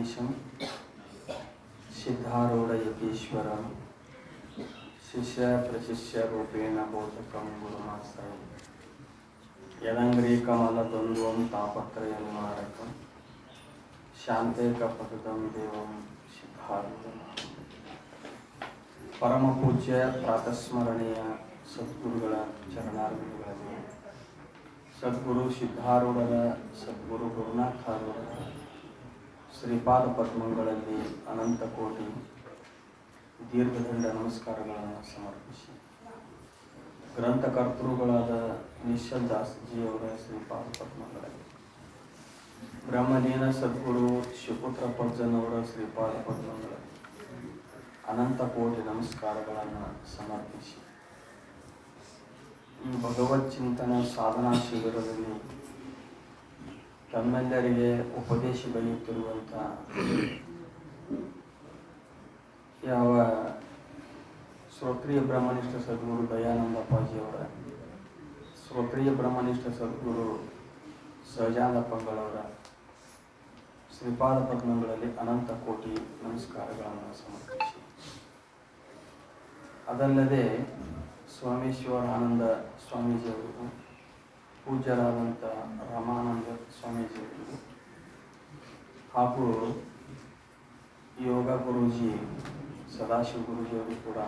ಶ್ರೀಶಂ ಸಿದ್ಧಾರೂಢ ಯತೀಶ್ವರಂ ಶಿಷ್ಯ ಪ್ರಶಿಷ್ಯ ರೂಪೇಣ ಬೋಧಕಂ ಗುರುಮಾಶ್ರಯ ಯದಂಗ್ರೀಕಮಲದ್ವಂದ್ವಂ ತಾಪತ್ರಯ ನಿವಾರಕಂ ಶಾಂತೇಕಪದಂ ದೇವಂ ಸಿದ್ಧಾರೂಢ. ಪರಮ ಪೂಜ್ಯ ಪ್ರಾತಸ್ಮರಣೀಯ ಸದ್ಗುರುಗಳ ಚರಣಾರ್ವಿಗಳಲ್ಲಿ ಸದ್ಗುರು ಸಿದ್ಧಾರೂಢರ ಸದ್ಗುರು ಗುರುನಾಥಾರೂಢರ ಶ್ರೀಪಾದ ಪದ್ಮಗಳಲ್ಲಿ ಅನಂತ ಕೋಟಿ ದೀರ್ಘದಂಡ ನಮಸ್ಕಾರಗಳನ್ನು ಸಮರ್ಪಿಸಿ ಗ್ರಂಥಕರ್ತೃಗಳಾದ ನಿಶ್ಚಲ್ ದಾಸಜಿಯವರ ಶ್ರೀಪಾದ ಪದ್ಮಗಳಲ್ಲಿ ಬ್ರಹ್ಮಲೀನ ಸದ್ಗುರು ಶಿವಪುತ್ರ ಪಜ್ಜನವರ ಶ್ರೀಪಾದ ಪದ್ಮಗಳಲ್ಲಿ ಅನಂತ ಕೋಟಿ ನಮಸ್ಕಾರಗಳನ್ನು ಸಮರ್ಪಿಸಿ ಈ ಭಗವತ್ ಚಿಂತನ ಸಾಧನಾ ಶಿಬಿರದಲ್ಲಿ ತಮ್ಮೆಲ್ಲರಿಗೆ ಉಪದೇಶ ಬರೆಯುತ್ತಿರುವಂಥ ಯಾವ ಶ್ರೋತ್ರಿಯ ಬ್ರಹ್ಮನಿಷ್ಠ ಸದ್ಗುರು ದಯಾನಂದ ಅಪ್ಪಾಜಿಯವರ, ಶ್ರೋತ್ರಿಯ ಬ್ರಹ್ಮನಿಷ್ಠ ಸದ್ಗುರು ಸಹಜಾನಪ್ಪಗಳವರ ಶ್ರೀಪಾದ ಪದ್ಮಗಳಲ್ಲಿ ಅನಂತ ಕೋಟಿ ನಮಸ್ಕಾರಗಳನ್ನು ಸಮರ್ಪಿಸಿ, ಅದಲ್ಲದೆ ಸ್ವಾಮೀಶ್ವರಾನಂದ ಸ್ವಾಮೀಜಿಯವರಿಗೂ, ಪೂಜ್ಯರಾದಂಥ ರಾಮಾನಂದ ಸ್ವಾಮೀಜಿಯವರಿಗೂ ಹಾಗೂ ಯೋಗ ಗುರೂಜಿ ಸದಾಶಿವ ಗುರೂಜಿಯವರಿಗೂ ಕೂಡ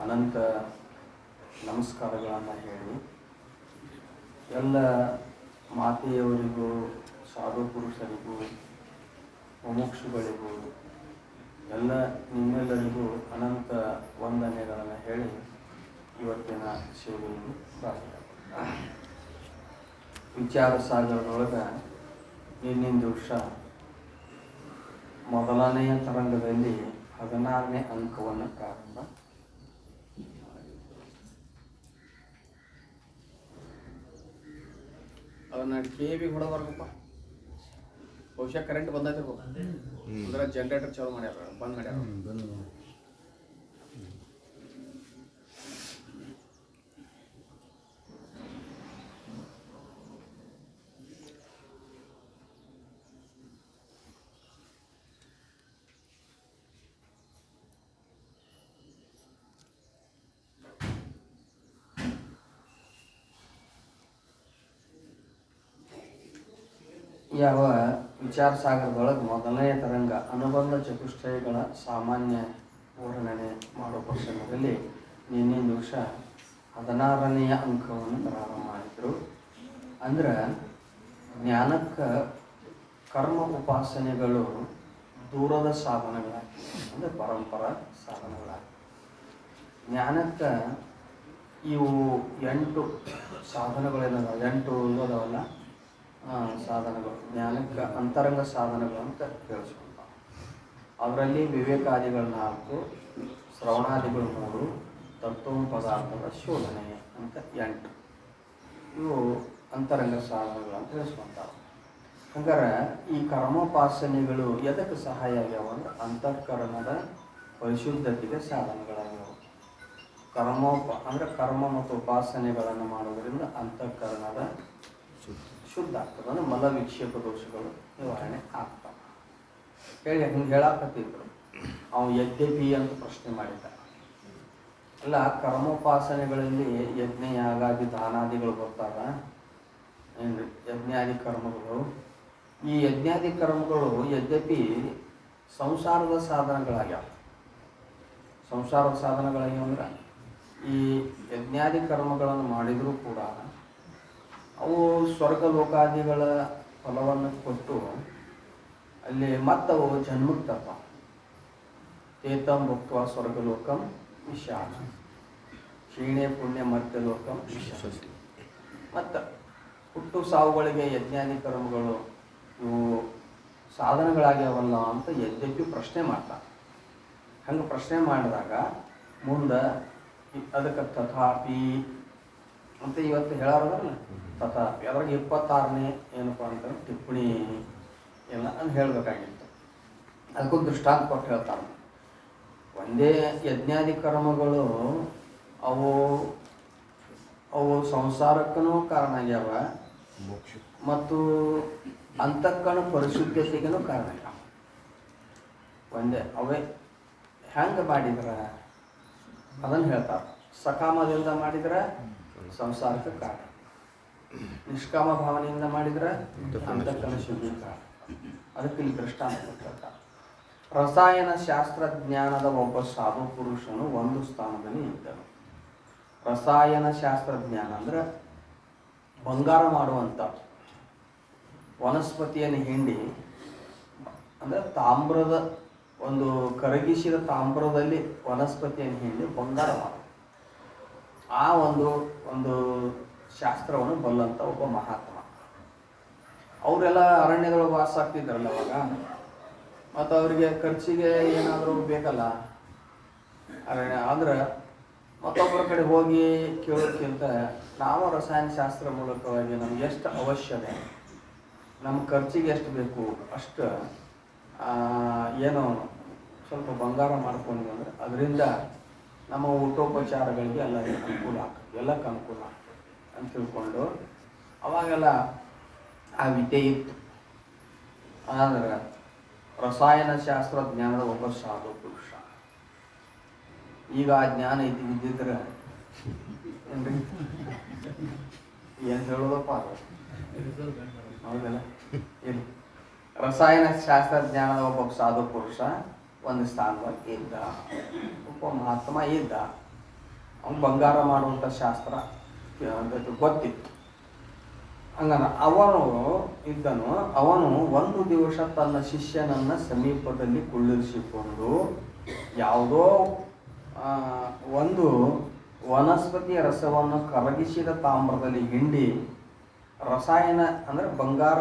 ಅನಂತ ನಮಸ್ಕಾರಗಳನ್ನು ಹೇಳಿ, ಎಲ್ಲ ಮಾತೆಯವರಿಗೂ, ಸಾಧು ಪುರುಷರಿಗೂ, ಮುಮುಕ್ಷುಗಳಿಗೂ, ಎಲ್ಲ ನಿಮ್ಮೆಲ್ಲರಿಗೂ ಅನಂತ ವಂದನೆಗಳನ್ನು ಹೇಳಿ ಇವತ್ತಿನ ಸೇವೆಯನ್ನು ಭಾಗಿಯಾಗ ವಿಚಾರ ಸಾಗರದೊಳಗೆ ನಿನ್ನಿನ ದಿವಸ ಮೊದಲನೆಯ ತರಂಗದಲ್ಲಿ 16ನೇ ಅಂಕವನ್ನು ಪ್ರಾರಂಭ ಅದನ್ನ ಕೆ.ಬಿ ಹೊಡೆದವ್ರಪ್ಪ ಬಹುಶಃ ಕರೆಂಟ್ ಬಂದೈತಿರ್ಬೇಕು ಅಂದ್ರೆ ಜನರೇಟರ್ ಚಾಲು ಮಾಡ್ಯಾರ, ಬಂದ್ ಮಾಡ್ಯಾರ. ಯಾವ ವಿಚಾರ ಸಾಗರದೊಳಗೆ ಮೊದಲನೇ ತರಂಗ ಅನುಬಂಧ ಚತುಷ್ಟಯಗಳ ಸಾಮಾನ್ಯ ವರ್ಣನೆ ಮಾಡೋ ಪ್ರಸಂಗದಲ್ಲಿ ನಿನ್ನೆ ದಿವಸ 16ನೆಯ ಅಂಕವನ್ನು ಪ್ರಾರಂಭ ಮಾಡಿದರು. ಅಂದ್ರೆ ಜ್ಞಾನಕ್ಕೆ ಕರ್ಮ ಉಪಾಸನೆಗಳು ದೂರದ ಸಾಧನಗಳಾಗಿ, ಅಂದರೆ ಪರಂಪರ ಸಾಧನಗಳಾಗಿ, ಜ್ಞಾನಕ್ಕೆ ಇವು 8 ಸಾಧನಗಳೇನದ 8 ಇರೋದವಲ್ಲ ಸಾಧನಗಳು, ಜ್ಞಾನಕ್ಕೆ ಅಂತರಂಗ ಸಾಧನಗಳು ಅಂತ ಕೇಳಿಸ್ಕೊಂತಾವೆ. ಅದರಲ್ಲಿ ವಿವೇಕಾದಿಗಳು 4, ಶ್ರವಣಾದಿಗಳು 3, ತತ್ವ ಪದಾರ್ಥದ ಶೋಧನೆ ಅಂತ 8 ಇವು ಅಂತರಂಗ ಸಾಧನಗಳು ಅಂತ ತಿಳಿಸ್ಕೊಂತಾವೆ. ಹಂಗಾರೆ ಈ ಕರ್ಮೋಪಾಸನೆಗಳು ಎದಕ್ಕೆ ಸಹಾಯ ಆಗ್ಯಾವ ಅಂದ್ರೆ ಅಂತಃಕರಣದ ಪರಿಶುದ್ಧತೆಗೆ ಸಾಧನಗಳಾಗ್ಯಾವ. ಅಂದ್ರೆ ಕರ್ಮ ಮತ್ತು ಉಪಾಸನೆಗಳನ್ನು ಮಾಡೋದರಿಂದ ಅಂತಃಕರಣದ ಶುದ್ಧ ಆಗ್ತದೆ, ಅಂದ್ರೆ ಮಲ ವಿಕ್ಷೇಪ ದೋಷಗಳು ನಿವಾರಣೆ ಆಗ್ತವೆ ಹೇಳಿ ಹಿಂಗೆ ಹೇಳಾಕತ್ತಿದ್ರು. ಅವನು ಯಜ್ಞಪಿ ಅಂತ ಪ್ರಶ್ನೆ ಮಾಡಿದ್ದ. ಅಲ್ಲ, ಕರ್ಮೋಪಾಸನೆಗಳಲ್ಲಿ ಯಜ್ಞ ಯಾಗಾದಿ ದಾನಾದಿಗಳು ಬರ್ತಾವ ಏನು ಯಜ್ಞಾದಿ ಕರ್ಮಗಳು. ಈ ಯಜ್ಞಾದಿ ಕರ್ಮಗಳು ಯದ್ಯಪಿ ಸಂಸಾರದ ಸಾಧನಗಳಾಗ್ಯಾವ. ಸಂಸಾರದ ಸಾಧನಗಳಾಗ್ಯಾವ ಅಂದ್ರೆ ಈ ಯಜ್ಞಾದಿ ಕರ್ಮಗಳನ್ನು ಮಾಡಿದರೂ ಕೂಡ ಅವು ಸ್ವರ್ಗ ಲೋಕಾದಿಗಳ ಫಲವನ್ನು ಕೊಟ್ಟು ಅಲ್ಲಿ ಮತ್ತವು ಜನ್ಮಕ್ಕೆ ತರ್ತಾವ. ತೇತಂ ಭುಕ್ತ್ವಾ ಸ್ವರ್ಗಲೋಕಂ ವಿಶಾಲ ಕ್ಷೀಣೆ ಪುಣ್ಯ ಮರ್ತ್ಯಲೋಕಂ ವಿಶಾಲ. ಮತ್ತು ಹುಟ್ಟು ಸಾವುಗಳಿಗೆ ಯಜ್ಞಾದಿ ಕರ್ಮಗಳು ಇವು ಸಾಧನಗಳಾಗ್ಯಾವಲ್ಲ ಅಂತ ಯದ್ಯಪಿ ಪ್ರಶ್ನೆ ಮಾಡ್ತಾರೆ. ಹಂಗೆ ಪ್ರಶ್ನೆ ಮಾಡಿದಾಗ ಮುಂದೆ ಅದಕ್ಕೆ ತಥಾಪಿ ಅಂತ ಇವತ್ತು ಹೇಳೋದಲ್ಲ, ತಥಾಪಿ ಅದ್ರಾಗ 26ನೇ ಏನಪ್ಪ ಅಂತಂದ್ರೆ ಟಿಪ್ಪಣಿ ಎಲ್ಲ ಅಂತ ಹೇಳಬೇಕಾಗಿತ್ತು. ಅದಕ್ಕೊಂದು ದೃಷ್ಟಾಂತ ಕೊಟ್ಟು ಹೇಳ್ತಾರೆ. ಒಂದೇ ಯಜ್ಞಾದಿ ಕರ್ಮಗಳು ಅವು ಅವು ಸಂಸಾರಕ್ಕೂ ಕಾರಣ ಆಗ್ಯಾವ ಮತ್ತು ಅಂತಃಕರಣ ಪರಿಶುದ್ಧತೆಗೂ ಕಾರಣ ಆಗ್ಯಾವ. ಒಂದೇ ಅವೇ ಹೆಂಗೆ ಮಾಡಿದ್ರೆ ಅದನ್ನು ಹೇಳ್ತಾರೆ. ಸಕಾಮದಿಂದ ಮಾಡಿದ್ರೆ ಸಂಸಾರಕ್ಕೆ ಕಾರಣ, ನಿಷ್ಕಾಮ ಭಾವನೆಯಿಂದ ಮಾಡಿದ್ರೆ ಅಂತಃಕರಣ ಶುದ್ಧಿ ಕಾರಣ. ಅದಕ್ಕೆ ಇಲ್ಲಿ ದೃಷ್ಟಾಂತ ಕೊಟ್ಟಿರ್ತಾರೆ. ರಸಾಯನ ಶಾಸ್ತ್ರಜ್ಞಾನದ ಒಬ್ಬ ಸಾಧು ಪುರುಷನು ಒಂದು ಸ್ಥಾನದಲ್ಲಿ ಇದ್ದನು. ರಸಾಯನ ಶಾಸ್ತ್ರಜ್ಞಾನ ಅಂದ್ರೆ ಬಂಗಾರ ಮಾಡುವಂಥ ವನಸ್ಪತಿಯನ್ನು ಹಿಂಡಿ, ಅಂದರೆ ತಾಮ್ರದ ಒಂದು ಕರಗಿಸಿದ ತಾಮ್ರದಲ್ಲಿ ವನಸ್ಪತಿಯನ್ನು ಹಿಂಡಿ ಬಂಗಾರ ಮಾಡೋದು, ಆ ಒಂದು ಶಾಸ್ತ್ರವನ್ನು ಬಲ್ಲಂಥ ಒಬ್ಬ ಮಹಾತ್ಮ. ಅವರೆಲ್ಲ ಅರಣ್ಯದೊಳಗೆ ವಾಸ ಆಗ್ತಿದ್ರಲ್ಲ ಅವಾಗ, ಮತ್ತು ಅವರಿಗೆ ಖರ್ಚಿಗೆ ಏನಾದರೂ ಬೇಕಲ್ಲ ಅರಣ್ಯ ಅಂದ್ರೆ, ಮತ್ತೊಬ್ಬರ ಕಡೆ ಹೋಗಿ ಕೇಳೋಕ್ಕಿಂತ ನಾವು ರಸಾಯನ ಶಾಸ್ತ್ರ ಮೂಲಕವಾಗಿ ನಮ್ಗೆ ಎಷ್ಟು ಅವಶ್ಯಕ, ನಮ್ಮ ಖರ್ಚಿಗೆ ಎಷ್ಟು ಬೇಕು ಅಷ್ಟು ಏನೋ ಸ್ವಲ್ಪ ಬಂಗಾರ ಮಾಡ್ಕೊಂಡ್ವಿ ಅಂದರೆ ಅದರಿಂದ ನಮ್ಮ ಊಟೋಪಚಾರಗಳಿಗೆ ಎಲ್ಲರಿಗೂ ಅನುಕೂಲ ಆಗ್ತದೆ, ಎಲ್ಲಕ್ಕೆ ಅನುಕೂಲ ಆಗ್ತದೆ ಅಂತ ತಿಳ್ಕೊಂಡು ಅವಾಗೆಲ್ಲ ಆ ವಿದ್ಯೆ ಇತ್ತು. ಆದರೆ ರಸಾಯನ ಶಾಸ್ತ್ರಜ್ಞಾನದ ಒಬ್ಬ ಸಾಧು ಪುರುಷ. ಈಗ ಆ ಜ್ಞಾನ ಇದ್ದಿದ್ರೆ ಏನ್ರಿ ಏನು ಹೇಳೋದಪ್ಪ ಅದು ಹೌದಲ್ಲ. ಇಲ್ಲಿ ರಸಾಯನ ಶಾಸ್ತ್ರಜ್ಞಾನದ ಒಬ್ಬ ಸಾಧು ಪುರುಷ ಒಂದು ಸ್ಥಾನದಲ್ಲಿ ಇದ್ದ, ಒಬ್ಬ ಮಹಾತ್ಮ ಇದ್ದ. ಅವನು ಬಂಗಾರ ಮಾಡುವಂಥ ಶಾಸ್ತ್ರ ಗೊತ್ತಿತ್ತು. ಹಂಗನ ಅವನು ಒಂದು ದಿವಸ ತನ್ನ ಶಿಷ್ಯನನ್ನು ಸಮೀಪದಲ್ಲಿ ಕುಳ್ಳಿರಿಸಿಕೊಂಡು ಯಾವುದೋ ಒಂದು ವನಸ್ಪತಿಯ ರಸವನ್ನು ಕರಗಿಸಿದ ತಾಮ್ರದಲ್ಲಿ ಹಿಂಡಿ ರಸಾಯನ ಅಂದರೆ ಬಂಗಾರ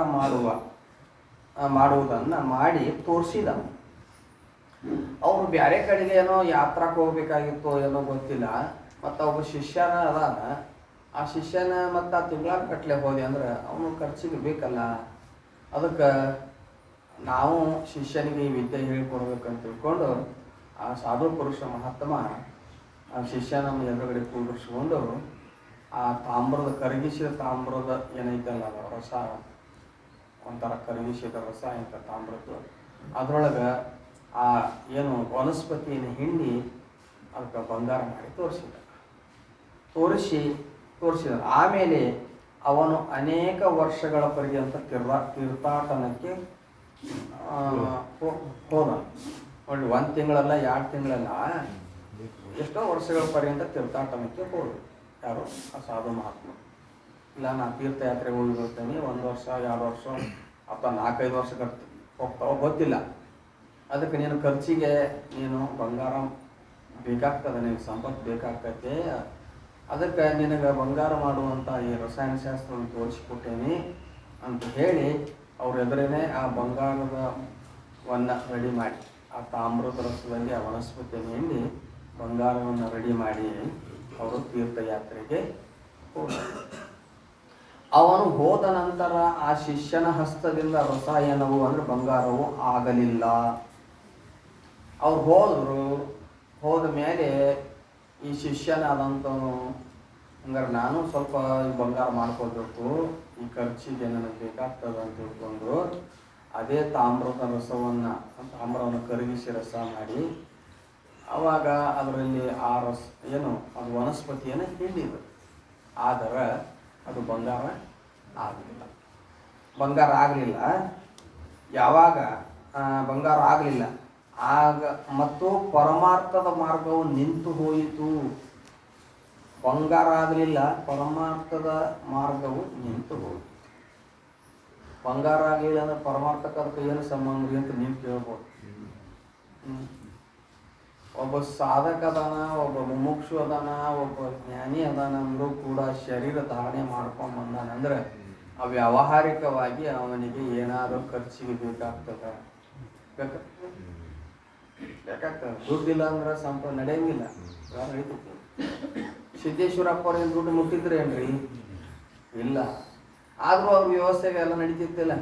ಮಾಡುವುದನ್ನು ಮಾಡಿ ತೋರಿಸಿದ. ಅವರು ಬೇರೆ ಕಡೆಗೆ ಏನೋ ಯಾತ್ರಾಕ್ಕೆ ಹೋಗ್ಬೇಕಾಗಿತ್ತೋ ಏನೋ ಗೊತ್ತಿಲ್ಲ. ಮತ್ತು ಒಬ್ಬ ಶಿಷ್ಯನ ಅದಾನ, ಆ ಶಿಷ್ಯನ ಮತ್ತು ಆ ತಿಂಗಳಾರು ಕಟ್ಲೆ ಹೋದೆ ಅಂದ್ರೆ ಅವನು ಖರ್ಚಿಗೆ ಬೇಕಲ್ಲ. ಅದಕ್ಕೆ ನಾವು ಶಿಷ್ಯನಿಗೆ ಈ ವಿದ್ಯೆ ಹೇಳ್ಕೊಡ್ಬೇಕಂತ ತಿಳ್ಕೊಂಡು ಆ ಸಾಧು ಪುರುಷ ಮಹಾತ್ಮ ಆ ಶಿಷ್ಯನ ಎದುರುಗಡೆ ಕೂಡಿಸ್ಕೊಂಡು ಆ ತಾಮ್ರದ ಕರಗಿಸಿದ ತಾಮ್ರದ ಏನೈತಲ್ಲ ರಸ, ಒಂಥರ ಕರಗಿಸಿದ ರಸ ಅಂತ ತಾಮ್ರದ್ದು, ಅದರೊಳಗೆ ಆ ಏನು ವನಸ್ಪತಿಯನ್ನು ಹಿಂಡಿ ಅದಕ್ಕೆ ಬಂಗಾರ ಮಾಡಿ ತೋರಿಸಿದ. ಆಮೇಲೆ ಅವನು ಅನೇಕ ವರ್ಷಗಳ ಪರ್ಯಂತ ತೀರ್ಥಾಟನಕ್ಕೆ ಹೋದ. ನೋಡಿ, 1 ತಿಂಗಳಲ್ಲ 2 ತಿಂಗಳಲ್ಲ, ಎಷ್ಟೋ ವರ್ಷಗಳ ಪರ್ಯಂತ ತೀರ್ಥಾಟನಕ್ಕೆ ಹೋದ. ಯಾರು? ಆ ಸಾಧು ಮಹಾತ್ಮ. ಇಲ್ಲ ನಾನು ತೀರ್ಥಯಾತ್ರೆಗೆ ಹೋಗಿ ಬರ್ತೇನೆ, 1 ವರ್ಷ 2 ವರ್ಷ ಅಥವಾ 4-5 ವರ್ಷ ಹೋಗ್ತಾವ ಗೊತ್ತಿಲ್ಲ. ಅದಕ್ಕೆ ನೀನು ಖರ್ಚಿಗೆ ನೀನು ಬಂಗಾರ ಬೇಕಾಗ್ತದೆ, ನಿನಗೆ ಸಂಪತ್ತು ಬೇಕಾಗ್ತೈತೆ, ಅದಕ್ಕೆ ನಿನಗೆ ಬಂಗಾರ ಮಾಡುವಂಥ ಈ ರಸಾಯನ ಶಾಸ್ತ್ರವನ್ನು ತೋರಿಸಿಕೊಟ್ಟೇನೆ ಅಂತ ಹೇಳಿ ಅವ್ರ ಎದುರೇನೆ ಆ ಬಂಗಾರದವನ್ನು ರೆಡಿ ಮಾಡಿ, ಆ ತಾಮ್ರದ ರಸದಲ್ಲಿ ಆ ವನಸ್ಪತಿಯನ್ನು ಹಿಂಡಿ ಬಂಗಾರವನ್ನು ರೆಡಿ ಮಾಡಿ ಅವರು ತೀರ್ಥಯಾತ್ರೆಗೆ ಹೋದರು. ಅವನು ಹೋದ ನಂತರ ಆ ಶಿಷ್ಯನ ಹಸ್ತದಿಂದ ರಸಾಯನವು ಅಂದರೆ ಬಂಗಾರವು ಆಗಲಿಲ್ಲ. ಅವ್ರು ಹೋದ ಮೇಲೆ ಈ ಶಿಷ್ಯನಾದಂಥವನು, ಹಂಗಾರೆ ನಾನು ಸ್ವಲ್ಪ ಈ ಬಂಗಾರ ಮಾಡ್ಕೊಳ್ಬೇಕು, ಈ ಖರ್ಚಿಗೆ ನನಗೆ ಬೇಕಾಗ್ತದೆ ಅಂತ ತಿಳ್ಕೊಂಡು ಅದೇ ತಾಮ್ರವನ್ನು ಕರಗಿಸಿ ರಸ ಮಾಡಿ ಆವಾಗ ಅದರಲ್ಲಿ ಆ ರಸ ಏನು ಅದು ವನಸ್ಪತಿಯನ್ನು ಹಿಂಡಿದ್ರು. ಆದರೆ ಅದು ಬಂಗಾರ ಆಗಲಿಲ್ಲ. ಯಾವಾಗ ಬಂಗಾರ ಆಗಲಿಲ್ಲ ಆಗ ಮತ್ತು ಪರಮಾರ್ಥದ ಮಾರ್ಗವು ನಿಂತು ಹೋಯಿತು. ಬಂಗಾರ ಆಗಲಿಲ್ಲ, ಪರಮಾರ್ಥದ ಮಾರ್ಗವು ನಿಂತು ಹೋಯಿತು. ಬಂಗಾರ ಆಗಲಿಲ್ಲ ಅಂದ್ರೆ ಪರಮಾರ್ಥಕ್ಕೆ ಅದಕ್ಕೆ ಏನು ಸಂಬಂಧ ಅಂತ ನೀವು ಕೇಳ್ಬೋದು. ಒಬ್ಬ ಸಾಧಕ ಅದಾನ, ಒಬ್ಬ ಮುಮುಕ್ಷು ಅದಾನ, ಒಬ್ಬ ಜ್ಞಾನಿ ಅದಾನ ಅಂದರೂ ಕೂಡ ಶರೀರ ಧಾರಣೆ ಮಾಡ್ಕೊಂಡು ಬಂದಾನಂದ್ರೆ ವ್ಯಾವಹಾರಿಕವಾಗಿ ಅವನಿಗೆ ಏನಾದರೂ ಖರ್ಚಿಗೆ ಬೇಕಾಗ್ತದೆ. ದುಡ್ಡಿಲ್ಲ ಅಂದ್ರೆ ನಡೆಯಂಗಿಲ್ಲ. ನಡೀತೈತಿ. ಸಿದ್ದೇಶ್ವರಪ್ಪ ಅವ್ರೇನು ದುಡ್ಡು ಮುಟ್ಟಿದ್ರೆ ಏನ್ರಿ? ಇಲ್ಲ. ಆದರೂ ಅವ್ರ ವ್ಯವಸ್ಥೆಗೆ ಎಲ್ಲ ನಡೀತಿತ್ತಿಲ್ಲ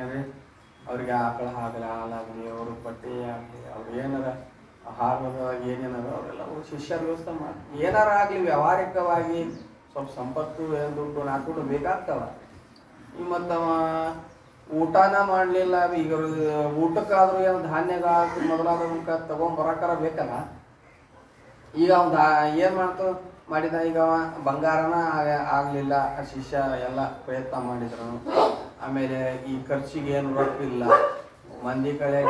ಏನ್ರಿ? ಅವ್ರಿಗೆ ಆಕಳ ಆಗಲಿ, ಹಾಲಾಗಲಿ, ಅವರು ಬಟ್ಟೆ ಆಗಲಿ, ಅವ್ರು ಏನಾರ ಆಹಾರದ ಏನೇನಾರ ಅವರೆಲ್ಲ ಶಿಷ್ಯರ ವ್ಯವಸ್ಥೆ ಮಾಡಿ ಏನಾರ ಆಗಲಿ ವ್ಯಾವಹಾರಿಕವಾಗಿ ಸ್ವಲ್ಪ ಸಂಪತ್ತು ದುಡ್ಡು 4 ದುಡ್ಡು ಬೇಕಾಗ್ತವ. ಮತ್ತು ಊಟನ ಮಾಡಲಿಲ್ಲ. ಈಗ ಊಟಕ್ಕಾದ್ರೂ ಏನು ಧಾನ್ಯಗಳಾದ್ರು ಮೊದಲಾದವಕ್ಕೆ ತೊಗೊಂಬರಕಾರ ಬೇಕಲ್ಲ. ಈಗ ಅವ್ನು ಏನು ಮಾಡಿದ, ಈಗ ಬಂಗಾರನ ಆಗಲಿಲ್ಲ. ಶಿಷ್ಯ ಎಲ್ಲ ಪ್ರಯತ್ನ ಮಾಡಿದ್ರು. ಆಮೇಲೆ ಈ ಖರ್ಚಿಗೆ ಏನು ರೊಕ್ಕಿಲ್ಲ. ಮಂದಿ ಕಡೆ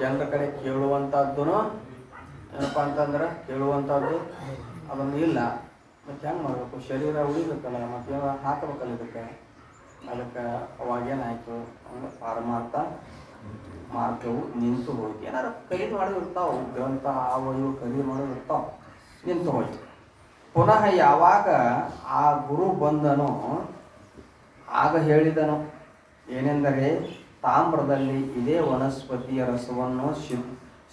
ಜನರ ಕಡೆ ಕೇಳುವಂಥದ್ದು ಏನಪ್ಪ ಅಂತಂದ್ರೆ ಕೇಳುವಂಥದ್ದು ಅದನ್ನು ಇಲ್ಲ. ಮತ್ತು ಹೆಂಗೆ ಮಾಡಬೇಕು? ಶರೀರ ಉಳಿಬೇಕಲ್ಲ, ಮತ್ತೇನೋ ಹಾಕಬೇಕಲ್ಲ ಇದಕ್ಕೆ. ಅದಕ್ಕೆ ಅವಾಗೇನಾಯಿತು ಅಂದ್ರೆ ಪಾರಮಾರ್ಥ ಮಾರ್ಗವು ನಿಂತು ಹೋಯ್ತು. ಏನಾರು ಖರೀದಿ ಮಾಡೋದು ಇರ್ತಾವೆ, ಗ್ರಂಥ ಅವು ಇವು ಖರೀದಿ ಮಾಡೋದು ಇರ್ತಾವೆ, ನಿಂತು ಹೋಯ್ತು. ಪುನಃ ಯಾವಾಗ ಆ ಗುರು ಬಂದನೋ ಆಗ ಹೇಳಿದನು ಏನೆಂದರೆ, ತಾಮ್ರದಲ್ಲಿ ಇದೇ ವನಸ್ಪತಿಯ ರಸವನ್ನು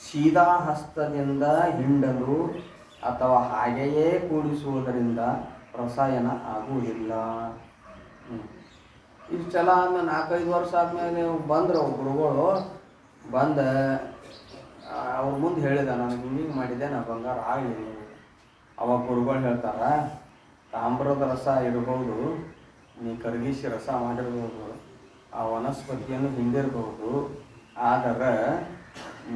ಸೀದಾ ಹಸ್ತದಿಂದ ಹಿಂಡಲು ಅಥವಾ ಹಾಗೆಯೇ ಕೂಡಿಸುವುದರಿಂದ ರಸಾಯನ ಆಗುವುದಿಲ್ಲ. ಇಷ್ಟೆಲ್ಲ ಆದ್ಮೇಲೆ 4-5 ವರ್ಷ ಆದ್ಮೇಲೆ ನೀವು ಬಂದರು ಗುರುಗಳು ಬಂದು ಅವ್ರ ಮುಂದೆ ಹೇಳಿದ, ನನಗೆ ಹಿಂಗೆ ಮಾಡಿದ್ದೆ, ನಾ ಬಂಗಾರ ಆಗಲಿ. ಅವಾಗ ಗುರುಗಳು ಹೇಳ್ತಾರ, ತಾಮ್ರದ ರಸ ಇರ್ಬೋದು, ನೀ ಕರಗಿಸಿ ರಸ ಮಾಡಿರ್ಬೋದು, ಆ ವನಸ್ಪತಿಯನ್ನು ಹಿಂದಿರ್ಬೋದು, ಆದರೆ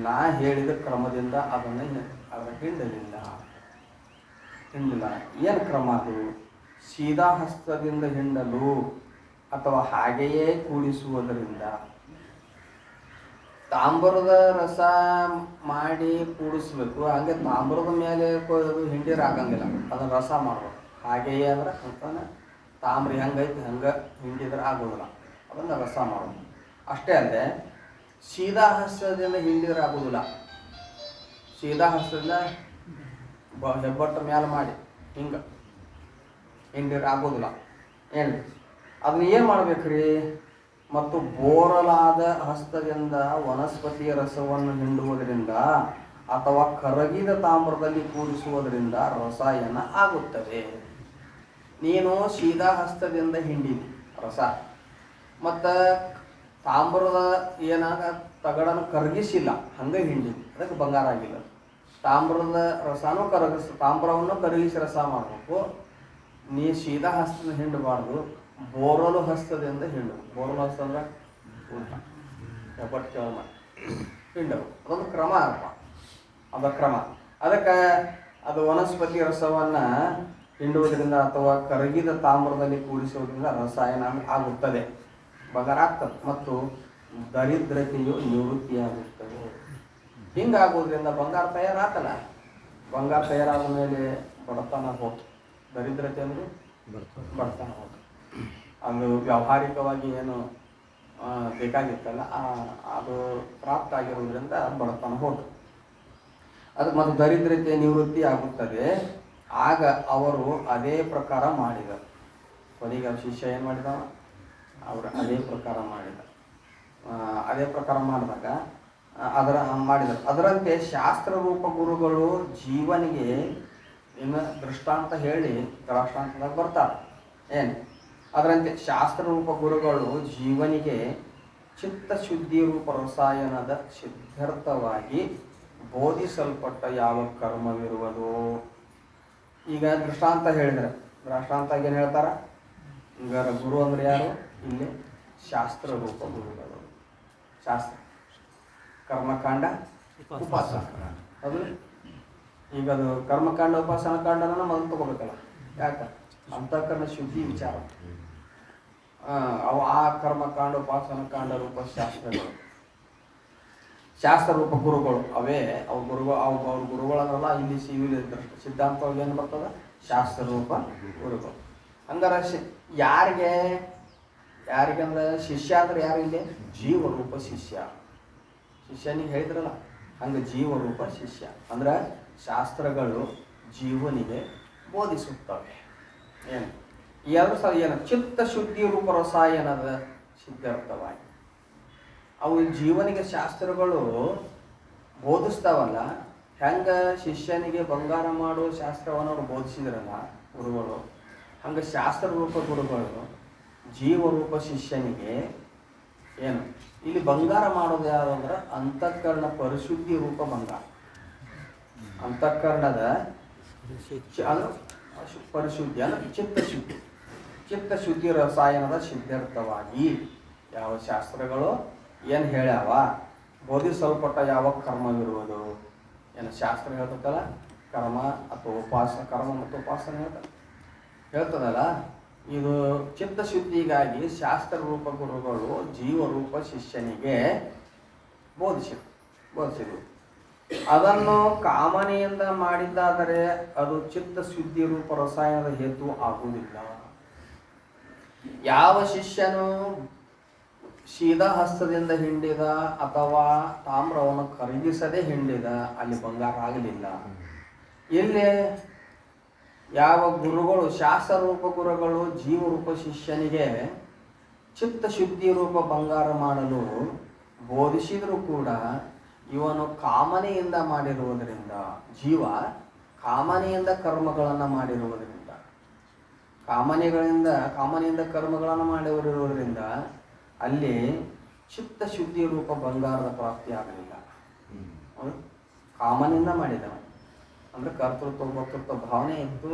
ನಾ ಹೇಳಿದ ಕ್ರಮದಿಂದ ಅದರ ಹಿಂಡಲಿಲ್ಲ. ಏನು ಕ್ರಮ ಅದು? ಸೀದಾ ಹಸ್ತದಿಂದ ಹಿಂಡಲು ಅಥವಾ ಹಾಗೆಯೇ ಕೂಡಿಸುವುದರಿಂದ. ತಾಮ್ರದ ರಸ ಮಾಡಿ ಕೂಡಿಸ್ಬೇಕು, ಹಾಗೆ ತಾಮ್ರದ ಮೇಲೆ ಹಿಂಡಿರ ಆಗಂಗಿಲ್ಲ, ಅದನ್ನು ರಸ ಮಾಡ್ಬೇಕು. ಹಾಗೆಯೇ ಅಂದ್ರೆ ಅಂತಾನೆ ತಾಮ್ರ ಹೆಂಗೈತಿ ಹಂಗೆ ಹಿಂಡಿದ್ರೆ ಆಗೋದಿಲ್ಲ, ಅದನ್ನು ರಸ ಮಾಡೋದು. ಅಷ್ಟೇ ಅಲ್ಲದೆ ಸೀದಾ ಹಸ್ತದಿಂದ ಹಿಂಡಿದ್ರೆ ಆಗೋದಿಲ್ಲ. ಸೀದಾ ಹಸ್ತದಿಂದ ಹೆಬ್ಬಟ್ಟು ಮೇಲೆ ಮಾಡಿ ಹಿಂಗೆ ಹಿಂಡಿದ್ರೆ ಆಗೋದಿಲ್ಲ. ಏನು ಅದನ್ನ ಏನು ಮಾಡ್ಬೇಕ್ರಿ? ಮತ್ತು ಬೋರಲಾದ ಹಸ್ತದಿಂದ ವನಸ್ಪತಿಯ ರಸವನ್ನು ಹಿಂಡುವುದರಿಂದ ಅಥವಾ ಕರಗಿದ ತಾಮ್ರದಲ್ಲಿ ಕೂಡಿಸುವುದರಿಂದ ರಸಾಯನ ಆಗುತ್ತದೆ. ನೀನು ಸೀದಾ ಹಸ್ತದಿಂದ ಹಿಂಡಿದಿ ರಸ, ಮತ್ತು ತಾಮ್ರದ ಏನಾಗ ತಗಡನ್ನು ಕರಗಿಸಿಲ್ಲ, ಹಂಗೆ ಹಿಂಡಿದಿ, ಅದಕ್ಕೆ ಬಂಗಾರ ಆಗಿಲ್ಲ. ತಾಮ್ರದ ರಸನೂ ತಾಮ್ರವನ್ನು ಕರಗಿಸಿ ರಸ ಮಾಡಬೇಕು. ನೀ ಸೀದಾ ಹಸ್ತದಿಂದ ಹಿಂಡಬಾರ್ದು, ಬೋರಲು ಹಸ್ತದಿಂದ ಹಿಂಡು. ಬೋರಲು ಹಸ್ತ ಅಂದ್ರೆ ಉಲ್ಟ ಹೆಬ್ಬಟ್ಟು ಕೆಳ ಮಾಡಿ ಹಿಂಡು. ಅದೊಂದು ಕ್ರಮ ಅಪ್ಪ, ಅದ ಕ್ರಮ. ಅದಕ್ಕೆ ಅದು ವನಸ್ಪತಿ ರಸವನ್ನು ಹಿಂಡುವುದರಿಂದ ಅಥವಾ ಕರಗಿದ ತಾಮ್ರದಲ್ಲಿ ಕೂಡಿಸುವುದರಿಂದ ರಸಾಯನ ಆಗುತ್ತದೆ, ಬಂಗಾರ ಆಗ್ತದೆ, ಮತ್ತು ದರಿದ್ರತೆಯು ನಿವೃತ್ತಿಯಾಗುತ್ತದೆ. ಹಿಂಗಾಗೋದ್ರಿಂದ ಬಂಗಾರ ತಯಾರಾಗಲ್ಲ. ಬಂಗಾರ ತಯಾರಾದ ಮೇಲೆ ಬಡತನ ಹೋಗ್ತು. ದರಿದ್ರತೆ ಅಂದರೆ ಬಡತನ ಹೋಗ್ತು. ಅದು ವ್ಯಾವಹಾರಿಕವಾಗಿ ಏನು ಬೇಕಾಗಿತ್ತಲ್ಲ ಅದು ಪ್ರಾಪ್ತ ಆಗಿರೋದ್ರಿಂದ ಬಡತನ ಹೋಗ್ತು. ಅದಕ್ಕೆ ಮತ್ತು ದರಿದ್ರತೆ ನಿವೃತ್ತಿ ಆಗುತ್ತದೆ. ಆಗ ಅವರು ಅದೇ ಪ್ರಕಾರ ಮಾಡಿದರು. ಕೊನೆಗೆ ಶಿಷ್ಯ ಏನು ಮಾಡಿದ? ಅವರು ಅದೇ ಪ್ರಕಾರ ಮಾಡಿದಾಗ ಮಾಡಿದರು. ಅದರಂತೆ ಶಾಸ್ತ್ರರೂಪ ಗುರುಗಳು ಜೀವನಿಗೆ ಇನ್ನು ದೃಷ್ಟಾಂತ ಹೇಳಿ ದೃಷ್ಟಾಂತದಾಗ ಬರ್ತಾರೆ. ಏನು ಅದರಂತೆ ಶಾಸ್ತ್ರರೂಪ ಗುರುಗಳು ಜೀವನಿಗೆ ಚಿತ್ತಶುದ್ಧಿ ರೂಪ ರಸಾಯನದ ಸಿದ್ಧಾರ್ಥವಾಗಿ ಬೋಧಿಸಲ್ಪಟ್ಟ ಯಾವ ಕರ್ಮವಿರುವುದು. ಈಗ ದೃಷ್ಟಾಂತ ಹೇಳಿದರೆ ದೃಷ್ಟಾಂತ ಏನು ಹೇಳ್ತಾರೆ? ಈಗ ಗುರು ಅಂದರೆ ಯಾರು? ಇಲ್ಲಿ ಶಾಸ್ತ್ರರೂಪ ಗುರುಗಳು. ಶಾಸ್ತ್ರ ಕರ್ಮಕಾಂಡ ಉಪಾಸನ ಅದು. ಈಗ ಅದು ಕರ್ಮಕಾಂಡ ಉಪಾಸನ ಕಾಂಡನ ಮೊದಲು ತಗೋಬೇಕಲ್ಲ. ಯಾಕೆ? ಅಂತಃಕರಣ ಶುದ್ಧಿ ವಿಚಾರ. ಅವು ಆ ಕರ್ಮಕಾಂಡ ಉಪಾಸನ ಕಾಂಡ ರೂಪ ಶಾಸ್ತ್ರಗಳು, ಶಾಸ್ತ್ರರೂಪ ಗುರುಗಳು ಅವೇ. ಅವ್ರ ಗುರುಗಳನ್ನೆಲ್ಲ ಇಲ್ಲಿ ಸಿದ್ಧಾಂತವಾಗಿ ಏನು ಬರ್ತದೆ? ಶಾಸ್ತ್ರರೂಪ ಗುರುಗಳು. ಹಂಗಾರೆ ಯಾರಿಗಂದ್ರೆ ಶಿಷ್ಯ ಅಂದ್ರೆ ಯಾರಿಗೆ? ಜೀವರೂಪ ಶಿಷ್ಯ. ಶಿಷ್ಯನಿಗೆ ಹೇಳಿದ್ರಲ್ಲ, ಹಂಗೆ ಜೀವರೂಪ ಶಿಷ್ಯ ಅಂದ್ರೆ ಶಾಸ್ತ್ರಗಳು ಜೀವನಿಗೆ ಬೋಧಿಸುತ್ತವೆ. ಏನು ಎರಡು ಸಲ ಏನು? ಚಿತ್ತಶುದ್ಧಿ ರೂಪ ರಸಾಯನದ ಸಿದ್ಧಾರ್ಥವಾಗಿ ಅವು ಜೀವನಿಗೆ ಶಾಸ್ತ್ರಗಳು ಬೋಧಿಸ್ತಾವಲ್ಲ. ಹೆಂಗೆ ಶಿಷ್ಯನಿಗೆ ಬಂಗಾರ ಮಾಡುವ ಶಾಸ್ತ್ರವನ್ನು ಅವ್ರು ಬೋಧಿಸಿದ್ರಲ್ಲ ಗುರುಗಳು, ಹಂಗೆ ಶಾಸ್ತ್ರರೂಪ ಗುರುಗಳು ಜೀವರೂಪ ಶಿಷ್ಯನಿಗೆ ಏನು ಇಲ್ಲಿ ಬಂಗಾರ ಮಾಡೋದು ಯಾರು ಅಂದ್ರೆ ಅಂತಃಕರಣ ಪರಿಶುದ್ಧಿ ರೂಪ ಬಂಗಾರ. ಅಂತಃಕರಣದ ಪರಿಶುದ್ಧಿ ಅಂದ್ರೆ ಚಿತ್ತಶುದ್ಧಿ. ಚಿತ್ತಶುದ್ಧಿ ರಸಾಯನದ ಸಿದ್ಧಾರ್ಥವಾಗಿ ಯಾವ ಶಾಸ್ತ್ರಗಳು ಏನು ಹೇಳ್ಯಾವ, ಬೋಧಿಸಲ್ಪಟ್ಟ ಯಾವ ಕರ್ಮವಿರುವುದು, ಏನು ಶಾಸ್ತ್ರ ಹೇಳ್ತದಲ್ಲ, ಕರ್ಮ ಅಥವಾ ಕರ್ಮ ಮತ್ತು ಉಪಾಸನೆ ಹೇಳ್ತದಲ್ಲ, ಇದು ಚಿತ್ತಶುದ್ಧಿಗಾಗಿ ಶಾಸ್ತ್ರ ರೂಪ ಗುರುಗಳು ಜೀವರೂಪ ಶಿಷ್ಯನಿಗೆ ಬೋಧಿಸಿದರು. ಅದನ್ನು ಕಾಮನೆಯಿಂದ ಮಾಡಿದ್ದಾದರೆ ಅದು ಚಿತ್ತಶುದ್ಧಿ ರೂಪ ರಸಾಯನದ ಹೇತು ಆಗುವುದಿಲ್ಲ. ಯಾವ ಶಿಷ್ಯನು ಸೀದಾ ಹಸ್ತದಿಂದ ಹಿಂಡಿದ ಅಥವಾ ತಾಮ್ರವನ್ನು ಖರೀದಿಸದೆ ಹಿಂಡಿದ ಅಲ್ಲಿ ಬಂಗಾರ ಆಗಲಿಲ್ಲ. ಇಲ್ಲಿ ಯಾವ ಗುರುಗಳು ಶಾಸ್ತ್ರರೂಪ ಗುರುಗಳು ಜೀವರೂಪ ಶಿಷ್ಯನಿಗೆ ಚಿತ್ತಶುದ್ಧಿ ರೂಪ ಬಂಗಾರ ಮಾಡಲು ಬೋಧಿಸಿದರೂ ಕೂಡ ಇವನು ಕಾಮನೆಯಿಂದ ಮಾಡಿರುವುದರಿಂದ, ಜೀವ ಕಾಮನೆಯಿಂದ ಕರ್ಮಗಳನ್ನು ಮಾಡಿರುವುದರಿಂದ, ಕಾಮನೆಯಿಂದ ಕರ್ಮಗಳನ್ನು ಮಾಡಿರುವುದರಿಂದ ಅಲ್ಲಿ ಚಿತ್ತಶುದ್ಧಿ ರೂಪ ಬಂಗಾರದ ಪ್ರಾಪ್ತಿ ಆಗಲಿಲ್ಲ. ಕಾಮನೆಯಿಂದ ಮಾಡಿದವ ಅಂದರೆ ಕರ್ತೃತ್ವ ಭರ್ತೃತ್ವ ಭಾವನೆ ಇದ್ದು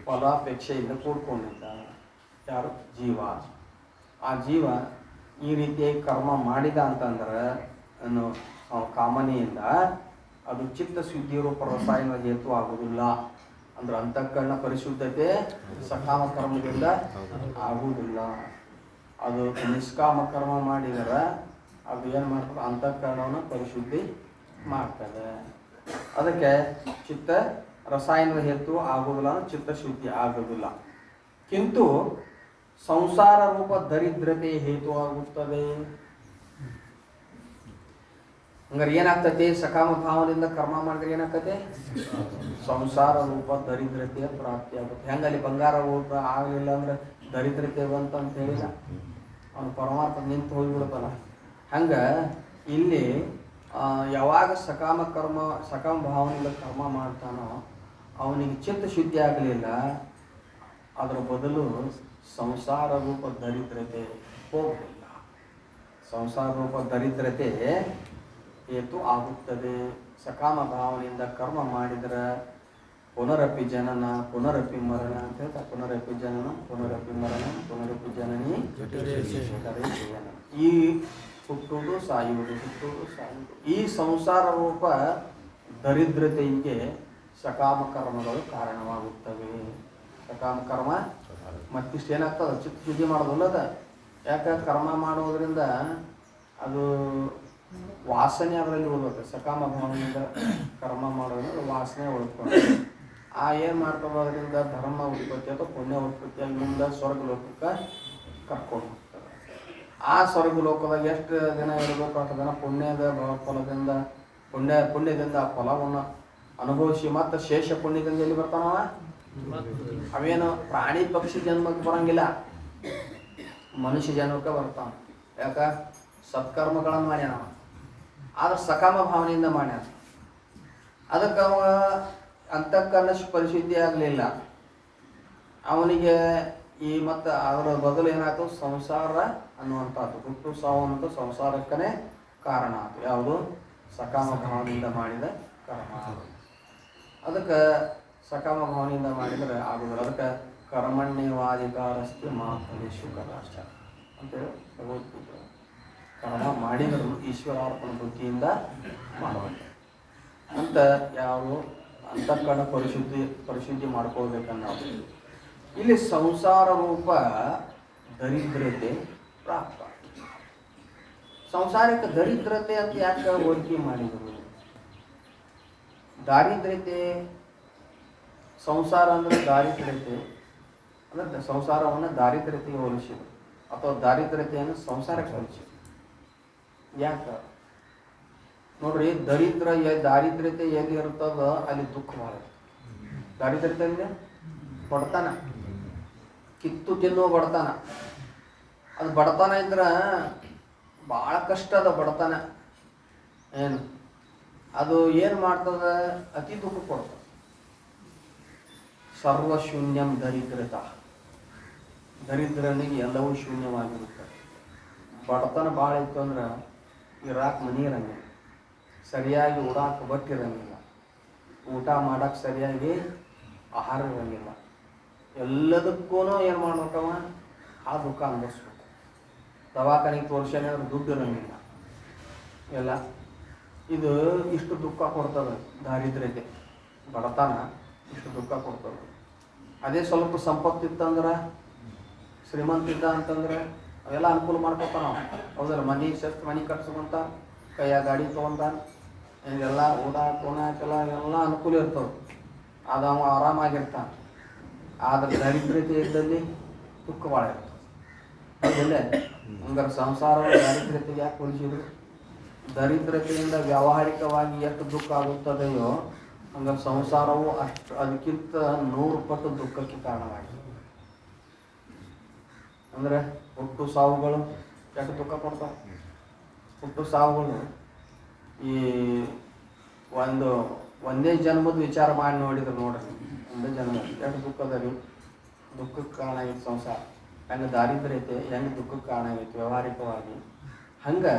ಫಲಾಪೇಕ್ಷೆಯಿಂದ ಕೂಡ್ಕೊಂಡಿದ್ದ ಯಾರು? ಜೀವ. ಆ ಜೀವ ಈ ರೀತಿಯಾಗಿ ಕರ್ಮ ಮಾಡಿದ ಅಂತಂದ್ರೆ ಕಾಮನೆಯಿಂದ ಅದು ಚಿತ್ತಶುದ್ಧಿ ರೂಪ ರಸಾಯನ ಹೇತು ಆಗುವುದಿಲ್ಲ. ಅಂದ್ರೆ ಅಂತಃಕರಣ ಪರಿಶುದ್ಧತೆ ಸಕಾಮ ಕರ್ಮದಿಂದ ಆಗುವುದಿಲ್ಲ. ಅದು ನಿಷ್ಕಾಮ ಕರ್ಮ ಮಾಡಿದರೆ ಅದು ಏನು ಮಾಡ್ತದೆ? ಅಂತಃಕರಣವನ್ನು ಪರಿಶುದ್ಧಿ ಮಾಡ್ತದೆ. ಅದಕ್ಕೆ ಚಿತ್ತ ರಸಾಯನದ ಹೇತು ಆಗುವುದಿಲ್ಲ, ಚಿತ್ತಶುದ್ಧಿ ಆಗುವುದಿಲ್ಲ. ಕಿಂತು ಸಂಸಾರ ರೂಪ ದರಿದ್ರತೆ ಹೇತು ಆಗುತ್ತದೆ. ಹಂಗಾರೆ ಏನಾಗ್ತದೆ? ಸಕಾಮ ಭಾವದಿಂದ ಕರ್ಮ ಮಾಡಿದ್ರೆ ಏನಾಗ್ತದೆ? ಸಂಸಾರ ರೂಪ ದರಿದ್ರತೆಯ ಪ್ರಾಪ್ತಿ ಆಗುತ್ತೆ. ಹೆಂಗಲ್ಲಿ ಬಂಗಾರ ಊಟ ಆಗಲಿಲ್ಲ ಅಂದ್ರೆ ದರಿದ್ರತೆ ಬಂತ ಅಂತ ಹೇಳಿಲ್ಲ, ಅವನು ಪರಮಾರ್ಥ ನಿಂತು ಹೋಗಿಬಿಡ್ತಾನ. ಹಂಗೆ ಇಲ್ಲಿ ಯಾವಾಗ ಸಕಾಮ ಭಾವನೆಯಿಂದ ಕರ್ಮ ಮಾಡ್ತಾನೋ ಅವನಿಗೆ ಚಿತ್ತಶುದ್ಧಿ ಆಗಲಿಲ್ಲ, ಅದರ ಬದಲು ಸಂಸಾರ ರೂಪ ದರಿದ್ರತೆ ಹೋಗಲಿಲ್ಲ. ಸಂಸಾರ ರೂಪ ದರಿದ್ರತೆ ಹೇತು ಆಗುತ್ತದೆ. ಸಕಾಮ ಭಾವನೆಯಿಂದ ಕರ್ಮ ಮಾಡಿದರೆ ಪುನರಪಿ ಜನನ ಪುನರಪಿ ಮರಣ ಅಂತ ಹೇಳ್ತಾರೆ. ಪುನರಪಿ ಜನನ ಪುನರಪಿ ಮರಣ ಪುನರಪಿ ಜನನಿ ಈ ಹುಟ್ಟುವುದು ಸಾಯುವುದು, ಹುಟ್ಟುವುದು ಸಾಯುವುದು. ಈ ಸಂಸಾರ ರೂಪ ದರಿದ್ರತೆಗೆ ಸಕಾಮ ಕರ್ಮಗಳು ಕಾರಣವಾಗುತ್ತವೆ. ಸಕಾಮ ಕರ್ಮ ಮತ್ತಿಷ್ಟು ಏನಾಗ್ತದೆ? ಚಿತ್ತಶುದ್ಧಿ ಮಾಡೋದಿಲ್ಲದ. ಯಾಕೆ? ಕರ್ಮ ಮಾಡೋದ್ರಿಂದ ಅದು ವಾಸನೆ ಅದರಲ್ಲಿ ಉಳ್ಬೇಕು. ಸಕಾಮ ಭಾವನೆಯಿಂದ ಕರ್ಮ ಮಾಡೋದ್ರಿಂದ ವಾಸನೆ ಉಳ್ಕೊಂಡು ಏನು ಮಾಡ್ತದೆ? ಅದರಿಂದ ಧರ್ಮ ಉತ್ಪತ್ತಿ ಅಥವಾ ಪುಣ್ಯ ಉತ್ಪತ್ತಿ ಮುಂದೆ ಸ್ವರ್ಗ ಲೋಕಕ್ಕೆ ಕರ್ಕೊಂಡು ಹೋಗ್ತದೆ. ಆ ಸ್ವರ್ಗ ಲೋಕದಾಗ ಎಷ್ಟು ದಿನ ಇರಬೇಕು? ಅಷ್ಟು ದಿನ ಪುಣ್ಯದ ಫಲದಿಂದ ಪುಣ್ಯದಿಂದ ಆ ಫಲವನ್ನು ಅನುಭವಿಸಿ ಮತ್ತು ಶೇಷ ಪುಣ್ಯದಿಂದ ಎಲ್ಲಿ ಬರ್ತಾನವ? ಅವೇನು ಪ್ರಾಣಿ ಪಕ್ಷಿ ಜನ್ಮಕ್ಕೆ ಬರಂಗಿಲ್ಲ, ಮನುಷ್ಯ ಜನ್ಮಕ್ಕೆ ಬರ್ತಾನ. ಯಾಕ? ಸತ್ಕರ್ಮಗಳನ್ನು ಮಾಡ್ಯಾನ. ಆದ್ರೆ ಸಕಾಮ ಭಾವನೆಯಿಂದ ಮಾಡ್ಯಾನ. ಅದಕ್ಕೆ ಅವ ಅಂತಃಕರಣ ಪರಿಶುದ್ಧಿ ಆಗಲಿಲ್ಲ. ಅವನಿಗೆ ಈ ಮತ್ತು ಅದರ ಬದಲು ಏನಾಯ್ತು? ಸಂಸಾರ ಅನ್ನುವಂಥದ್ದು, ಹುಟ್ಟು ಸಾವು ಅನ್ನೋದು ಸಂಸಾರಕ್ಕನೇ ಕಾರಣ ಆಯ್ತು. ಯಾವುದು? ಸಕಾಮ ಭಾವನೆಯಿಂದ ಮಾಡಿದ ಕರ್ಮ. ಅದಕ್ಕೆ ಸಕಾಮ ಭಾವನೆಯಿಂದ ಮಾಡಿದರೆ ಆಗುದಿಲ್ಲ. ಅದಕ್ಕೆ ಕರ್ಮಣ್ಯವಾಧಿಕಾರಸ್ತಿ ಮಾಫಲೇಶು ಕದಾಶ್ಚ ಅಂತೇಳಿ ಭಗವದ್ಗೀತೆ. ಕರ್ಮ ಮಾಡಿದರೂ ಈಶ್ವರಾರ್ಪಣ ಬುದ್ಧಿಯಿಂದ ಮಾಡಬೇಕು ಅಂತ ಯಾವ ಅಂತಃಕರಣ ಪರಿಶುದ್ಧಿ ಮಾಡ್ಕೊಳ್ಬೇಕನ್ನೋದು. ಇಲ್ಲಿ ಸಂಸಾರ ರೂಪ ದರಿದ್ರತೆ ಪ್ರಾಪ್ತ. ಸಂಸಾರಕ್ಕೆ ದರಿದ್ರತೆ ಅಂತ ಯಾಕೆ ಹೋಲಿಕೆ ಮಾಡಿದರು? ದಾರಿದ್ರ್ಯತೆ, ಸಂಸಾರ ಅಂದರೆ ದಾರಿದ್ರ್ಯತೆ ಅಂದರೆ ಸಂಸಾರವನ್ನು ದಾರಿದ್ರ್ಯತೆಗೆ ಹೋಲಿಸಿದರು, ಅಥವಾ ದಾರಿದ್ರ್ಯತೆಯನ್ನು ಸಂಸಾರಕ್ಕೆ ಹೋಲಿಸಿದರು. ಯಾಕೆ ನೋಡ್ರಿ, ದಾರಿದ್ರ್ಯತೆ ಎಲ್ಲಿ ಇರ್ತದ ಅಲ್ಲಿ ದುಃಖ ಭಾಳ ಇರ್ತದೆ. ದಾರಿದ್ರ್ಯತೆ ಅಂದರೆ ಬಡತನ, ಕಿತ್ತು ತಿನ್ನುವ ಬಡತನ. ಅದು ಬಡತನ ಇದ್ರೆ ಭಾಳ ಕಷ್ಟ ಅದ ಬಡತನ. ಏನು ಅದು ಏನು ಮಾಡ್ತದ? ಅತಿ ದುಃಖ ಕೊಡ್ತದೆ. ಸರ್ವಶೂನ್ಯಂ ದರಿದ್ರತ. ದರಿದ್ರನಿಗೆ ಎಲ್ಲವೂ ಶೂನ್ಯವಾಗಿರುತ್ತೆ. ಬಡತನ ಭಾಳ ಇತ್ತು ಅಂದ್ರೆ ಇರಾಕ್ ಮನೆ ಇರಂಗಿಲ್ಲ, ಸರಿಯಾಗಿ ಉಡಾಕ ಬಟ್ಟೆ ಇರಂಗಿಲ್ಲ, ಊಟ ಮಾಡಕ್ಕೆ ಸರಿಯಾಗಿ ಆಹಾರ ಇರಂಗಿಲ್ಲ, ಎಲ್ಲದಕ್ಕೂ ಏನು ಮಾಡ್ಬೇಕವ, ಆ ದುಃಖ ಅನುಭವಿಸ್ಬೇಕು. ದವಾಖಾನೆಗೆ ತೋರಿಸ್ಯಾನೆ ಅಂದ್ರೆ ದುಡ್ಡು ಇರೋಂಗಿಲ್ಲ ಎಲ್ಲ. ಇದು ಇಷ್ಟು ದುಃಖ ಕೊಡ್ತದೆ ದಾರಿದ್ರ್ಯತೆ, ಬಡತನ ಇಷ್ಟು ದುಃಖ ಕೊಡ್ತದೆ. ಅದೇ ಸ್ವಲ್ಪ ಸಂಪತ್ತಿತ್ತಂದ್ರೆ, ಶ್ರೀಮಂತಿದ್ದ ಅಂತಂದ್ರೆ ಅವೆಲ್ಲ ಅನುಕೂಲ ಮಾಡ್ಕೊತಾನ ನಾವು. ಹೌದಲ್ಲ, ಮನೆ ಕಟ್ಸ್ಕೊಂತ, ಕೈಯಾಗ ಗಾಡಿ ತೊಗೊಂತಾನ, ಎಲ್ಲ ಓಡಾಕೆಲ್ಲ ಎಲ್ಲ ಅನುಕೂಲ ಇರ್ತವೆ. ಅದು ಅವ ಆರಾಮಾಗಿರ್ತಾನೆ. ಆದರೆ ದಾರಿದ್ರ್ಯತೆ ಇದ್ದಲ್ಲಿ ದುಃಖ ಭಾಳ ಇರ್ತದೆ. ಹೌದಲ್ಲ? ಹಂಗಾರೆ ಸಂಸಾರವನ್ನು ದಾರಿದ್ರ್ಯತೆಗೆ ಯಾಕೆ ಹೋಲಿಸಿದ್ರು? ದರಿದ್ರತೆಯಿಂದ ವ್ಯಾವಹಾರಿಕವಾಗಿ ಎಷ್ಟು ದುಃಖ ಆಗುತ್ತದೆಯೋ ಹಂಗಾರೆ ಸಂಸಾರವು ಅದಕ್ಕಿಂತ 100 ಪಟ್ಟು ದುಃಖಕ್ಕೆ ಕಾರಣವಾಗಿದೆ. ಅಂದರೆ ಹುಟ್ಟು ಸಾವುಗಳು ಎಷ್ಟು ದುಃಖ ಕೊಡ್ತಾವೆ. ಹುಟ್ಟು ಸಾವುಗಳು ಈ ಒಂದೇ ಜನ್ಮದ ವಿಚಾರ ಮಾಡಿ ನೋಡಿದ್ರೆ ನೋಡ್ರಿ, ಒಂದೇ ಜನ್ಮ ಎಷ್ಟು ದುಃಖದ ರೀ. ದುಃಖಕ್ಕೆ ಕಾರಣ ಆಗೈತೆ ಸಂಸಾರ. ಹೆಂಗೆ ದಾರಿದ್ರ್ಯತೆ ಹೆಂಗೆ ದುಃಖಕ್ಕೆ ಕಾರಣ ಆಗೈತೆ ವ್ಯಾವಹಾರಿಕವಾಗಿ, ಹಂಗೆ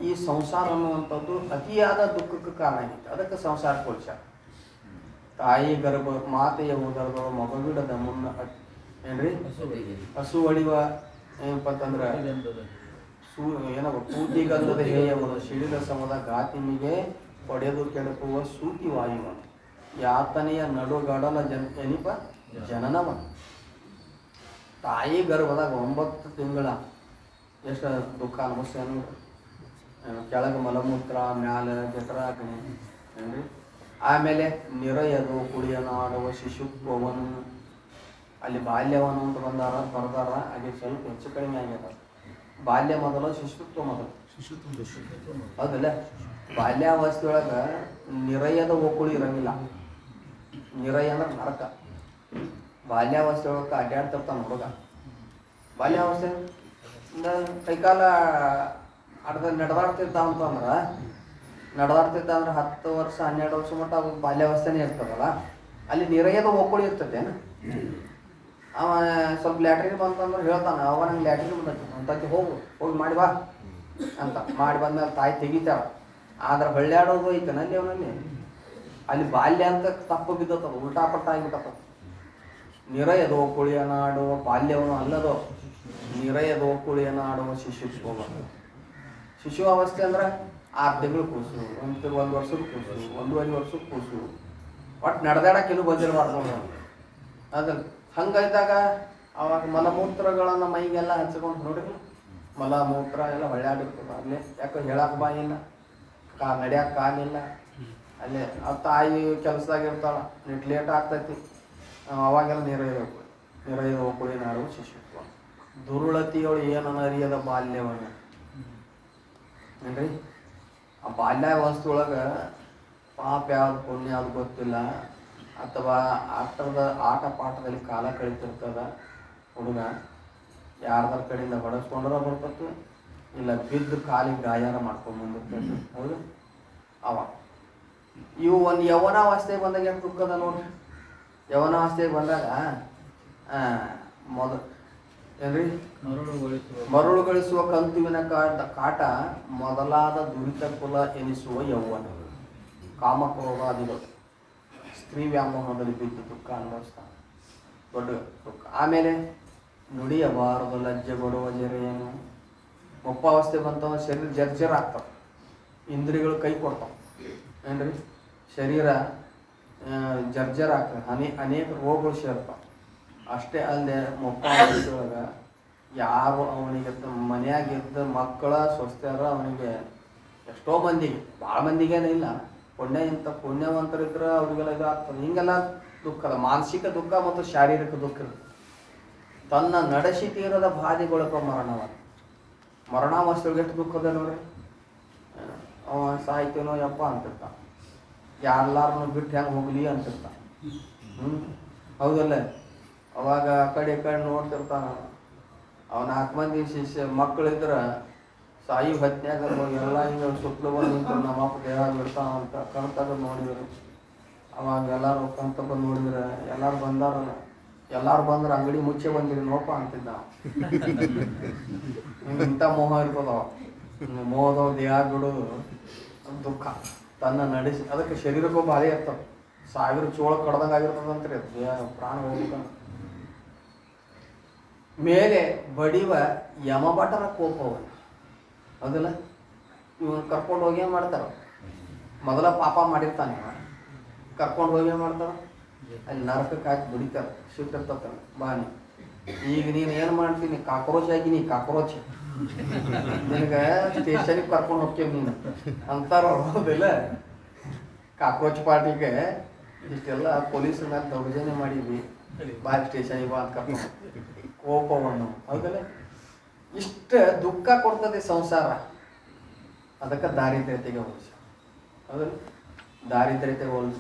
ಈ ಸಂಸಾರ ಅನ್ನುವಂಥದ್ದು ಅತಿಯಾದ ದುಃಖಕ್ಕೆ ಕಾರಣ ಆಗೈತೆ. ಅದಕ್ಕೆ ಸಂಸಾರ ಕೊಲ್ಸ್ಯಾರ. ತಾಯಿ ಗರ್ಭ ಮಾತೆಯ ಉದರದ ಮಗುವಿಡದ ಮುನ್ನ ಏನ್ರಿ ಹಸು ಹೊಡಿವ ಏನಪ್ಪ ಅಂತಂದ್ರೆ ಏನಪ್ಪ ಕೂತಿಗಂಧದ ಹೇಯವನ್ನು ಸಿಡಿದ ಸಮದ ಗಾತಿಮಿಗೆ ಹೊಡೆದು ಕೆಡಕುವ ಸೂತಿ ವಾಯುವನು ಯಾತನೆಯ ನಡುಗಡಲ ಏನಿಪ ಜನನವನು. ತಾಯಿ ಗರ್ಭದಾಗ 9 ತಿಂಗಳ ಎಷ್ಟು ದುಃಖ ಅನುಭವಿಸ್ಯಾನ. ಕೆಳಗೆ ಮಲಮೂತ್ರ, ಮ್ಯಾಲ ಜಠರಾಗ್ನಿ ಏನ್ರಿ. ಆಮೇಲೆ ನಿರಯದು ಕುಡಿಯನಾಡುವ ಶಿಶುತ್ವವನ್ನು, ಅಲ್ಲಿ ಬಾಲ್ಯವನ್ನು ಅಂತ ಬರ್ದಾರ. ಹಾಗೆ ಸ್ವಲ್ಪ ಹೆಚ್ಚು ಕಡಿಮೆ ಆಗ್ಯದ. ಬಾಲ್ಯ ಮೊದಲು, ಶಿಶುತ್ವ ಮೊದಲು. ಹೌದಲ್ಲ? ಬಾಲ್ಯಾವಸ್ಥೆಯೊಳಗೆ ನಿರಯದ ಓಕುಳಿ ಇರಂಗಿಲ್ಲ. ನಿರಯ ಅಂದ್ರೆ ನರಕ. ಬಾಲ್ಯಾವಸ್ಥೆ ಒಳಗೆ ಅಡ್ಡಾಡ್ತಿರ್ತಾನೆ ಹುಡುಗ. ಬಾಲ್ಯಾವಸ್ಥೆ ಕೈಕಾಲ ನಡೆದಾಡ್ತಿದ್ದ ಅಂತಂದ್ರೆ 10 ವರ್ಷ 12 ವರ್ಷ ಮಟ್ಟ ಅದು ಬಾಲ್ಯಾವಸ್ಥೆನೇ ಇರ್ತದಲ್ಲ, ಅಲ್ಲಿ ನಿರಯದ ಒಕ್ಕುಳಿ ಇರ್ತದೇನು. ಅವ ಸ್ವಲ್ಪ ಲ್ಯಾಟ್ರಿನ್ ಬಂತಂದ್ರೆ ಹೇಳ್ತಾನೆ, ಅವ ನಂಗೆ ಲ್ಯಾಟ್ರಿನ್ ಬಂದೈತಿ ಅಂತಂದು ಹೋಗಿ ಮಾಡಿ ಬಾ ಅಂತ. ಮಾಡಿ ಬಂದ್ಮೇಲೆ ತಾಯಿ ತೆಗಿತಾಳ. ಆದ್ರೆ ಹೊಳ್ಳ್ಯಾಡೋದು ಐತನಲ್ಲಿ ಅವನಲ್ಲಿ. ಅಲ್ಲಿ ಬಾಲ್ಯ ಅಂತ ತಪ್ಪು ಬಿದ್ದತ್ತದ, ಉಲ್ಟಾಪಟ್ಟ ಆಗಿಬಿಟ್ಟದ. ನಿರಯದೋ ಕುಳಿಯನಾಡುವ ಬಾಲ್ಯವನ್ನು ಅಲ್ಲದೋ, ನಿರಯದೋ ಕುಳಿಯನಾಡುವ ಶಿಶುತ್ವ. ಶಿಶು ಅವಸ್ಥೆ ಅಂದ್ರೆ 6 ತಿಂಗಳು ಕೂಸು, 1 ವರ್ಷದ ಕೂಸು, 1.5 ವರ್ಷದ ಕೂಸು, ಒಟ್ಟು ನಡೆದಾಡಕ್ಕೆ ಇನ್ನೂ ಬಂದಿರಬಾರ್ದು ಅದ್ರಲ್ಲಿ. ಹಂಗಿದ್ದಾಗ ಅವಾಗ ಮಲಮೂತ್ರಗಳನ್ನು ಮೈಗೆಲ್ಲ ಹಚ್ಕೊಂಡು ನೋಡಿರಿ, ಮಲಮೂತ್ರ ಎಲ್ಲ ಹೊಳ್ಯಾಡಿರ್ತದೆ ಅಲ್ಲೇ. ಯಾಕೆ ಹೇಳಕ್ಕೆ ಬಾಯಿಲ್ಲ, ನಡ್ಯಾಕೆ ಕಾಲಿಲ್ಲ. ಅಲ್ಲೇ ಆ ತಾಯಿ ಕೆಲಸದಾಗ ಇರ್ತಾಳೆ, ಲೇಟ್ ಆಗ್ತೈತಿ. ಅವಾಗೆಲ್ಲ ನಿರಯದ ಒಕ್ಕುಳಿ ನಾಡುವ ಶಿಶುತ್ವ. ದುರುಳತಿಯೊಳು ಏನನ್ನ ಅರಿಯದ ಬಾಲ್ಯವನ್ನು ಏನ್ರಿ. ಆ ಬಾಲ್ಯಾವಸ್ಥೆ ಒಳಗೆ ಪಾಪ ಯಾವ್ದು ಪುಣ್ಯ ಯಾವ್ದು ಗೊತ್ತಿಲ್ಲ, ಅಥವಾ ಆಟ ಪಾಠದಲ್ಲಿ ಕಾಲ ಕಳೀತಿರ್ತದ ಹುಡುಗ. ಯಾರ್ದಾರ ಕಡೆಯಿಂದ ಹೊಡೆಸ್ಕೊಂಡ್ರ ಬರ್ತೈತಿ, ಇಲ್ಲ ಬಿದ್ದು ಕಾಲಿಗೆ ಗಾಯಾರ ಮಾಡ್ಕೊಂಡು ಬಂದಿರ್ತೈತಿ. ಹೌದು, ಅವಾಗ ಇವು ಒಂದು ಯೌವನಾವಸ್ಥೆಗೆ ಬಂದಾಗ ಎಷ್ಟು ದುಃಖದ ನೋಡ್ರಿ. ಯೌವನಾವಸ್ಥೆಗೆ ಬಂದಾಗ ಏನ್ರಿ ಮರುಳುಗೊಳಿಸುವ ಕಂತುವಿನ ಕಾಟ ಮೊದಲಾದ ದುರಿತ ಕುಲ ಎನಿಸುವ ಯೌವನ. ಕಾಮಕ್ರೋಧಾದಿಗಳು, ಸ್ತ್ರೀ ವ್ಯಾಮೋಹದಲ್ಲಿ ಬಿದ್ದು ದುಃಖ ಅನುಭವಿಸ್ತಾನೆ, ದೊಡ್ಡ ದುಃಖ. ಆಮೇಲೆ ನುಡಿಯಬಾರದು ಲಜ್ಜೆಗೊಡುವ ಜರೆಯೇನು. ಮುಪ್ಪಾವಸ್ಥೆ ಬಂತಂದ್ರೆ ಶರೀರ ಜರ್ಜರ್ ಆಗ್ತವೆ, ಇಂದ್ರಿಯಗಳು ಕೈ ಕೊಡ್ತಾವೆ ಏನ್ರಿ. ಶರೀರ ಜರ್ಜರ್ ಆಗ್ತದೆ, ಅನೇಕ ರೋಗಗಳು ಸೇರ್ತಾವೆ. ಅಷ್ಟೇ ಅಲ್ಲದೆ ಮುಪ್ಪಾವಸ್ಥೆಯೊಳಗೆ ಯಾರು ಅವನಿಗೆ ಮನೆಯಾಗಿದ್ದ ಮಕ್ಕಳ ಸ್ವಸ್ಥರ ಅವನಿಗೆ ಎಷ್ಟೋ ಮಂದಿಗೆ, ಭಾಳ ಮಂದಿಗೇನೇ ಇಲ್ಲ, ಪುಣ್ಯವಂತರಿದ್ರೆ ಅವ್ರಿಗೆಲ್ಲ ಇದು ಆಗ್ತದೆ. ಹಿಂಗೆಲ್ಲ ದುಃಖದ ಮಾನಸಿಕ ದುಃಖ ಮತ್ತು ಶಾರೀರಿಕ ದುಃಖ ಇರ್ತದೆ. ತನ್ನ ನಡೆಸಿ ತೀರದ ಬಾಧೆಗೊಳಪ ಮರಣಾವಸ್ಥೆಯೊಳಗೆ ಎಷ್ಟು ದುಃಖದ ನೋಡ್ರಿ. ಅವ ಸಾಯ್ತೇನೋ ಯಪ್ಪ ಅಂತಿರ್ತ, ಯಾರೆಲ್ಲಾರನ್ನು ಬಿಟ್ಟು ಹೆಂಗೆ ಹೋಗ್ಲಿ ಅಂತಿರ್ತ. ಹೌದಲ್ಲ? ಅವಾಗ ಆ ಕಡೆ ನೋಡ್ತಿರ್ತಾನ. ಅವ 4 ಮಂದಿ ಮಕ್ಕಳಿದ್ರೆ ಸಾಯಿ ಹೊತ್ನ್ಯಾಗ ಎಲ್ಲ ಹಿಂಗೆ ಸುತ್ತಲೂ ಬಂದು ನಿಂತು ನಮ್ಮಪ್ಪ ದೇಹ ಬಿಡ್ತಾನ ಅಂತ ಕಣ್ತಗ ನೋಡಿದ್ರು. ಅವಾಗ ಎಲ್ಲರೂ ಕಣ್ತಗ ನೋಡಿದ್ರೆ ಎಲ್ಲರೂ ಬಂದ್ರೆ ಅಂಗಡಿ ಮುಚ್ಚೆ ಬಂದಿರಿ ನೋಪ ಅಂತಿದ್ದ. ಇಂಥ ಮೋಹ ಇರ್ತದವ, ಮೋಹದವ ದೇಹ ಬಿಡೋದು ದುಃಖ. ತನ್ನ ನಡೆಸಿ ಅದಕ್ಕೆ ಶರೀರಕ್ಕೂ ಭಾಳ ಇರ್ತದೆ. 1000 ಚೋಳ ಕಡ್ದಂಗೆ ಆಗಿರ್ತದಂತ್ರಿ ಅದು ದೇಹ, ಪ್ರಾಣ ಹೋಗ್ಬೇಕಂತ. ಮೇಲೆ ಬಡಿವ ಯಮಭಟರ ಕೋಪವನ್ನು. ಹೌದಿಲ್ಲ? ಇವನು ಕರ್ಕೊಂಡು ಹೋಗಿ ಏನು ಮಾಡ್ತಾರೆ? ಮೊದಲ ಪಾಪ ಮಾಡಿರ್ತಾನೆ, ಕರ್ಕೊಂಡು ಹೋಗಿ ಏನು ಮಾಡ್ತಾರೆ? ಅಲ್ಲಿ ನರಕಕ್ಕೆ ಹಾಕಿ ಬಿಡಿತಾರೆ, ಸಿಟ್ಟಿರ್ತಾನೆ. ಬಾನಿ ಈಗ ನೀನು ಏನು ಮಾಡ್ತೀನಿ? ಕಾಕ್ರೋಚ್ ಆಗಿನಿ, ಕಾಕ್ರೋಚ್ ನಿನಗೆ ಸ್ಟೇಷನಿಗೆ ಕರ್ಕೊಂಡು ಹೋಗ್ತೇವೆ ನೀನು ಅಂತಾರ. ಹೌದಿಲ್ಲ? ಕಾಕ್ರೋಚ್ ಪಾರ್ಟಿಗೆ ಇಷ್ಟೆಲ್ಲ ಪೊಲೀಸರ ಮೇಲೆ ದೌರ್ಜನ್ಯ ಮಾಡಿದ್ವಿ, ಬಾ ಸ್ಟೇಷನಿಗೆ ಬಾ ಅಂತ ಕರ್ಕೊಂಡು ಕೋಪವನ್ನು. ಹೌದಲ್ಲ? ಇಷ್ಟು ದುಃಖ ಕೊಡ್ತದೆ ಸಂಸಾರ. ಅದಕ್ಕೆ ದಾರಿದ್ರ್ಯತೆಗೆ ಹೋಲಿಸ. ಹೌದಲ್ಲ? ದಾರಿದ್ರ್ಯತೆಗೆ ಹೋಲಿಸಿ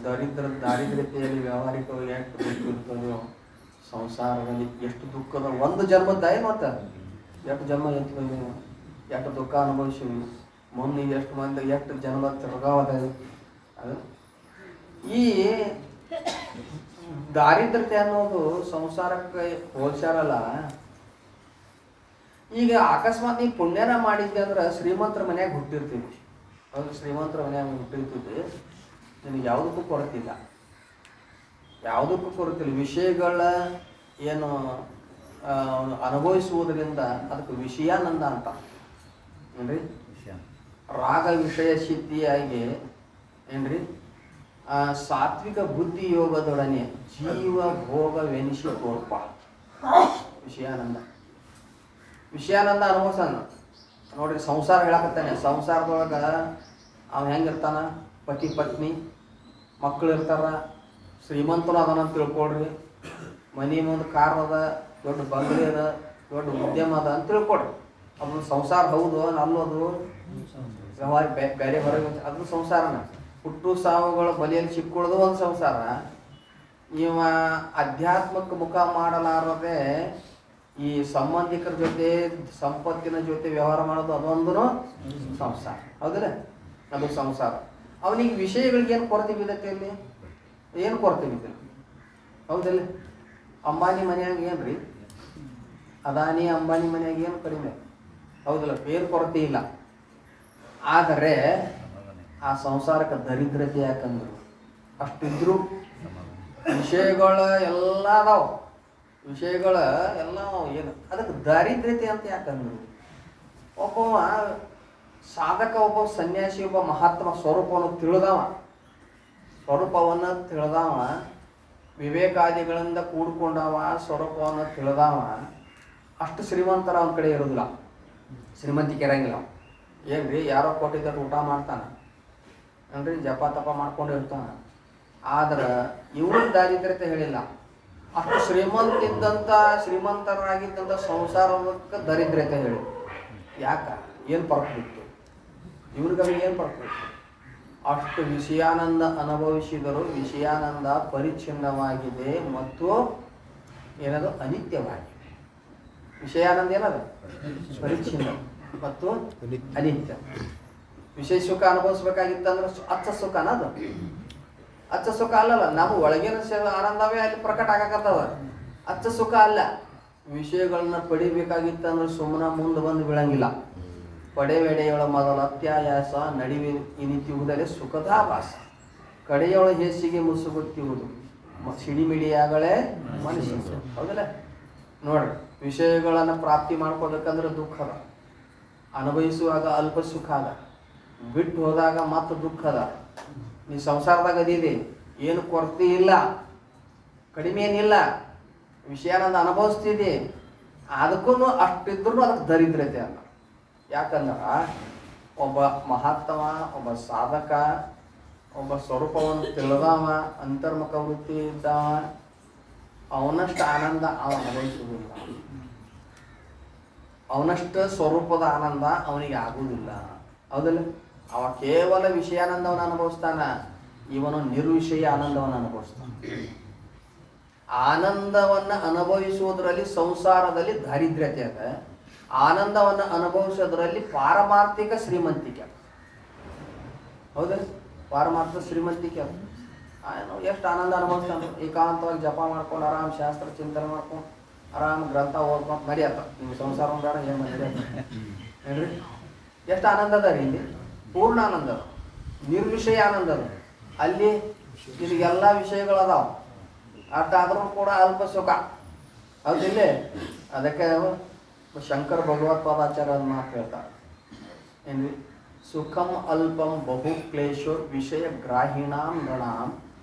ದಾರಿದ್ರ್ಯತೆಯಲ್ಲಿ ವ್ಯಾವಹಾರಿಕವಾಗಿ ಎಷ್ಟು ದುಃಖ ಇರ್ತದೋ ಸಂಸಾರದಲ್ಲಿ ಎಷ್ಟು ದುಃಖದ ಒಂದು ಜನ್ಮದ ಮತ್ತು ಎಷ್ಟು ಜನ್ಮ ಎತ್ತದ ಎಷ್ಟು ದುಃಖ ಅನುಭವಿಸಿವಿ. ಮೊನ್ನೆ ಎಷ್ಟು ಮಂದಿ ಎಷ್ಟು ಜನ್ಮದ ತಿರ್ಗಾವದ. ಅದು ಈ ದಾರಿದ್ರ್ಯತೆ ಅನ್ನೋದು ಸಂಸಾರಕ್ಕೆ ಹೋಲ್ಸ್ಯಾರಲ್ಲ. ಈಗ ಅಕಸ್ಮಾತ್ ನೀ ಪುಣ್ಯನ ಮಾಡಿದ್ದೆ ಅಂದ್ರೆ ಶ್ರೀಮಂತರ ಮನ್ಯಾಗ ಹುಟ್ಟಿರ್ತೀವಿ. ಹೌದು, ಶ್ರೀಮಂತರ ಮನ್ಯಾಗ ಹುಟ್ಟಿರ್ತಿದ್ವಿ, ನಿನಗೆ ಯಾವುದಕ್ಕೂ ಕೊರತಿಲ್ಲ, ಯಾವುದಕ್ಕೂ ಕೊರತಿಲ್ಲ. ವಿಷಯಗಳ ಏನು ಅನುಭವಿಸುವುದರಿಂದ ಅದಕ್ಕೆ ವಿಷಯಾನಂದ ಅಂತ ಏನ್ರಿ. ರಾಗ ವಿಷಯ ಸಿದ್ಧಿಯಾಗಿ ಏನ್ರಿ ಸಾತ್ವಿಕ ಬುದ್ಧಿ ಯೋಗದೊಡನೆ ಜೀವ ಭೋಗವೆನಿಸಿ ತೋರ್ಪ ವಿಷಯಾನಂದ. ವಿಷಯಾನಂದ ಅನುಭವಿಸೋಣ ನೋಡ್ರಿ. ಸಂಸಾರ ಹೇಳಕತ್ತಾನೆ. ಸಂಸಾರದೊಳಗೆ ಅವ ಹೆಂಗಿರ್ತಾನ? ಪತಿ ಪತ್ನಿ ಮಕ್ಕಳು ಇರ್ತಾರ, ಶ್ರೀಮಂತನು ಅದನ್ನ ತಿಳ್ಕೊಳ್ರಿ, ಮನೆ ಮುಂದೆ ಕಾರ್ ಅದ, ದೊಡ್ಡ ಬಂಗಲೆ ಅದ, ದೊಡ್ಡ ಉದ್ಯಮ ಅದ ಅಂತ ತಿಳ್ಕೊಡ್ರಿ. ಅದನ್ನು ಸಂಸಾರ ಹೌದು ಅಲ್ಲೋದು ವ್ಯವಹಾರ ಬೇರೆ ಹೊರಗೆ ಅದನ್ನು ಸಂಸಾರನ. ಹುಟ್ಟು ಸಾವುಗಳ ಬಲಿಯಲ್ಲಿ ಸಿಕ್ಕೊಳ್ಳೋದು ಒಂದು ಸಂಸಾರ. ಇವ ಅಧ್ಯಾತ್ಮಕ್ಕೆ ಮುಖ ಮಾಡಲಾರದೆ ಈ ಸಂಬಂಧಿಕರ ಜೊತೆ ಸಂಪತ್ತಿನ ಜೊತೆ ವ್ಯವಹಾರ ಮಾಡೋದು ಅದೊಂದು ಸಂಸಾರ. ಹೌದಿಲ್ಲ? ಅದು ಸಂಸಾರ. ಅವನಿಗೆ ವಿಷಯಗಳಿಗೆ ಏನು ಕೊರತೆ ಬಿದ್ದೈತೆ? ಅಲ್ಲಿ ಏನು ಕೊರತೆ ಬಿದ್ದಿಲ್ಲ. ಹೌದಿಲ್ಲ? ಅಂಬಾನಿ ಮನೆಯಾಗ ಏನ್ರಿ? ಅದಾನಿ ಅಂಬಾನಿ ಮನೆಯಾಗ ಏನು ಕಡಿಮೆ? ಹೌದಿಲ್ಲ? ಏನು ಕೊರತೆ ಇಲ್ಲ. ಆದರೆ ಆ ಸಂಸಾರಕ್ಕೆ ದರಿದ್ರತೆ ಯಾಕಂದ್ರು ಅಷ್ಟಿದ್ರು ವಿಷಯಗಳ ಎಲ್ಲ ಅದಾವ, ವಿಷಯಗಳ ಎಲ್ಲ ಏನು ಅದಕ್ಕೆ ದಾರಿದ್ರ್ಯತೆ ಅಂತ ಯಾಕಂದ್ರು. ಒಬ್ಬ ಸಾಧಕ, ಒಬ್ಬ ಸನ್ಯಾಸಿ, ಒಬ್ಬ ಮಹಾತ್ಮ ಸ್ವರೂಪವನ್ನು ತಿಳಿದವ, ಸ್ವರೂಪವನ್ನು ತಿಳಿದವ, ವಿವೇಕಾದಿಗಳಿಂದ ಕೂಡ್ಕೊಂಡವ, ಸ್ವರೂಪವನ್ನು ತಿಳಿದವ, ಅಷ್ಟು ಶ್ರೀಮಂತರ ಅವನ ಕಡೆ ಇರೋದಿಲ್ಲ, ಶ್ರೀಮಂತಿಕೆ ಇರಂಗಿಲ್ಲ. ಏನ್ರಿ ಯಾರೋ ಕೊಟ್ಟಿದ್ದರೆ ಊಟ ಮಾಡ್ತಾನೆ ಏನ್ರಿ, ಜಪ ತಪ ಮಾಡ್ಕೊಂಡು ಇರ್ತಾನೆ. ಆದ್ರೆ ಇವ್ರಿಗೆ ದಾರಿದ್ರ್ಯತೆ ಹೇಳಿಲ್ಲ. ಅಷ್ಟು ಶ್ರೀಮಂತಿದ್ದಂಥ ಶ್ರೀಮಂತರಾಗಿದ್ದಂಥ ಸಂಸಾರಕ್ಕೆ ದರಿದ್ರತೆ ಹೇಳಿ. ಯಾಕ? ಏನು ಫರ್ಕ್ ಬಿತ್ತು ಇವ್ರಿಗೆ? ಏನು ಫರ್ಕ್ ಬಿತ್ತು? ಅಷ್ಟು ವಿಷಯಾನಂದ ಅನುಭವಿಸಿದರೂ ವಿಷಯಾನಂದ ಪರಿಚ್ಛಿನ್ನವಾಗಿದೆ ಮತ್ತು ಏನದು ಅನಿತ್ಯವಾಗಿದೆ. ವಿಷಯಾನಂದ ಏನದು? ಪರಿಚ್ಛಿನ್ನ ಮತ್ತು ಅನಿತ್ಯ. ವಿಷಯ ಸುಖ ಅನುಭವಿಸ್ಬೇಕಾಗಿತ್ತಂದ್ರೆ ಅಚ್ಚ ಸುಖ ಅನ್ನೋದು ಅಚ್ಚ ಸುಖ ಅಲ್ಲಲ್ಲ. ನಾವು ಒಳಗಿನ ಆನಂದವೇ ಅಲ್ಲಿ ಪ್ರಕಟ ಆಗಕತ್ತದ. ಅಚ್ಚ ಸುಖ ಅಲ್ಲ. ವಿಷಯಗಳನ್ನ ಪಡಿಬೇಕಾಗಿತ್ತಂದ್ರೆ ಸುಮ್ಮನೆ ಮುಂದೆ ಬಂದು ಬೀಳಂಗಿಲ್ಲ. ಪಡೆವೆಡೆಯೊಳ ಮೊದಲ ಅತ್ಯಾಯಾಸ ನಡಿವೆ ಇನಿತಿಯುವುದರಲ್ಲಿ ಸುಖದಾಭಾಸ, ಕಡೆಯೊಳ ಹೇಸಿಗೆ ಮುಸುಗುತ್ತಿರುವುದು ಸಿಡಿಮಿಡಿಯಾಗಲೇ ಮನುಷ್ಯ. ಹೌದಲ್ಲ? ನೋಡ್ರಿ, ವಿಷಯಗಳನ್ನು ಪ್ರಾಪ್ತಿ ಮಾಡ್ಕೋಬೇಕಂದ್ರೆ ದುಃಖ ಅದ, ಅನುಭವಿಸುವಾಗ ಅಲ್ಪ ಸುಖ ಅದ, ಬಿಟ್ಟು ಹೋದಾಗ ಮತ್ತು ದುಃಖ ಅದ. ನೀ ಸಂಸಾರದಾಗ ಅದಿದೆ, ಏನು ಕೊರತೆ ಇಲ್ಲ, ಕಡಿಮೆ ಏನಿಲ್ಲ, ವಿಷಯನಂದು ಅನುಭವಿಸ್ತಿದೆ. ಅದಕ್ಕೂ ಅಷ್ಟಿದ್ರೂ ಅದಕ್ಕೆ ದರಿದ್ರತೆ ಅಲ್ಲ. ಯಾಕಂದ್ರೆ ಒಬ್ಬ ಮಹಾತ್ಮ, ಒಬ್ಬ ಸಾಧಕ, ಒಬ್ಬ ಸ್ವರೂಪವನ್ನು ತಿಳಿದವ, ಅಂತರ್ಮುಖ ವೃತ್ತಿ ಇದ್ದವ, ಅವನಷ್ಟು ಆನಂದ ಅವ ಅನುಭವಿಸುವುದಿಲ್ಲ. ಅವನಷ್ಟು ಸ್ವರೂಪದ ಆನಂದ ಅವನಿಗೆ ಆಗುವುದಿಲ್ಲ. ಹೌದಲ್ಲ? ಅವ ಕೇವಲ ವಿಷಯಾನಂದವನ್ನು ಅನುಭವಿಸ್ತಾನ, ಇವನು ನಿರ್ವಿಷಯ ಆನಂದವನ್ನು ಅನುಭವಿಸ್ತಾನ. ಆನಂದವನ್ನು ಅನುಭವಿಸುವುದರಲ್ಲಿ ಸಂಸಾರದಲ್ಲಿ ದಾರಿದ್ರ್ಯತೆ ಅದ, ಆನಂದವನ್ನು ಅನುಭವಿಸೋದ್ರಲ್ಲಿ ಪಾರಮಾರ್ಥಿಕ ಶ್ರೀಮಂತಿಕೆ. ಹೌದಲ್ಲ? ಪಾರಮಾರ್ಥಿಕ ಶ್ರೀಮಂತಿಕೆ ಅದು. ಎಷ್ಟು ಆನಂದ ಅನುಭವಿಸ್ತಾನೆ. ಏಕಾಂತವಾಗಿ ಜಪ ಮಾಡ್ಕೊಂಡು ಆರಾಮ್ ಶಾಸ್ತ್ರ ಚಿಂತನೆ ಮಾಡ್ಕೊಂಡು ಆರಾಮ್ ಗ್ರಂಥ ಓದ್ಕೊಂಡು ನಡೆಯತ್ತ. ನಿಮ್ಗೆ ಸಂಸಾರ ಉಂಟಾರ ಏನು ನಡೆಯತ್ತ ಹೇಳ್ರಿ. ಎಷ್ಟು ಆನಂದ ಅದ ರೀ ಇಲ್ಲಿ? ಪೂರ್ಣ ಆನಂದ, ನಿರ್ವಿಷಯ ಆನಂದ ಅದ. ಅಲ್ಲಿ ಇದೆಲ್ಲ ವಿಷಯಗಳು ಅದಾವ, ಅಷ್ಟಾದ್ರೂ ಕೂಡ ಅಲ್ಪ ಸುಖ. ಹೌದಿಲ್ಲೇ? ಅದಕ್ಕೆ ಶಂಕರ ಭಗವತ್ಪಾದಾಚಾರ್ಯ ಮಾತು ಹೇಳ್ತಾರೆ ಏನ್ರಿ, ಸುಖಂ ಅಲ್ಪಂ ಬಹು ಕ್ಲೇಶೋ ವಿಷಯ ಗ್ರಾಹಿಣಾಂ ಗಣಾಂ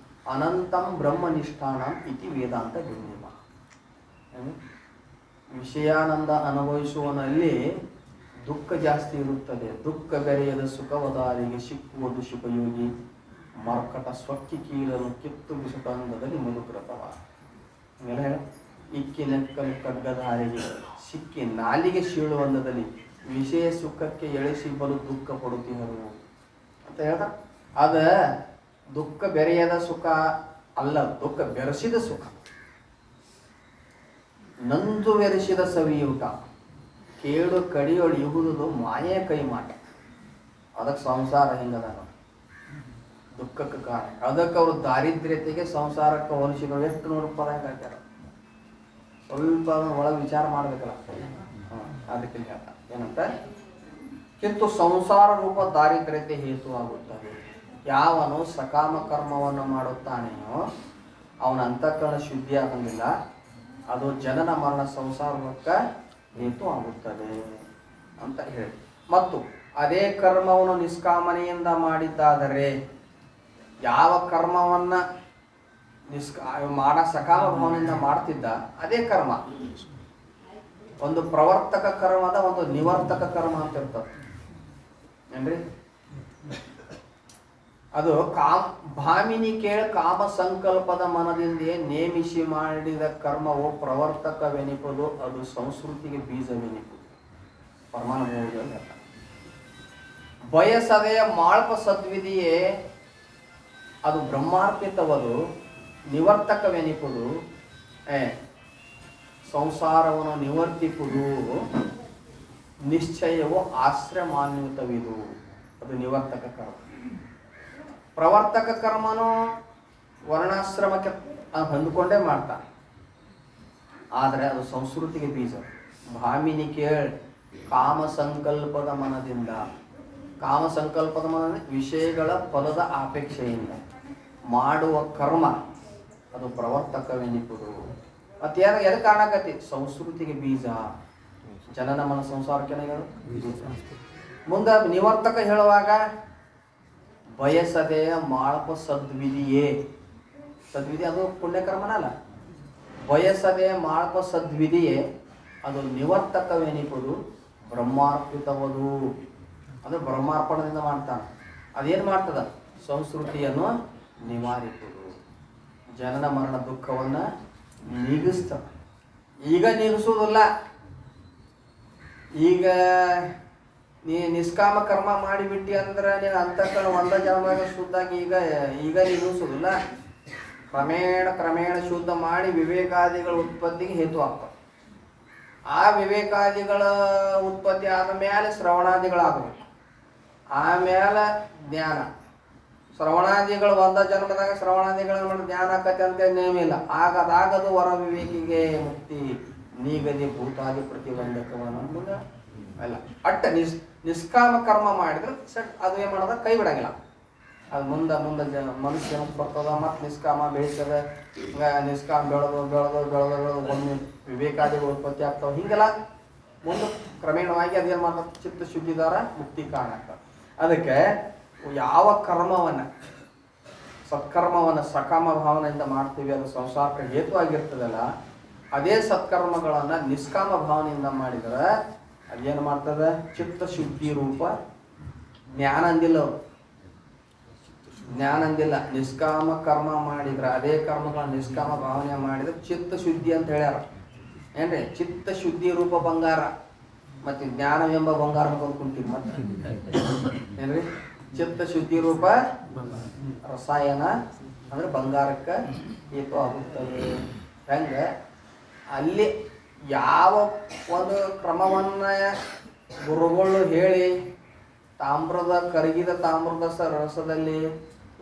ಅನಂತಂ ಬ್ರಹ್ಮನಿಷ್ಠಾನಂ ಇತಿ ವೇದಾಂತ ಗಿರಿಮ. ವಿಷಯಾನಂದ ಅನುಭವಿಸುವನಲ್ಲಿ ದುಃಖ ಜಾಸ್ತಿ ಇರುತ್ತದೆ. ದುಃಖ ಬೆರೆಯದ ಸುಖವದಾರಿಗೆ ಸಿಕ್ಕುವುದು ಶಿವಯೋಗಿ. ಮರ್ಕಟ ಸ್ವಕ್ಕಿ ಕೀಳಲು ಕಿತ್ತು ಬಿಸುಟಂದದಲ್ಲಿ ಮಧುಕೃತವ. ಇಕ್ಕಿನೆಕ್ಕಲು ಖಡ್ಗಧಾರಿಗೆ ಸಿಕ್ಕಿ ನಾಲಿಗೆ ಸೀಳುವಂದದಲ್ಲಿ ವಿಷಯ ಸುಖಕ್ಕೆ ಎಳೆಸಿ ಬಲು ದುಃಖ ಪಡುತ್ತಿಹರು ಅಂತ ಹೇಳ್ದ. ಅದ ದುಃಖ ಬೆರೆಯದ ಸುಖ ಅಲ್ಲ, ದುಃಖ ಬೆರೆಸಿದ ಸುಖ. ನಂದು ಬೆರೆಸಿದ ಸವಿಯೂಟ ಕೇಳು ಕಡಿಯೊಳು ಇಹುದು ಮಾಯೆ ಕೈಮಾಟ. ಅದಕ್ಕೆ ಸಂಸಾರ ಹಿಂಗದ ದುಃಖಕ್ಕೆ ಕಾರಣ. ಅದಕ್ಕೆ ಅವರು ದಾರಿದ್ರ್ಯತೆಗೆ ಸಂಸಾರಕ್ಕೆ ಹೋಲಿಸಿದ್ರು. ಎಷ್ಟು 100 ರೂಪಾಯಿ ಹೇಳ್ತಾರೆ. ಸ್ವಲ್ಪ ಒಳಗೆ ವಿಚಾರ ಮಾಡ್ಬೇಕಲ್ಲ. ಅದಕ್ಕೆ ಹೇಳ್ತಾರೆ ಏನಂತ, ಕಿಂತು ಸಂಸಾರ ರೂಪ ದಾರಿದ್ರ್ಯತೆ ಹೇತುವಾಗುತ್ತದೆ. ಯಾವನು ಸಕಾಮ ಕರ್ಮವನ್ನು ಮಾಡುತ್ತಾನೆಯೋ ಅವನ ಅಂತಃಕರಣ ಶುದ್ಧಿ ಆಗಲಿಲ್ಲ. ಅದು ಜನನ ಮರಣ ಸಂಸಾರಕ್ಕೆ ಹೇತು ಆಗುತ್ತದೆ ಅಂತ ಹೇಳಿ. ಮತ್ತು ಅದೇ ಕರ್ಮವನ್ನು ನಿಷ್ಕಾಮನೆಯಿಂದ ಮಾಡಿದ್ದಾದರೆ, ಯಾವ ಕರ್ಮವನ್ನು ಸಕಾಮ ಭಾವನೆಯಿಂದ ಮಾಡ್ತಿದ್ದ ಅದೇ ಕರ್ಮ. ಒಂದು ಪ್ರವರ್ತಕ ಕರ್ಮದ ಒಂದು ನಿವರ್ತಕ ಕರ್ಮ ಅಂತ ಇರ್ತದೆ ಏನ್ರಿ. ಅದು ಭಾಮಿನಿ ಕೇಳ ಕಾಮ ಸಂಕಲ್ಪದ ಮನದಿಂದೇ ನೇಮಿಸಿ ಮಾಡಿದ ಕರ್ಮವು ಪ್ರವರ್ತಕವೆನಿಪುದು. ಅದು ಸಂಸ್ಕೃತಿಗೆ ಬೀಜವೆನಿಪುದು. ಪ್ರಮಾಣ ಬಯಸದೆಯ ಮಾಳ್ಪ ಸದ್ವಿಧಿಯೇ ಅದು ಬ್ರಹ್ಮಾರ್ಪಿತವದು. ನಿವರ್ತಕವೆನಿಪುದು ಸಂಸಾರವನ್ನು ನಿವರ್ತಿಪುದು. ನಿಶ್ಚಯವು ಆಶ್ರಮಾನ್ವಿತವಿದು. ಅದು ನಿವರ್ತಕ ಕರ್ಮ. ಪ್ರವರ್ತಕ ಕರ್ಮನು ವರ್ಣಾಶ್ರಮಕ್ಕೆ ಹೊಂದಿಕೊಂಡೇ ಮಾಡ್ತಾನೆ, ಆದರೆ ಅದು ಸಂಸ್ಕೃತಿಗೆ ಬೀಜ. ಭಾಮಿನಿ ಕೇಳ್ ಕಾಮ ಸಂಕಲ್ಪದ ಮನದಿಂದ, ಕಾಮ ಸಂಕಲ್ಪದ ಮನ ವಿಷಯಗಳ ಫಲದ ಅಪೇಕ್ಷೆಯಿಂದ ಮಾಡುವ ಕರ್ಮ ಅದು ಪ್ರವರ್ತಕವೆನಿಪುದು. ಮತ್ತೆ ಎದ ಕಾರಣಕತಿ? ಸಂಸ್ಕೃತಿಗೆ ಬೀಜ. ಜನನ ಮನ ಸಂಸಾರಕ್ಕೆ ಮುಂದೆ ನಿವರ್ತಕ ಹೇಳುವಾಗ ಬಯಸದೆಯ ಮಾಳ್ಪ ಸದ್ವಿಧಿಯೇ. ಸದ್ವಿಧಿ ಅದು ಪುಣ್ಯಕರ್ಮನಲ್ಲ. ಬಯಸದೆಯ ಮಾಳ್ಪ ಸದ್ವಿಧಿಯೇ ಅದು ನಿವರ್ತಕವೆನಿಪುದು. ಬ್ರಹ್ಮಾರ್ಪಿತವದು. ಅದು ಬ್ರಹ್ಮಾರ್ಪಣದಿಂದ ಮಾಡ್ತಾನೆ. ಅದೇನು ಮಾಡ್ತದ? ಸಂಸ್ಕೃತಿಯನ್ನು ನಿವಾರಿಸುವುದು. ಜನನ ಮರಣ ದುಃಖವನ್ನು ನೀಗಿಸ್ತದೆ. ಈಗ ನೀಗಿಸುವುದಿಲ್ಲ. ಈಗ ನೀ ನಿಷ್ಕಾಮ ಕರ್ಮ ಮಾಡಿಬಿಟ್ಟಿ ಅಂದ್ರೆ ನೀನು ಅಂತಃಕರಣ ಒಂದ ಜನ್ಮದಾಗ ಶುದ್ಧಾಗಿ ಈಗ ನೀಗಿಸುವುದಿಲ್ಲ. ಕ್ರಮೇಣ ಶುದ್ಧ ಮಾಡಿ ವಿವೇಕಾದಿಗಳ ಉತ್ಪತ್ತಿಗೆ ಹೇತು ಆಗ್ತವೆ. ಆ ವಿವೇಕಾದಿಗಳ ಉತ್ಪತ್ತಿ ಆದ ಮೇಲೆ ಶ್ರವಣಾದಿಗಳಾಗಬೇಕು. ಆಮೇಲೆ ಜ್ಞಾನ. ಶ್ರವಣಾದಿಗಳು ಒಂದ ಜನ್ಮದಾಗ ಶ್ರವಣಾದಿಗಳ ಜ್ಞಾನ ಆಕತಿ ಅಂತ ನೇಮ ಇಲ್ಲ. ಆಗದು ವರ ವಿವೇಕಿಗೆ ಮುಕ್ತಿ ನೀಗದಿ ಭೂತಾದಿ ಪ್ರತಿಬಂಧಕವನ್ನು ಅಲ್ಲ. ನಿಷ್ಕಾಮ ಕರ್ಮ ಮಾಡಿದ್ರೆ ಅದು ಏನು ಮಾಡೋದ? ಕೈ ಬಿಡಂಗಿಲ್ಲ. ಅದು ಮುಂದೆ ಮನುಷ್ಯ ಬರ್ತದ. ಮತ್ತು ನಿಷ್ಕಾಮ ಬೆಳೆಸ್ತದೆ. ನಿಷ್ಕಾಮ ಬೆಳೆದು ಒಮ್ಮೆ ವಿವೇಕಾದಿಗಳು ಉತ್ಪತ್ತಿ ಆಗ್ತಾವೆ. ಹಿಂಗೆಲ್ಲ ಮುಂದೆ ಕ್ರಮೇಣವಾಗಿ ಅದೇನು ಮಾಡ್ತದೆ? ಚಿತ್ತ ಶುದ್ಧಿದಾರ ಮುಕ್ತಿ ಕಾರಣ ಆಗ್ತದೆ. ಅದಕ್ಕೆ ಯಾವ ಕರ್ಮವನ್ನು ಸತ್ಕರ್ಮವನ್ನು ಸಕಾಮ ಭಾವನೆಯಿಂದ ಮಾಡ್ತೀವಿ, ಅದು ಸಂಸಾರಕ್ಕೆ ಹೇತು ಆಗಿರ್ತದಲ್ಲ, ಅದೇ ಸತ್ಕರ್ಮಗಳನ್ನು ನಿಷ್ಕಾಮ ಭಾವನೆಯಿಂದ ಮಾಡಿದ್ರೆ ಅದೇನು ಮಾಡ್ತದೆ? ಚಿತ್ತ ಶುದ್ಧಿ ರೂಪ ಜ್ಞಾನ ಅಂದಿಲ್ಲ. ಅವರು ಜ್ಞಾನ ಅಂದಿಲ್ಲ. ನಿಷ್ಕಾಮ ಕರ್ಮ ಮಾಡಿದ್ರೆ, ಅದೇ ಕರ್ಮಗಳ ನಿಷ್ಕಾಮ ಭಾವನೆ ಮಾಡಿದ್ರೆ ಚಿತ್ತ ಶುದ್ಧಿ ಅಂತ ಹೇಳ್ಯಾರ ಏನ್ರಿ. ಚಿತ್ತ ಶುದ್ಧಿ ರೂಪ ಬಂಗಾರ. ಮತ್ತು ಜ್ಞಾನವೆಂಬ ಬಂಗಾರ ಕುಂತೀವಿ ಮತ್ತೆ ಏನ್ರಿ. ಚಿತ್ತ ಶುದ್ಧಿ ರೂಪ ರಸಾಯನ ಅಂದ್ರೆ ಬಂಗಾರಕ್ಕೆ ಹೇತು ಆಗುತ್ತದೆ. ಹೆಂಗೆ ಅಲ್ಲಿ ಯಾವ ಒಂದು ಕ್ರಮವನ್ನು ಗುರುಗಳು ಹೇಳಿ ಕರಗಿದ ತಾಮ್ರದ ರಸದಲ್ಲಿ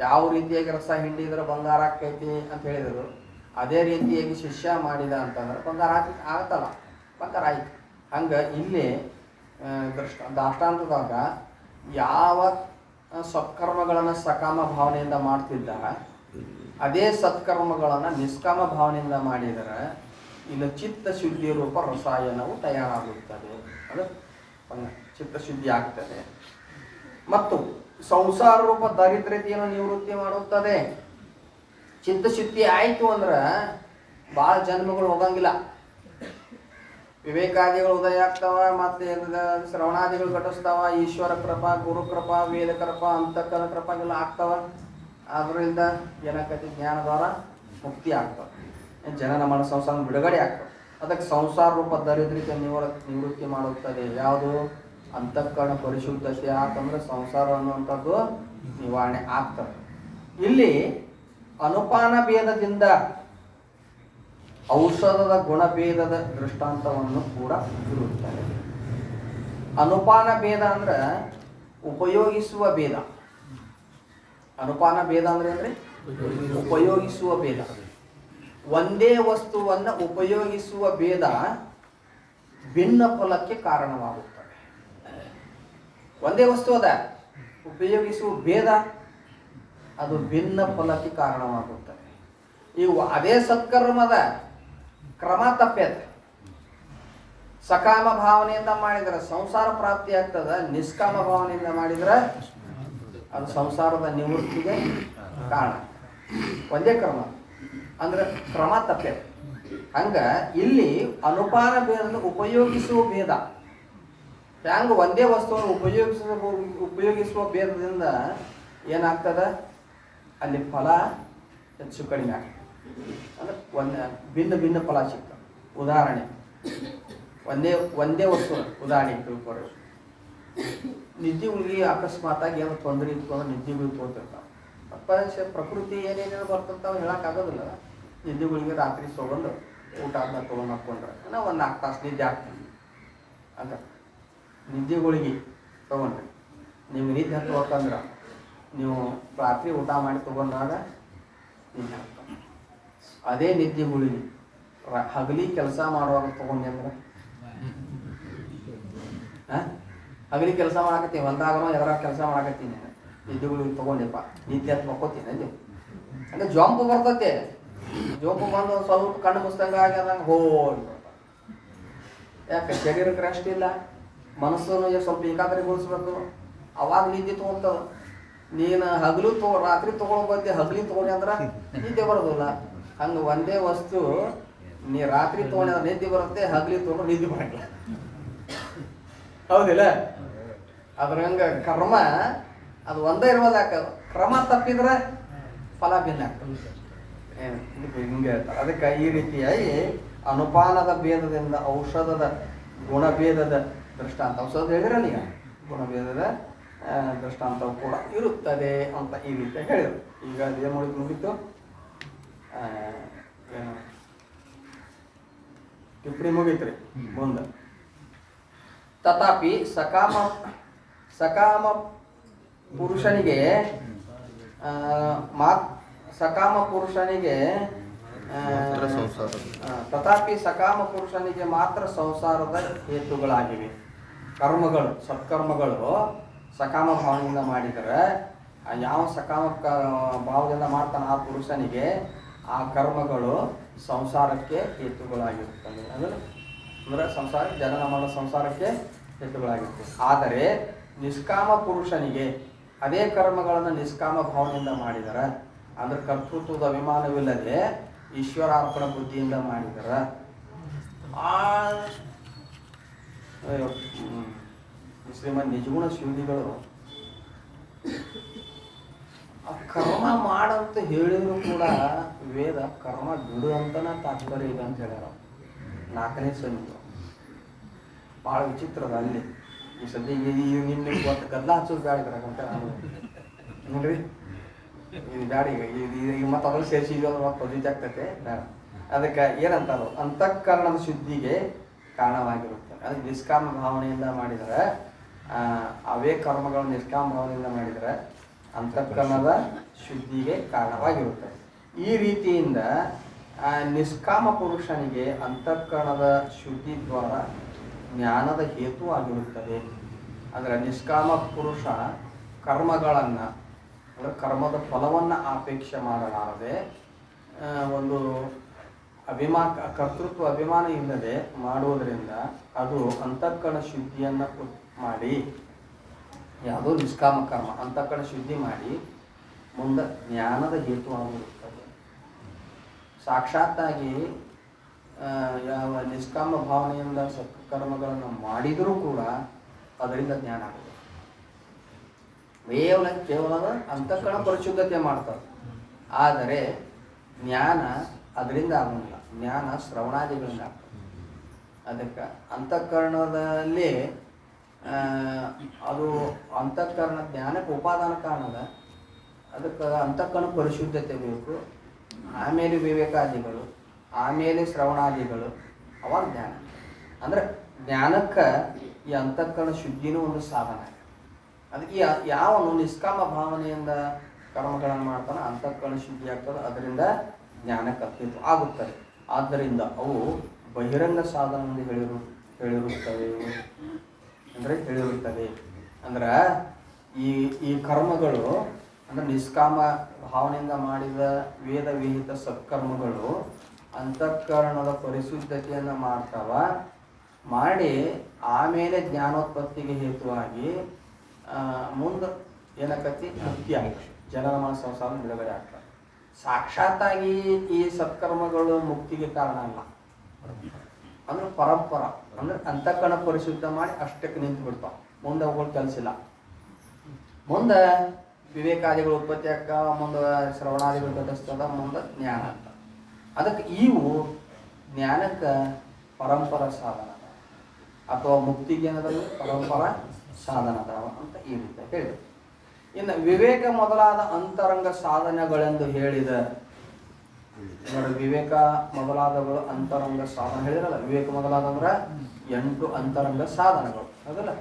ಯಾವ ರೀತಿಯಾಗಿ ರಸ ಹಿಂಡಿದ್ರೆ ಬಂಗಾರ ಆಕೈತಿ ಅಂತ ಹೇಳಿದರು, ಅದೇ ರೀತಿಯಾಗಿ ಶಿಷ್ಯ ಮಾಡಿದ ಅಂತಂದ್ರೆ ಬಂಗಾರ ಆಗತ್ತಲ್ಲ, ಬಂಗಾರ ಆಯ್ತು. ಹಂಗೆ ಇಲ್ಲಿ ದಾಷ್ಟಾಂತದಾಗ ಯಾವ ಸತ್ಕರ್ಮಗಳನ್ನು ಸಕಾಮ ಭಾವನೆಯಿಂದ ಮಾಡ್ತಿದ್ದ, ಅದೇ ಸತ್ಕರ್ಮಗಳನ್ನು ನಿಷ್ಕಾಮ ಭಾವನೆಯಿಂದ ಮಾಡಿದರೆ ಇಲ್ಲ ಚಿತ್ತಶುದ್ಧಿ ರೂಪ ರಸಾಯನವು ತಯಾರಾಗುತ್ತದೆ. ಅದು ಚಿತ್ತಶುದ್ಧಿ ಆಗ್ತದೆ. ಮತ್ತು ಸಂಸಾರ ರೂಪ ದಾರಿದ್ರ್ಯತೆಯನ್ನು ನಿವೃತ್ತಿ ಮಾಡುತ್ತದೆ. ಚಿತ್ತಶುದ್ಧಿ ಆಯಿತು ಅಂದ್ರೆ ಭಾಳ ಜನ್ಮಗಳು ಹೋಗಂಗಿಲ್ಲ. ವಿವೇಕಾದಿಗಳು ಉದಯ ಆಗ್ತಾವ, ಮತ್ತೆ ಶ್ರವಣಾದಿಗಳು ಘಟಿಸ್ತಾವ, ಈಶ್ವರ ಕೃಪಾ, ಗುರು ಕೃಪಾ, ವೇದ ಕೃಪಾ, ಅಂತಃಕರಣ ಕೃಪಾಗೆಲ್ಲ ಆಗ್ತಾವ. ಅದರಿಂದ ಏನಾಗ್ತೈತಿ, ಜ್ಞಾನದ್ವಾರ ಮುಕ್ತಿ ಆಗ್ತಾವ, ಜನನ ಮನ ಸಂಸಾರ ಬಿಡುಗಡೆ ಆಗ್ತವೆ. ಅದಕ್ಕೆ ಸಂಸಾರ ರೂಪ ದಾರಿದ್ರ್ಯತೆ ನಿವೃತ್ತಿ ಮಾಡುತ್ತದೆ. ಯಾವುದು? ಅಂತಃಕರಣ ಪರಿಶುದ್ಧತೆ ಯಾಕಂದ್ರೆ ಸಂಸಾರ ಅನ್ನುವಂಥದ್ದು ನಿವಾರಣೆ ಆಗ್ತದೆ. ಇಲ್ಲಿ ಅನುಪಾನ ಭೇದದಿಂದ ಔಷಧದ ಗುಣಭೇದದ ದೃಷ್ಟಾಂತವನ್ನು ಕೂಡ ಇರುತ್ತದೆ. ಅನುಪಾನ ಭೇದ ಅಂದ್ರೆ ಉಪಯೋಗಿಸುವ ಭೇದ. ಅನುಪಾನ ಭೇದ ಅಂದ್ರೆ ಏನ್ರಿ? ಉಪಯೋಗಿಸುವ ಭೇದ. ಒಂದೇ ವಸ್ತುವನ್ನು ಉಪಯೋಗಿಸುವ ಭೇದ ಭಿನ್ನ ಫಲಕ್ಕೆ ಕಾರಣವಾಗುತ್ತದೆ. ಒಂದೇ ವಸ್ತು ಅದ, ಉಪಯೋಗಿಸುವ ಭೇದ ಅದು ಭಿನ್ನ ಫಲಕ್ಕೆ ಕಾರಣವಾಗುತ್ತದೆ. ಇವು ಅದೇ ಸತ್ಕರ್ಮದ ಕ್ರಮ ತಪ್ಪೇದ. ಸಕಾಮ ಭಾವನೆಯಿಂದ ಮಾಡಿದ್ರೆ ಸಂಸಾರ ಪ್ರಾಪ್ತಿ ಆಗ್ತದ, ನಿಷ್ಕಾಮ ಭಾವನೆಯಿಂದ ಮಾಡಿದ್ರೆ ಅದು ಸಂಸಾರದ ನಿವೃತ್ತಿಗೆ ಕಾರಣ. ಒಂದೇ ಕ್ರಮ ಅಂದ್ರೆ ಕ್ರಮ ತಪ್ಪೇದ. ಹಂಗ ಇಲ್ಲಿ ಅನುಪಾನ ಭೇದ ಉಪಯೋಗಿಸುವ ಭೇದ. ಹ್ಯಾಂಗ ಒಂದೇ ವಸ್ತುವನ್ನು ಉಪಯೋಗಿಸುವ ಭೇದದಿಂದ ಏನಾಗ್ತದ, ಅಲ್ಲಿ ಫಲ ಹೆಚ್ಚು ಕಡಿಮೆ ಆಗ್ತದೆ. ಅಂದ್ರೆ ಭಿನ್ನ ಭಿನ್ನ ಫಲ ಸಿಗ್ತದೆ. ಉದಾಹರಣೆ, ಒಂದೇ ವಸ್ತು ಉದಾಹರಣೆ ತಿಳ್ಕೊರಿ. ನಿದ್ದೆಗಳಿಗೆ ಅಕಸ್ಮಾತಾಗಿ ಏನೋ ತೊಂದರೆ ಇತ್ತು ಅಂದ್ರೆ ನಿದ್ದೆಗಳಿಗೆ ತೋತಿರ್ತಾವೆ. ಪ್ರಕೃತಿ ಏನೇನೇನು ಬರ್ತಿರ್ತಾವೆ ಹೇಳೋಕ್ಕಾಗೋದಿಲ್ಲ. ನಿದ್ದೆಗಳಿಗೆ ರಾತ್ರಿ ತೊಗೊಂಡು ಊಟ ಆದ್ಮೇಲೆ ತೊಗೊಂಡು ಹಾಕ್ಕೊಂಡ್ರೆ ನಾವು ಒಂದು 4 ತಾಸು ನಿದ್ದೆ ಆಗ್ತೀವಿ ಅಂತ. ನಿದ್ದೆಗಳಿಗೆ ತೊಗೊಂಡ್ರಿ ನಿಮ್ಗೆ ನಿದ್ದೆ ಹತ್ತುವಕ್ಕಂದ್ರೆ ನೀವು ರಾತ್ರಿ ಊಟ ಮಾಡಿ ತೊಗೊಂಡಾಗ ನಿದ್ದೆ ಹಾಕ್ತಾವೆ. ಅದೇ ನಿದ್ದೆಗಳಿಗೆ ಹಗಲಿ ಕೆಲಸ ಮಾಡುವಾಗ ತೊಗೊಂಡೆ ಅಂದ್ರೆ ಹಗಲಿ ಕೆಲಸ ಮಾಡಾಕತ್ತೀನಿ, ಹೊಲ್ದಾಗನೋ ಎದ್ರಾಗ ಕೆಲಸ ಮಾಡಾಕತ್ತೀನಿ, ನಿದ್ದೆಗಳಿಗೆ ತೊಗೊಂಡೆಪ್ಪ ನಿದ್ದೆ ಹತ್ತು ಮಕ್ಕೋತೀನಿ ಅಲ್ಲಿ ಅಂದರೆ ಜಂಪು ಬರ್ತತೆ. ಜೋಪು ಬಂದು ಸ್ವಲ್ಪ ಕಣ್ಣು ಮುಸ್ತಂಗ ಆಗ್ಯದಂಗೆ ಹೋಗಿ. ಯಾಕೆ? ಶರೀರಕ್ಕೆ ರೆಸ್ಟ್ ಇಲ್ಲ, ಮನಸ್ಸನ್ನು ಸ್ವಲ್ಪ ಏಕಾಗ್ರಗೊಳಿಸ್ಬೇಕು. ಅವಾಗ ನಿದ್ದೆ ತೊಗೊಳ್ತದ. ನೀನು ಹಗಲು ರಾತ್ರಿ ತೊಗೊಂಡು ಬಂದು ಹಗಲಿ ತೊಗೊಂಡೆ ಅಂದ್ರೆ ನಿದ್ದೆ ಬರೋದಿಲ್ಲ. ಹಂಗೆ ಒಂದೇ ವಸ್ತು ನೀ ರಾತ್ರಿ ತೊಗೊಂಡ್ರೆ ನಿದ್ದೆ ಬರುತ್ತೆ, ಹಗಲಿ ತೊಗೊಂಡು ನಿದ್ದೆ ಬರಂಗಿಲ್ಲ. ಹೌದಿಲ್ಲ? ಅದ್ರ ಹಂಗೆ ಕರ್ಮ ಅದು ಒಂದೇ ಇರ್ಬೋದು. ಯಾಕೆ? ಕ್ರಮ ತಪ್ಪಿದ್ರೆ ಫಲ ಭಿನ್ನ ಆಗ್ತದೆ. ಹಿಂಗೆ ಹೇಳ್ತಾರೆ. ಅದಕ್ಕೆ ಈ ರೀತಿಯಾಗಿ ಅನುಪಾನದ ಭೇದದಿಂದ ಔಷಧದ ಗುಣಭೇದದ ದೃಷ್ಟಾಂತ, ಔಷಧ ಹೇಳಿರಲ್ಲ ಈಗ, ಗುಣಭೇದದ ದೃಷ್ಟಾಂತವು ಕೂಡ ಇರುತ್ತದೆ ಅಂತ ಈ ರೀತಿ ಹೇಳಿದರು. ಈಗ ಏನು ಮುಗಿತು, ಏನು ಟಿಪ್ಪಣಿ ಮುಗೀತ್ರಿ. ಮುಂದೆ ತಥಾಪಿ ಸಕಾಮ ಪುರುಷನಿಗೆ ತಥಾಪಿ ಸಕಾಮ ಪುರುಷನಿಗೆ ಮಾತ್ರ ಸಂಸಾರದ ಹೇತುಗಳಾಗಿವೆ. ಕರ್ಮಗಳು, ಸತ್ಕರ್ಮಗಳು ಸಕಾಮ ಭಾವನೆಯಿಂದ ಮಾಡಿದರೆ ಯಾವ ಸಕಾಮ ಭಾವದಿಂದ ಮಾಡ್ತಾನೆ ಆ ಪುರುಷನಿಗೆ ಆ ಕರ್ಮಗಳು ಸಂಸಾರಕ್ಕೆ ಹೇತುಗಳಾಗಿರುತ್ತವೆ. ಅಂದರೆ ಸಂಸಾರ ಜನನ ಮರಣ ಸಂಸಾರಕ್ಕೆ ಹೇತುಗಳಾಗಿರ್ತವೆ. ಆದರೆ ನಿಷ್ಕಾಮ ಪುರುಷನಿಗೆ ಅದೇ ಕರ್ಮಗಳನ್ನು ನಿಷ್ಕಾಮ ಭಾವನೆಯಿಂದ ಮಾಡಿದರೆ, ಅಂದ್ರೆ ಕರ್ತೃತ್ವದ ಅಭಿಮಾನವಿಲ್ಲದೆ ಈಶ್ವರಾರ್ಪಣ ಬುದ್ಧಿಯಿಂದ ಮಾಡಿದರೆ ಶ್ರೀಮನ್ ನಿಜಗುಣ ಶಿವನಿಗಳು ಆ ಕರ್ಮ ಮಾಡಂತ ಹೇಳಿದ್ರು ಕೂಡ ವೇದ ಕರ್ಮ ಬಿಡು ಅಂತನ ತಾತ್ಪರ್ಯ ಇದೆ ಅಂತ ಹೇಳ್ಯಾರ. 4ನೇ ಸಂಹಿತೆ ಭಾಳ ವಿಚಿತ್ರದ. ಅಲ್ಲಿ ಈ ಸದ್ಯ ನಿನ್ನೆ ಇವತ್ತು ಗದ್ದಲ ಹಚ್ಚೋದು ಬ್ಯಾಡಿದ್ರಾಗಂತ ನಾನು ನೋಡ್ರಿ, ಇದು ಬ್ಯಾಡ. ಈಗ ಮತ್ತೆ ಅದ್ರಲ್ಲಿ ಸೇರಿಸಿದ್ವಿ ಅಂದ್ರೆ ಮತ್ತೆ ಪದ್ಧತಿ ಆಗ್ತೈತೆ ಬೇಡ. ಅದಕ್ಕೆ ಏನಂತಾರೋ ಅಂತಃಕರಣದ ಶುದ್ಧಿಗೆ ಕಾರಣವಾಗಿರುತ್ತೆ. ಅದಕ್ಕೆ ನಿಷ್ಕಾಮ ಭಾವನೆಯಿಂದ ಮಾಡಿದರೆ ಅವೇ ಕರ್ಮಗಳು ನಿಷ್ಕಾಮ ಭಾವನೆಯಿಂದ ಮಾಡಿದರೆ ಅಂತಃಕರಣದ ಶುದ್ಧಿಗೆ ಕಾರಣವಾಗಿರುತ್ತೆ. ಈ ರೀತಿಯಿಂದ ನಿಷ್ಕಾಮ ಪುರುಷನಿಗೆ ಅಂತಃಕರಣದ ಶುದ್ಧಿ ದ್ವಾರ ಜ್ಞಾನದ ಹೇತು ಆಗಿರುತ್ತದೆ. ಅಂದರೆ ನಿಷ್ಕಾಮ ಪುರುಷ ಕರ್ಮಗಳನ್ನು ಅಂದರೆ ಕರ್ಮದ ಫಲವನ್ನು ಅಪೇಕ್ಷೆ ಮಾಡಲಾರದೆ ಒಂದು ಕರ್ತೃತ್ವ ಅಭಿಮಾನ ಇಲ್ಲದೆ ಮಾಡುವುದರಿಂದ ಅದು ಅಂತಃಕರಣ ಶುದ್ಧಿಯನ್ನು ಮಾಡಿ, ಯಾವುದೋ ನಿಷ್ಕಾಮ ಕರ್ಮ ಅಂತಃಕರಣ ಶುದ್ಧಿ ಮಾಡಿ ಮುಂದೆ ಜ್ಞಾನದ ಹೇತುವಾಗಿರುತ್ತದೆ. ಸಾಕ್ಷಾತ್ತಾಗಿ ಯಾವ ನಿಷ್ಕಾಮ ಭಾವನೆಯಿಂದ ಸತ್ಕರ್ಮಗಳನ್ನು ಮಾಡಿದರೂ ಕೂಡ ಅದರಿಂದ ಜ್ಞಾನ ಆಗುತ್ತೆ. ಕೇವಲ ಅಂತಃಕರಣ ಪರಿಶುದ್ಧತೆ ಮಾಡ್ತಾರೆ, ಆದರೆ ಜ್ಞಾನ ಅದರಿಂದ ಆಗೋದಿಲ್ಲ. ಜ್ಞಾನ ಶ್ರವಣಾದಿಗಳಿಂದ ಆಗ್ತದೆ. ಅದಕ್ಕೆ ಅಂತಃಕರಣದಲ್ಲಿ ಅದು ಅಂತಃಕರಣ ಜ್ಞಾನಕ್ಕೆ ಉಪಾದಾನ ಕಾರಣದ. ಅದಕ್ಕೆ ಅಂತಃಕರಣ ಪರಿಶುದ್ಧತೆ ಬೇಕು, ಆಮೇಲೆ ವಿವೇಕಾದಿಗಳು, ಆಮೇಲೆ ಶ್ರವಣಾದಿಗಳು, ಅವಾಗ ಜ್ಞಾನ. ಅಂದರೆ ಜ್ಞಾನಕ್ಕೆ ಈ ಅಂತಃಕರಣ ಶುದ್ಧಿನೂ ಒಂದು ಸಾಧನ. ಅದಕ್ಕೆ ಯಾವನು ನಿಷ್ಕಾಮ ಭಾವನೆಯಿಂದ ಕರ್ಮಗಳನ್ನು ಮಾಡ್ತಾನೆ ಅಂತಃಕರಣ ಶುದ್ಧಿ ಆಗ್ತದೆ, ಅದರಿಂದ ಜ್ಞಾನಕ್ಕೆ ಅಸ್ತಿತ್ವ ಆಗುತ್ತದೆ. ಆದ್ದರಿಂದ ಅವು ಬಹಿರಂಗ ಸಾಧನದಿಂದ ಹೇಳಿರುತ್ತವೆ. ಅಂದ್ರೆ ಈ ಕರ್ಮಗಳು ಅಂದರೆ ನಿಷ್ಕಾಮ ಭಾವನೆಯಿಂದ ಮಾಡಿದ ವೇದ ವಿಹಿತ ಸತ್ಕರ್ಮಗಳು ಅಂತಃಕರಣದ ಪರಿಶುದ್ಧತೆಯನ್ನು ಮಾಡ್ತಾವ. ಮಾಡಿ ಆಮೇಲೆ ಜ್ಞಾನೋತ್ಪತ್ತಿಗೆ ಹೇತುವಾಗಿ ಮುಂದೆ ಏನಾಕತಿ ಮುಕ್ತಿ ಆಗ್ತದೆ, ಜನರ ಮನ ಸಂಸಾರ ಬಿಡುಗಡೆ ಆಗ್ತದೆ. ಸಾಕ್ಷಾತ್ತಾಗಿ ಈ ಸತ್ಕರ್ಮಗಳು ಮುಕ್ತಿಗೆ ಕಾರಣ ಅಲ್ಲ, ಅಂದ್ರೆ ಪರಂಪರ. ಅಂದ್ರೆ ಅಂತಃಕರಣ ಪರಿಶುದ್ಧ ಮಾಡಿ ಅಷ್ಟಕ್ಕೆ ನಿಂತು ಬಿಡ್ತಾವ, ಮುಂದೆ ಅವುಗಳು ಕೆಲಸ ಇಲ್ಲ. ಮುಂದೆ ವಿವೇಕಾದಿಗಳು ಉತ್ಪತ್ತಿ ಆಗ್ತ, ಮುಂದೆ ಶ್ರವಣಾದಿಗಳು ಘಟಿಸ್ತದ, ಮುಂದೆ ಜ್ಞಾನ ಅಂತ. ಅದಕ್ಕೆ ಇವು ಜ್ಞಾನಕ್ಕೆ ಪರಂಪರ ಸಾಧನ ಅಥವಾ ಮುಕ್ತಿಗೆ ಏನದಲ್ಲಿ ಪರಂಪರ ಸಾಧನ ಅದಾವ ಅಂತ ಈ ರೀತಿ ಹೇಳಿದೆ. ಇನ್ನು ವಿವೇಕ ಮೊದಲಾದ ಅಂತರಂಗ ಸಾಧನೆಗಳೆಂದು ಹೇಳಿದ ನೋಡಿ, ವಿವೇಕ ಮೊದಲಾದಗಳು ಅಂತರಂಗ ಸಾಧನ ಹೇಳಿದ್ರಲ್ಲ. ವಿವೇಕ ಮೊದಲಾದಂದ್ರೆ 8 ಅಂತರಂಗ ಸಾಧನಗಳು ಅದಲ್ಲ.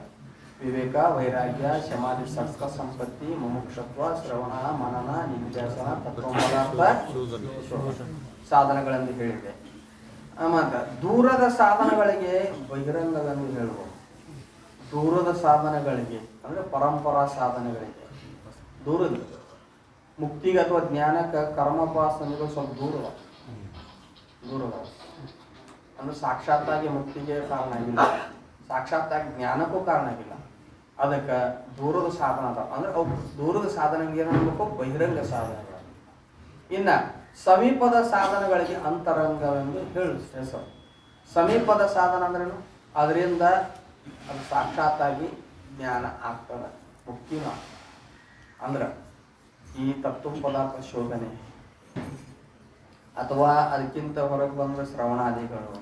ವಿವೇಕ, ವೈರಾಗ್ಯ, ಸಮಾಧಿ, ಸತ್ಕ, ಸಂಪತ್ತಿ, ಮುಮುಕ್ಷತ್ವ, ಶ್ರವಣ, ಮನನ, ನಿಧ್ಯಾಸನ, ತತ್ವಪದಾರ್ಥ ಸಾಧನಗಳೆಂದು ಹೇಳಿದೆ. ಮತ್ತು ದೂರದ ಸಾಧನಗಳಿಗೆ ಬಹಿರಂಗವೆಂದು ಹೇಳುವುದು. ದೂರದ ಸಾಧನಗಳಿಗೆ ಅಂದರೆ ಪರಂಪರಾ ಸಾಧನೆಗಳಿಗೆ ದೂರದ ಮುಕ್ತಿಗೆ ಅಥವಾ ಜ್ಞಾನಕ್ಕೆ ಕರ್ಮೋಪಾಸನೆಗಳು ಸ್ವಲ್ಪ ದೂರದ ಅಂದರೆ ಸಾಕ್ಷಾತ್ತಾಗಿ ಮುಕ್ತಿಗೆ ಕಾರಣ ಆಗಿಲ್ಲ, ಸಾಕ್ಷಾತ್ತಾಗಿ ಜ್ಞಾನಕ್ಕೂ ಕಾರಣ ಆಗಿಲ್ಲ. ಅದಕ್ಕೆ ದೂರದ ಸಾಧನ ಅದಾವ. ಅಂದ್ರೆ ಅವು ದೂರದ ಸಾಧನೆಗೆ ಏನಾಗಬೇಕು, ಬಹಿರಂಗ ಸಾಧನೆಗಳು. ಇನ್ನು ಸಮೀಪದ ಸಾಧನಗಳಿಗೆ ಅಂತರಂಗವೆಂದು ಹೆಸರು. ಸಮೀಪದ ಸಾಧನ ಅಂದ್ರೇನು, ಅದರಿಂದ ಅದು ಸಾಕ್ಷಾತ್ತಾಗಿ ಜ್ಞಾನ ಆಗ್ತದೆ, ಮುಕ್ತಿನೂ ಆಗ್ತದೆ. ಅಂದ್ರೆ ಈ ತತ್ವ ಪದಾರ್ಥ ಶೋಧನೆ ಅಥವಾ ಅದಕ್ಕಿಂತ ಹೊರಗೆ ಬಂದರೆ ಶ್ರವಣಾದಿಗಳು,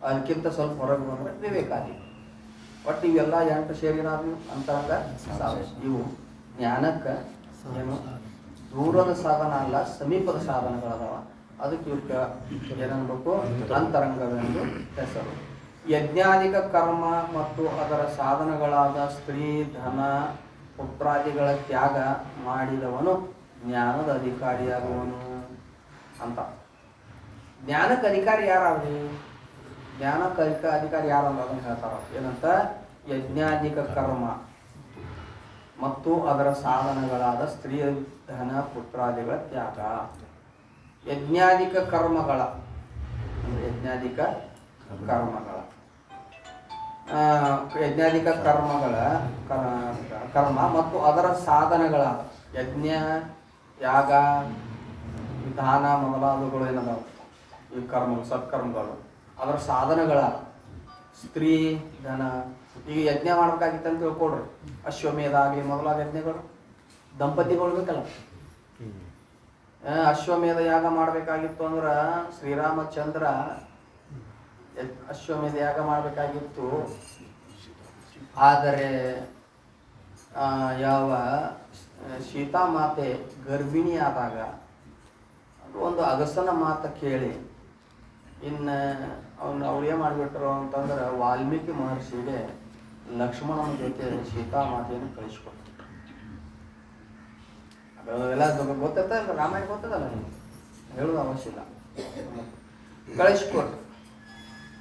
ಅದಕ್ಕಿಂತ ಸ್ವಲ್ಪ ಹೊರಗೆ ಬಂದರೆ ವಿವೇಕಾದಿಗಳು. ಒಟ್ಟು ಇವೆಲ್ಲ 8 ಸೇರಿನಾದ್ರು ಅಂತರಂಗ ಸಾಧನೆ. ಇವು ಜ್ಞಾನಕ್ಕೆ ಏನು ದೂರದ ಸಾಧನ ಅಲ್ಲ, ಸಮೀಪದ ಸಾಧನಗಳದಾವ. ಅದಕ್ಕೆ ಇವಕ್ಕೆ ಏನನ್ಬೇಕು, ಅಂತರಂಗವೆಂದು ಹೆಸರು. ಯಜ್ಞಾಧಿಕ ಕರ್ಮ ಮತ್ತು ಅದರ ಸಾಧನಗಳಾದ ಸ್ತ್ರೀ, ಧನ, ಪುತ್ರಾದಿಗಳ ತ್ಯಾಗ ಮಾಡಿದವನು ಜ್ಞಾನದ ಅಧಿಕಾರಿಯಾಗುವನು ಅಂತ. ಜ್ಞಾನಕ್ಕೆ ಅಧಿಕಾರಿ ಯಾರಾದ್ರು? ಜ್ಞಾನಕ್ಕೆ ಅಧಿಕಾರಿ ಯಾರು ಅಂತ ಅದನ್ನು ಹೇಳ್ತಾರ. ಏನಂತ, ಯಜ್ಞಾಧಿಕ ಕರ್ಮ ಮತ್ತು ಅದರ ಸಾಧನಗಳಾದ ಸ್ತ್ರೀ, ಧನ, ಪುತ್ರಾದಿಗಳ ತ್ಯಾಗ. ಯಜ್ಞಾಧಿಕ ಕರ್ಮಗಳ ಯಜ್ಞಾಧಿಕ ಕರ್ಮ ಮತ್ತು ಅದರ ಸಾಧನಗಳಾದ ಯಜ್ಞ, ಯಾಗ, ದಾನ ಮೊದಲಾದವುಗಳು ಏನದಾವ ಈ ಸತ್ಕರ್ಮಗಳು. ಅದರ ಸಾಧನಗಳಾದ ಸ್ತ್ರೀ, ಧನ. ಈಗ ಯಜ್ಞ ಮಾಡ್ಬೇಕಾಗಿತ್ತು ಅಂತ ತಿಳ್ಕೊಡ್ರಿ. ಅಶ್ವಮೇಧ ಆಗಲಿ ಮೊದಲಾದ ಯಜ್ಞಗಳು ದಂಪತಿಗಳು ಬೇಕಲ್ಲ. ಅಶ್ವಮೇಧ ಯಾಗ ಮಾಡಬೇಕಾಗಿತ್ತು ಅಂದ್ರೆ ಶ್ರೀರಾಮಚಂದ್ರ ಅಶ್ವಮೇಧ ಯಾಗ ಮಾಡಬೇಕಾಗಿತ್ತು. ಆದರೆ ಯಾವ ಸೀತಾಮಾತೆ ಗರ್ಭಿಣಿ ಆದಾಗ ಅದು ಒಂದು ಅಗಸನ ಮಾತು ಕೇಳಿ ಇನ್ನು ಅವ್ರು ಏನು ಮಾಡಿಬಿಟ್ರು ಅಂತಂದ್ರೆ ವಾಲ್ಮೀಕಿ ಮಹರ್ಷಿಗೆ ಲಕ್ಷ್ಮಣನ ಜೊತೆ ಸೀತಾಮಾತೆಯನ್ನು ಕಳಿಸ್ಕೊಟ್ರು. ಅದೆಲ್ಲ ಗೊತ್ತಿರ್ತಲ್ಲ, ರಾಮಾಯಣ ಗೊತ್ತದಲ್ಲ, ಹೇಳೋದು ಅವಶ್ಯ ಇಲ್ಲ.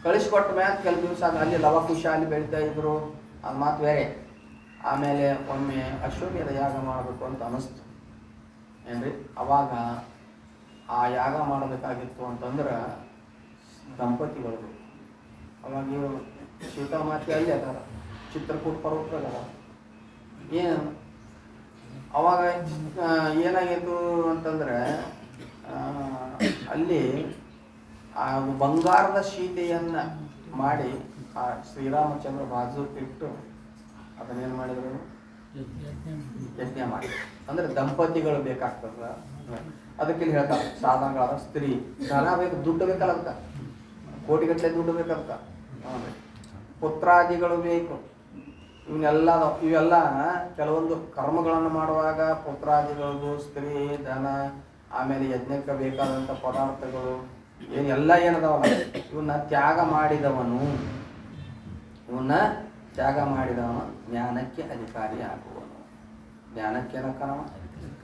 ಕಳಿಸ್ಕೊಟ್ಟ ಮ್ಯಾಲ ಕೆಲವು ದಿವಸ ಅಲ್ಲಿ ಲವಕುಶ ಅಲ್ಲಿ ಬೆಳೀತಾ ಇದ್ರು, ಅದು ಮಾತು ಬೇರೆ. ಆಮೇಲೆ ಒಮ್ಮೆ ಅಶ್ವಮೇಧ ಯಾಗ ಮಾಡಬೇಕು ಅಂತ ಅನಿಸ್ತು ಏನ್ರಿ. ಅವಾಗ ಆ ಯಾಗ ಮಾಡಬೇಕಾಗಿತ್ತು ಅಂತಂದ್ರೆ ದಂಪತಿಗಳು. ಅವಾಗ ಇವರು ಸೀತಾಮಾತೆ ಅಲ್ಲಿ ಅದಾರ, ಚಿತ್ರಕೂಟ ಪರ್ವತದಾಗ ಅದಾರ. ಏನು ಅವಾಗ ಏನಾಗಿತ್ತು ಅಂತಂದರೆ ಅಲ್ಲಿ ಆ ಬಂಗಾರದ ಸೀತೆಯನ್ನು ಮಾಡಿ ಆ ಶ್ರೀರಾಮಚಂದ್ರ ಬಾಜು ಇಟ್ಟು ಅದನ್ನೇನು ಮಾಡಿದ್ರು, ಯಜ್ಞ ಮಾಡಿ. ಅಂದರೆ ದಂಪತಿಗಳು ಬೇಕಾಗ್ತದ. ಅದಕ್ಕೆ ಇಲ್ಲಿ ಹೇಳ್ತಾರೆ ಸಾಧನಗಳಾದ ಸ್ತ್ರೀ, ಧನ ಬೇಕು, ದುಡ್ಡು ಬೇಕಲ್ಲ, ಅದಕ್ಕೆ ಕೋಟಿಗಟ್ಟಲೆ ದುಡ್ಡು ಬೇಕಂತ. ಪುತ್ರಾದಿಗಳು ಬೇಕು. ಇವೆಲ್ಲ ಕೆಲವೊಂದು ಕರ್ಮಗಳನ್ನು ಮಾಡುವಾಗ ಪುತ್ರಾದಿಗಳದು, ಸ್ತ್ರೀ, ಧನ, ಆಮೇಲೆ ಯಜ್ಞಕ್ಕೆ ಬೇಕಾದಂಥ ಪದಾರ್ಥಗಳು ಏನೆಲ್ಲ ಏನದಾವಲ್ಲ ಇವನ್ನ ತ್ಯಾಗ ಮಾಡಿದವನು ಜ್ಞಾನಕ್ಕೆ ಅಧಿಕಾರಿ ಆಗುವನು. ಜ್ಞಾನಕ್ಕೆ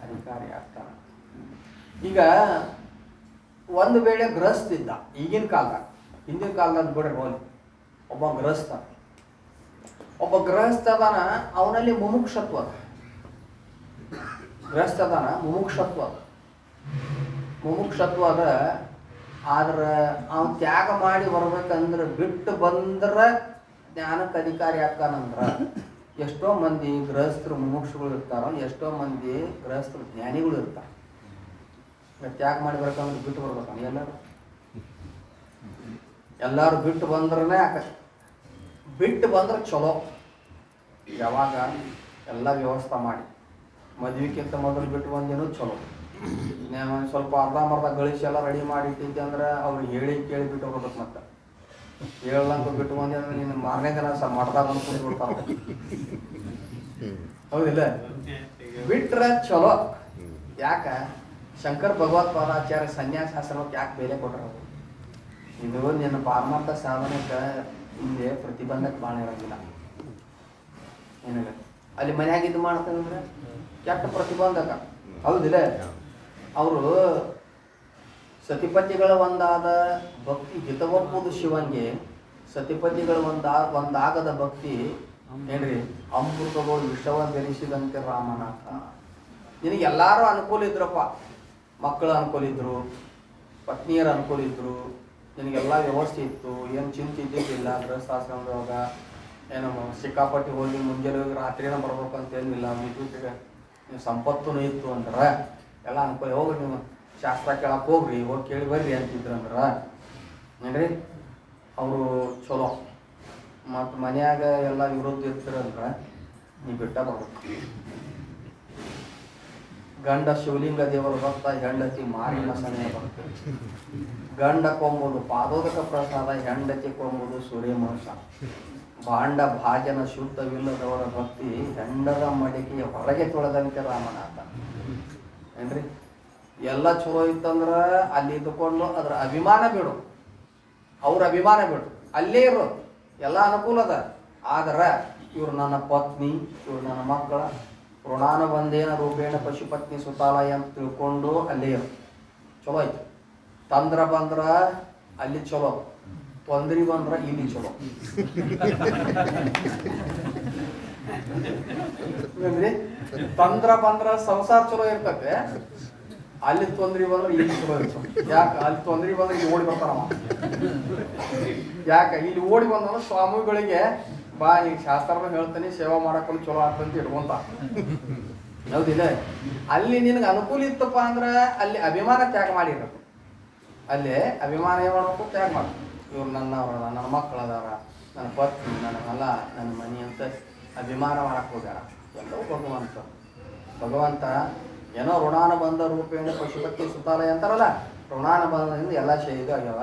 ಅಧಿಕಾರಿ ಆಗ್ತಾನ. ಈಗ ಒಂದು ವೇಳೆ ಗೃಹಸ್ಥಿದ್ದ, ಈಗಿನ ಕಾಲದಾಗ, ಹಿಂದಿನ ಕಾಲದಾಗ ಬಿಡ್ರಿ ಹೋಲಿ, ಒಬ್ಬ ಗೃಹಸ್ಥ ಅದಾನ, ಅವನಲ್ಲಿ ಮುಮುಕ್ಷತ್ವ ಅದ. ಮುಮುಕ್ಷತ್ವ ಅದ. ಆದ್ರೆ ಅವನು ತ್ಯಾಗ ಮಾಡಿ ಬರ್ಬೇಕಂದ್ರೆ ಬಿಟ್ಟು ಬಂದ್ರೆ ಜ್ಞಾನಕ್ಕೆ ಅಧಿಕಾರಿ ಆಗ್ತಾನಂದ್ರ ಎಷ್ಟೋ ಮಂದಿ ಗೃಹಸ್ಥರು ಮುಮುಕ್ಷಗಳು ಇರ್ತಾರೋ, ಎಷ್ಟೋ ಮಂದಿ ಗೃಹಸ್ಥರು ಜ್ಞಾನಿಗಳು ಇರ್ತಾರೆ. ತ್ಯಾಗ ಮಾಡಿ ಬರ್ಬೇಕಂದ್ರೆ ಬಿಟ್ಟು ಬರ್ಬೇಕಂದ್ರೆ ಎಲ್ಲರೂ ಬಿಟ್ಟು ಬಂದ್ರೆ ಬಿಟ್ಟು ಬಂದ್ರೆ ಚಲೋ. ಯಾವಾಗ ಎಲ್ಲ ವ್ಯವಸ್ಥೆ ಮಾಡಿ ಮದುವೆಕ್ಕಿಂತ ಮೊದಲು ಬಿಟ್ಟು ಬಂದೇನೋ ಚಲೋ. ಸ್ವಲ್ಪ ಅರ್ಧಂಬರ್ಧ ಗಳಿಸಿ ಎಲ್ಲ ರೆಡಿ ಮಾಡಿ ಇಟ್ಟಿದ್ದೆ ಅಂದ್ರೆ ಅವ್ರು ಹೇಳಿ ಕೇಳಿ ಬಿಟ್ಟು ಹೋಗ್ಬೇಕು. ಮತ್ತೆ ಹೇಳಂತ ಬಿಟ್ಟು ಬಂದೆ ಅಂದ್ರೆ ನೀನು ಮಾರನೇ ದಿನ ಮಠದಾಗ ಬಂದು ಕುಂದ್ಬಿಡ್ತಾರ. ಹೌದಿಲ್ಲ? ಬಿಟ್ರೆ ಚಲೋ. ಯಾಕ ಶಂಕರ್ ಭಗವತ್ಪಾದಾಚಾರ್ಯ ಸನ್ಯಾಸಾಶ್ರಮಕ್ಕೆ ಯಾಕೆ ಬೆಲೆ ಕೊಟ್ಟರು? ಇದು ನಿನ್ನ ಪಾರಮಾರ್ಥ ಸಾಧನಕ್ಕೆ ಹಿಂದೆ ಪ್ರತಿಬಂಧಕ್ಕೆ ಭಾಳ ಇರೋಂಗಿಲ್ಲ. ಏನಿಲ್ಲ, ಅಲ್ಲಿ ಮನ್ಯಾಗ ಇದು ಮಾಡ್ತಾನಂದ್ರೆ ಕೆಟ್ಟ ಪ್ರತಿಬಂಧಕ. ಹೌದಿಲ್ಲ? ಅವರು ಸತಿಪತಿಗಳ ಒಂದಾದ ಭಕ್ತಿ ಹಿತವಪ್ಪುದು ಶಿವನ್ಗೆ, ಸತಿಪತಿಗಳ ಒಂದಾಗದ ಭಕ್ತಿ ಏನ್ರಿ ಅಮೃತಗಳು ವಿಷವ ಬೆರೆಸಿದಂತೆ ರಾಮನಾಥ. ನಿನಗೆ ಎಲ್ಲರೂ ಅನುಕೂಲ ಇದ್ರಪ್ಪ, ಮಕ್ಕಳ ಅನುಕೂಲ ಇದ್ರು, ಪತ್ನಿಯರ ಅನುಕೂಲ ಇದ್ರು, ನಿನಗೆಲ್ಲ ವ್ಯವಸ್ಥೆ ಇತ್ತು, ಏನು ಚಿಂತೆ ಇದ್ದಿದ್ದಿಲ್ಲ. ಗೃಹಸ್ಥಾಶ್ರಮದೊಳಗ ಏನು ಸಿಕ್ಕಾಪಟ್ಟಿ ಹೋಗಿ ಮುಂಜಾನೆ ಹೋಗಿ ರಾತ್ರಿನ ಬರ್ಬೇಕು ಅಂತೇನಿಲ್ಲ. ವಿದ್ಯುತ್ ಸಂಪತ್ತೂ ಇತ್ತು ಅಂದ್ರೆ ಎಲ್ಲ ಅನುಕೂಲ. ಹೋಗ್ರಿ ನೀವು ಶಾಸ್ತ್ರ ಕೇಳಕ್ಕೆ ಹೋಗ್ರಿ, ಹೋಗಿ ಕೇಳಿ ಬರ್ರಿ ಅಂತಿದ್ರು ಅಂದ್ರೆ ಏನ್ರಿ ಅವರು ಚಲೋ. ಮತ್ತು ಮನ್ಯಾಗ ಎಲ್ಲ ವಿರೋಧ ಇರ್ತೀರಂದ್ರೆ ನೀವು ಬಿಟ್ಟ ಬರ್ಬೇಕು. ಗಂಡ ಶಿವಲಿಂಗ ದೇವರ ಭಕ್ತ, ಹೆಂಡತಿ ಮಾರಿನ ಸನ್ನೆ ಭಕ್ತ. ಗಂಡ ಕೊಂಬುದು ಪಾದೋದಕ ಪ್ರಸಾದ, ಹೆಂಡತಿ ಕೊಂಬುದು ಸೂರ್ಯಮಾಂಸ. ಭಾಂಡ ಭಾಜನ ಶುದ್ಧವಿಲ್ಲದವರ ಭಕ್ತಿ, ಹೆಂಡದ ಮಡಿಕೆಯ ಹೊರಗೆ ತೊಳೆದಂತೆ ರಾಮನಾಥ. ಏನ್ರಿ ಎಲ್ಲ ಚಲೋ ಇತ್ತಂದ್ರೆ ಅಲ್ಲಿ ಇದ್ದುಕೊಂಡು ಅದ್ರ ಅಭಿಮಾನ ಬಿಡು, ಅವ್ರ ಅಭಿಮಾನ ಬಿಡು, ಅಲ್ಲೇ ಇರು, ಎಲ್ಲ ಅನುಕೂಲ ಅದ. ಆದ್ರೆ ಇವ್ರು ನನ್ನ ಪತ್ನಿ, ಇವ್ರು ನನ್ನ ಮಕ್ಕಳ, ಋಣಾನುಬಂಧೇನ ರೂಪೇಣ ಪಶುಪತ್ನಿ ಸುತಾಲಯ ಅಂತ ತಿಳ್ಕೊಂಡು ಅಲ್ಲೇ ಇರು, ಚಲೋ ಐತಿ. ತಂದ್ರ ಬಂದ್ರ ಅಲ್ಲಿ ಚಲೋ, ತೊಂದ್ರಿ ಬಂದ್ರ ಇಲ್ಲಿ ಚಲೋ. ತಂದ್ರ ಬಂದ್ರ ಸಂಸಾರ ಚಲೋ ಇರ್ತತೆ, ಅಲ್ಲಿ ತೊಂದ್ರಿ ಬಂದ್ರೆ ಇಲ್ಲಿ ಚಲೋ ಇರ್ತದೆ. ಯಾಕೆ ಅಲ್ಲಿ ತೊಂದ್ರಿ ಬಂದ್ರೆ ಇಲ್ಲಿ ಓಡಿ ಬರ್ತಾರವ. ಯಾಕೆ ಇಲ್ಲಿ ಓಡಿ ಬಂದ್ರೆ ಸ್ವಾಮಿಗಳಿಗೆ ಬಾ ಈಗ ಶಾಸ್ತ್ರ ಹೇಳ್ತಾನೆ, ಸೇವಾ ಮಾಡಕೊಂಡು ಚಲೋ ಆಗ್ತಂತ ಇಟ್ಕೊಂತ. ಹೌದಿಲ್ಲ? ಅಲ್ಲಿ ನಿನಗೆ ಅನುಕೂಲ ಇತ್ತಪ್ಪ ಅಂದ್ರೆ ಅಲ್ಲಿ ಅಭಿಮಾನ ತ್ಯಾಗ ಮಾಡಿರ್ಬೇಕು. ಅಲ್ಲಿ ಅಭಿಮಾನ ಏನು ಮಾಡ್ಬೇಕು? ತ್ಯಾಗ ಮಾಡ್ಬೇಕು. ಇವ್ರು ನನ್ನವ್ರ, ನನ್ನ ಮಕ್ಕಳು ಅದಾರ, ನನ್ನ ಪತ್ನಿ, ನನ್ನ ಹೊಲ, ನನ್ನ ಮನೆ ಅಂತ ಅಭಿಮಾನ ಮಾಡಕ್ಕೆ ಹೋಗ್ಯಾರ. ಎಲ್ಲವೂ ಭಗವಂತ ಏನೋ ಋಣಾನುಬಂಧ ರೂಪೇಣ ಪಶುಪತಿ ಸುತಾಲಯ ಅಂತಾರಲ್ಲ, ಋಣಾನುಬಂಧದಿಂದ ಎಲ್ಲ ಇದು ಆಗ್ಯಾವ.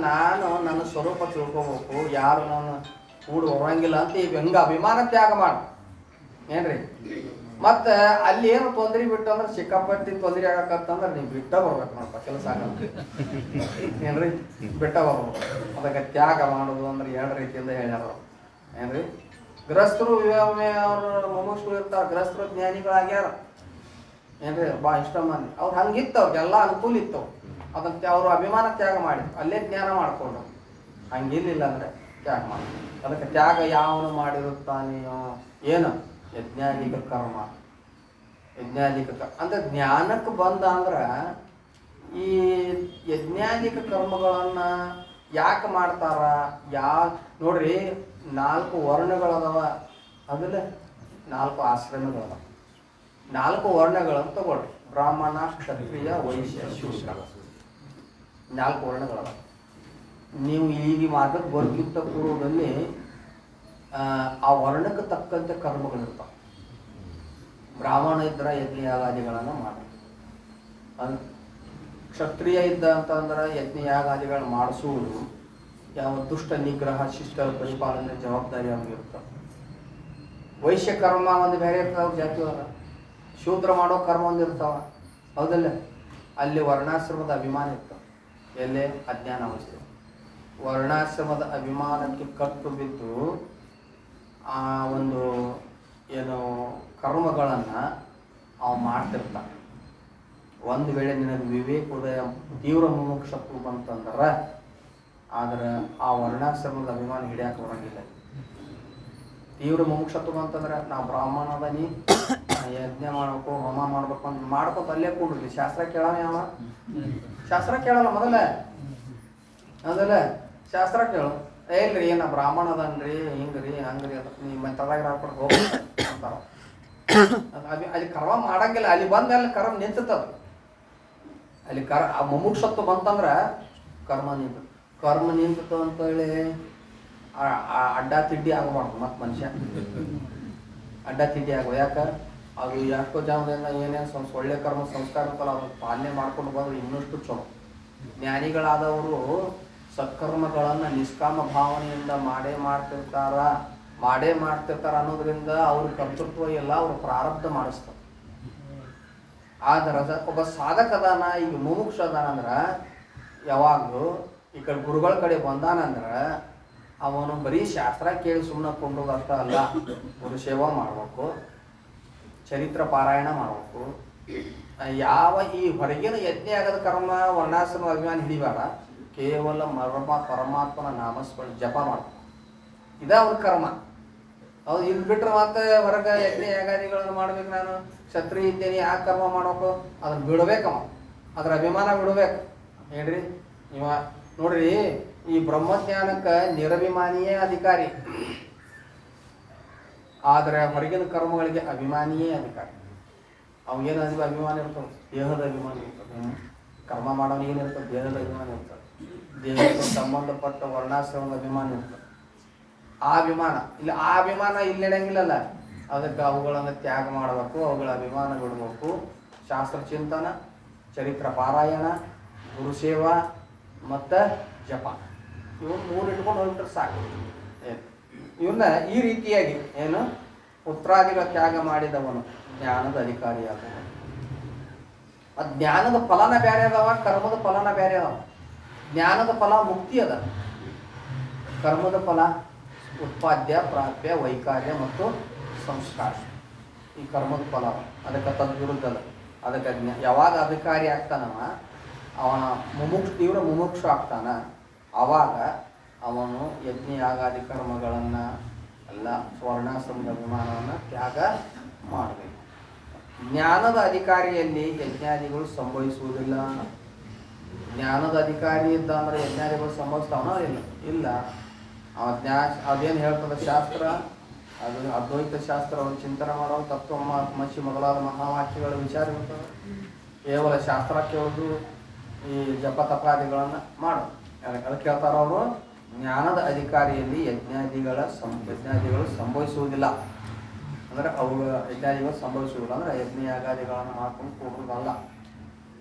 ನಾನು ನನ್ನ ಸ್ವರೂಪ ತಿಳ್ಕೊಬೇಕು, ಯಾರು ನಾನು ಕೂಡು ಹೊರಂಗಿಲ್ಲ ಅಂತ ಈಗ ಹೆಂಗೆ ಅಭಿಮಾನ ತ್ಯಾಗ ಮಾಡು. ಏನ್ರಿ? ಮತ್ತು ಅಲ್ಲಿ ಏನು ತೊಂದರೆ ಬಿಟ್ಟು ಅಂದ್ರೆ ಸಿಕ್ಕಾಪಟ್ಟಿ ತೊಂದರೆ ಆಗಕ್ಕಂತಂದ್ರೆ ನೀವು ಬಿಟ್ಟ ಬರ್ಬೇಕು ನೋಡಪ್ಪ, ಕೆಲಸ ಆಗಲ್ಲ. ಏನ್ರಿ? ಬಿಟ್ಟ ಬರ್ಬೇಕು. ಅದಕ್ಕೆ ತ್ಯಾಗ ಮಾಡೋದು ಅಂದ್ರೆ ಎರಡು ರೀತಿಯಿಂದ ಹೇಳ್ಯಾರ. ಏನ್ರಿ? ಗೃಹಸ್ಥರು ಅವ್ರ ಮೊಮ್ಮಕ್ಕಳು ಇರ್ತಾರೆ, ಗೃಹಸ್ಥರು ಜ್ಞಾನಿಗಳಾಗ್ಯಾರ. ಏನ್ರಿ? ಬಾ ಇಷ್ಟ ಮಂದಿ ಅವ್ರು ಹಂಗಿತ್ತು, ಅವ್ರಿಗೆಲ್ಲ ಅನುಕೂಲ ಇತ್ತು. ಅದಕ್ಕೆ ಅವರು ಅಭಿಮಾನ ತ್ಯಾಗ ಮಾಡಿ ಅಲ್ಲೇ ಜ್ಞಾನ ಮಾಡಿಕೊಂಡು. ಹಂಗಿರ್ಲಿಲ್ಲ ಅಂದರೆ ತ್ಯಾಗ ಮಾಡಿ. ಅದಕ್ಕೆ ತ್ಯಾಗ ಯಾವನು ಮಾಡಿರುತ್ತಾನೆಯೋ ಏನು ಯಜ್ಞಾಧಿಕ ಕರ್ಮ. ಯಜ್ಞಾಧಿಕ ಅಂದ್ರೆ ಜ್ಞಾನಕ್ಕೆ ಬಂದ ಅಂದ್ರೆ ಈ ಯಜ್ಞಾಧಿಕ ಕರ್ಮಗಳನ್ನು ಯಾಕೆ ಮಾಡ್ತಾರ? ನೋಡ್ರಿ, 4 ವರ್ಣಗಳದವ, ಅದಲ್ಲ 4 ಆಶ್ರಮಗಳವ. 4 ವರ್ಣಗಳನ್ನು ತಗೊಳ್ರಿ, ಬ್ರಾಹ್ಮಣ, ಕ್ಷತ್ರಿಯ, ವೈಶ್ಯ, ಶೂದ್ರ, 4 ವರ್ಣಗಳವ. ನೀವು ಈಗ ಮಾರ್ಗಕ್ಕೆ ಬರೋಕ್ಕಿಂತ ಪೂರ್ವದಲ್ಲಿ ಆ ವರ್ಣಕ್ಕೆ ತಕ್ಕಂತೆ ಕರ್ಮಗಳಿರ್ತಾವೆ. ಬ್ರಾಹ್ಮಣ ಇದ್ದರೆ ಯಜ್ಞ ಯಾಗಾದಿಗಳನ್ನು ಮಾಡಿ, ಕ್ಷತ್ರಿಯ ಇದ್ದ ಅಂತಂದ್ರೆ ಯಜ್ಞ ಯಾಗಾದಿಗಳನ್ನು ಮಾಡಿಸುವುದು, ಯಾವ ದುಷ್ಟ ನಿಗ್ರಹ, ಶಿಷ್ಟ ಪರಿಪಾಲನೆ ಜವಾಬ್ದಾರಿ ಅವ್ರಿಗಿರ್ತವೆ. ವೈಶ್ಯ ಕರ್ಮ ಒಂದು ಬೇರೆ ಇರ್ತಾವೆ ಜಾತಿ ಒಳಗೆ, ಶೂದ್ರ ಮಾಡೋ ಕರ್ಮ ಒಂದು ಇರ್ತಾವ, ಹೌದಲ್ಲ? ಅಲ್ಲಿ ವರ್ಣಾಶ್ರಮದ ಅಭಿಮಾನ ಇರ್ತಾವೆ. ಎಲ್ಲೇ ಅಜ್ಞಾನ ಅವಸ್ಥೆ, ವರ್ಣಾಶ್ರಮದ ಅಭಿಮಾನಕ್ಕೆ ಕಟ್ಟು ಬಿದ್ದು ಆ ಒಂದು ಏನು ಕರ್ಮಗಳನ್ನು ಅವು ಮಾಡ್ತಿರ್ತಾನೆ. ಒಂದು ವೇಳೆ ನಿನಗೆ ವಿವೇಕ ಉದಯ ತೀವ್ರ ಮುಮುಕ್ಷತ್ವ ಬಂತಂದ್ರೆ ಆದ್ರೆ ಆ ವರ್ಣಾಶ್ರಮದ ಅಭಿಮಾನ ಹಿಡಿಯಕ್ಕೆ ಬರೋಂಗಿಲ್ಲ. ತೀವ್ರ ಮುಮುಕ್ಷತ್ವ ಬಂತಂದ್ರೆ ನಾವು ಬ್ರಾಹ್ಮಣದನಿ ಯಜ್ಞ ಮಾಡ್ಬೇಕು, ಹೋಮ ಮಾಡ್ಬೇಕು ಅಂತ ಮಾಡ್ಕೊತ ಅಲ್ಲೇ ಕೂಡ್ರಿ. ಶಾಸ್ತ್ರ ಕೇಳವ ಯಾವ? ಶಾಸ್ತ್ರ ಕೇಳಲ್ಲ ಮೊದಲ, ಅದಲ್ಲ ಶಾಸ್ತ್ರ ಕೇಳು. ಇಲ್ರಿ ನಾ ಬ್ರಾಹ್ಮಣ ಅದನ್ರಿ, ಹಿಂಗ್ರಿ ಹಂಗ್ರಿ ಅದ ನಿಮ್ಮ ತದಾಗ ಹಾಕೊಂಡು ಹೋಗಿ ಅಂತಾರ. ಅಲ್ಲಿ ಕರ್ಮ ಮಾಡಂಗಿಲ್ಲ. ಅಲ್ಲಿ ಬಂದ ಅಲ್ಲಿ ಕರ್ಮ ನಿಂತದ. ಅಲ್ಲಿ ಆ ಮುಮುಕ್ಷತ್ವ ಬಂತಂದ್ರೆ ಕರ್ಮ ನಿಂತತು ಅಂತೇಳಿ ಅಡ್ಡ ತಿಡ್ಡಿ ಆಗಬಾರ್ದು. ಮತ್ತು ಮನುಷ್ಯ ಅಡ್ಡ ತಿಡ್ಡಿ ಆಗೋ. ಯಾಕೆ? ಅದು ಎಷ್ಟೋ ಜನದಿಂದ ಏನೇನು ಒಳ್ಳೆ ಕರ್ಮ ಸಂಸ್ಕಾರ ಇರ್ತಲ್ಲ ಅದನ್ನು ಪಾಲನೆ ಮಾಡ್ಕೊಂಡು ಬಂದ್ರೆ ಇನ್ನಷ್ಟು ಚಲೋ. ಜ್ಞಾನಿಗಳಾದವರು ಸತ್ಕರ್ಮಗಳನ್ನು ನಿಷ್ಕಾಮ ಭಾವನೆಯಿಂದ ಮಾಡೇ ಮಾಡ್ತಿರ್ತಾರ ಅನ್ನೋದ್ರಿಂದ ಅವ್ರ ಕರ್ತೃತ್ವ ಎಲ್ಲ ಅವ್ರ ಪ್ರಾರಬ್ಧ ಮಾಡಿಸ್ತಾರೆ. ಆದ್ರೆ ಒಬ್ಬ ಸಾಧಕ ಅದಾನ, ಈಗ ಮುಮುಕ್ಷ ಅದಾನಂದ್ರೆ ಯಾವಾಗಲೂ ಈ ಕಡೆ ಗುರುಗಳ ಕಡೆ ಬಂದಾನಂದ್ರೆ ಅವನು ಬರೀ ಶಾಸ್ತ್ರ ಕೇಳಿ ಸುಮ್ಮನೆ ಕೊಂಡೋದು ಅಷ್ಟ ಅಲ್ಲ, ಗುರು ಸೇವಾ ಮಾಡ್ಬೇಕು, ಚರಿತ್ರ ಪಾರಾಯಣ ಮಾಡ್ಬೇಕು. ಯಾವ ಈ ಹೊರಗಿನ ಯಜ್ಞ ಆಗದ ಕರ್ಮ ವರ್ಣಾಶ್ರಮ ಅಭಿಮಾನ ಹಿಡಿಬೇಡ. ಕೇವಲ ಪರಮಾತ್ಮನ ನಾಮಸ್ಮರಣೆ ಜಪ ಮಾಡ್ಬೇಕು. ಇದ ಅವ್ರ ಕರ್ಮ. ಹೌದು, ಇದು ಬಿಟ್ರೆ ಮತ್ತೆ ಹೊರಗೆ ಯಜ್ಞ ಯಾಗಾದಿಗಳನ್ನು ಮಾಡ್ಬೇಕು. ನಾನು ಕ್ಷತ್ರಿಯ ಇದ್ದೇನೆ, ಯಾಕೆ ಕರ್ಮ ಮಾಡ್ಬೇಕು? ಅದನ್ನ ಬಿಡ್ಬೇಕಮ್ಮ, ಅದ್ರ ಅಭಿಮಾನ ಬಿಡ್ಬೇಕು. ಹೇಳ್ರಿ ಇವ ನೋಡ್ರಿ, ಈ ಬ್ರಹ್ಮಜ್ಞಾನಕ್ಕೆ ನಿರಭಿಮಾನಿಯೇ ಅಧಿಕಾರಿ, ಆದರೆ ಹೊರಗಿನ ಕರ್ಮಗಳಿಗೆ ಅಭಿಮಾನಿಯೇ ಅಧಿಕಾರಿ. ಅವಾಗೇನು ಅಭಿಮಾನ ಇರ್ತದೆ? ದೇಹದ ಅಭಿಮಾನ ಇರ್ತದೆ. ಕರ್ಮ ಮಾಡೋನು ಏನಿರ್ತದೆ? ದೇಹದ ಅಭಿಮಾನ ಇರ್ತದೆ. ದೇಹಕ್ಕೆ ಸಂಬಂಧಪಟ್ಟ ವರ್ಣಾಶ್ರಮದ ಅಭಿಮಾನ ಇರ್ತದೆ. ಆ ಅಭಿಮಾನ ಇಲ್ಲಿ ನಡೆಯಂಗಿಲ್ಲಲ್ಲ. ಅದಕ್ಕೆ ಅವುಗಳನ್ನು ತ್ಯಾಗ ಮಾಡಬೇಕು, ಅವುಗಳ ಅಭಿಮಾನ ಬಿಡಬೇಕು. ಶಾಸ್ತ್ರ ಚಿಂತನ, ಚರಿತ್ರ ಪಾರಾಯಣ, ಗುರುಸೇವಾ ಮತ್ತು ಜಪ, ಇವನು 3 ಇಟ್ಕೊಂಡು ಹೋಗ್ಬಿಟ್ರೆ ಸಾಕು. ಇವನ್ನ ಈ ರೀತಿಯಾಗಿ ಏನು ಪುತ್ರಾದಿಗಳ ತ್ಯಾಗ ಮಾಡಿದವನು ಜ್ಞಾನದ ಅಧಿಕಾರಿಯಾದವನು. ಆ ಜ್ಞಾನದ ಫಲನ ಬೇರೆ ಅದಾವ, ಕರ್ಮದ ಫಲನ ಬೇರೆ ಅದಾವ. ಜ್ಞಾನದ ಫಲ ಮುಕ್ತಿ ಅದ, ಕರ್ಮದ ಫಲ ಉತ್ಪಾದ್ಯ, ಪ್ರಾಪ್ಯ, ವೈಕಾರ್ಯ ಮತ್ತು ಸಂಸ್ಕಾರ. ಈ ಕರ್ಮದ ಫಲ ಅದಕ್ಕೆ ತದ್ವಿರುದ್ಧದ. ಅದಕ್ಕೆ ಯಾವಾಗ ಅಧಿಕಾರಿ ಆಗ್ತಾನವ, ಅವನ ತೀವ್ರ ಮುಮುಕ್ಷು ಆಗ್ತಾನ, ಆವಾಗ ಅವನು ಯಜ್ಞ ಯಾಗಾದಿ ಕರ್ಮಗಳನ್ನು ಎಲ್ಲ ವರ್ಣಾಶ್ರಮದ ಅಭಿಮಾನವನ್ನು ತ್ಯಾಗ ಮಾಡಬೇಕು. ಜ್ಞಾನದ ಅಧಿಕಾರಿಯಲ್ಲಿ ಯಜ್ಞಾದಿಗಳು ಸಂಭವಿಸುವುದಿಲ್ಲ. ಜ್ಞಾನದ ಅಧಿಕಾರಿ ಇದ್ದ ಅಂದರೆ ಯಜ್ಞಾದಿಗಳು ಸಂಭವಿಸ್ತಾವನ? ಇಲ್ಲ. ಅದೇನು ಹೇಳ್ತದೆ ಶಾಸ್ತ್ರ? ಅದು ಅದ್ವೈತ ಶಾಸ್ತ್ರ. ಅವರು ಚಿಂತನೆ ಮಾಡೋ ತತ್ವಮಸಿ ಮೊದಲಾದ ಮಹಾವಾಕ್ಯಗಳ ವಿಚಾರ ಇರ್ತದೆ. ಕೇವಲ ಶಾಸ್ತ್ರ ಕೇಳೋದು, ಈ ಜಪ ತಪಾದಿಗಳನ್ನು ಮಾಡೋದು. ಅದಕ್ಕೆ ಹೇಳ್ತಾರ ಅವರು, ಜ್ಞಾನದ ಅಧಿಕಾರಿಯಲ್ಲಿ ಯಜ್ಞಾದಿಗಳು ಸಂಭವಿಸುವುದಿಲ್ಲ. ಅಂದರೆ ಅವುಗಳ ಯಜ್ಞಾದಿಗಳು ಸಂಭವಿಸುವುದಿಲ್ಲ ಅಂದರೆ ಯಜ್ಞ ಯಾಗಾದಿಗಳನ್ನು ಮಾಡ್ಕೊಂಡು ಕೂಡುವುದಲ್ಲ.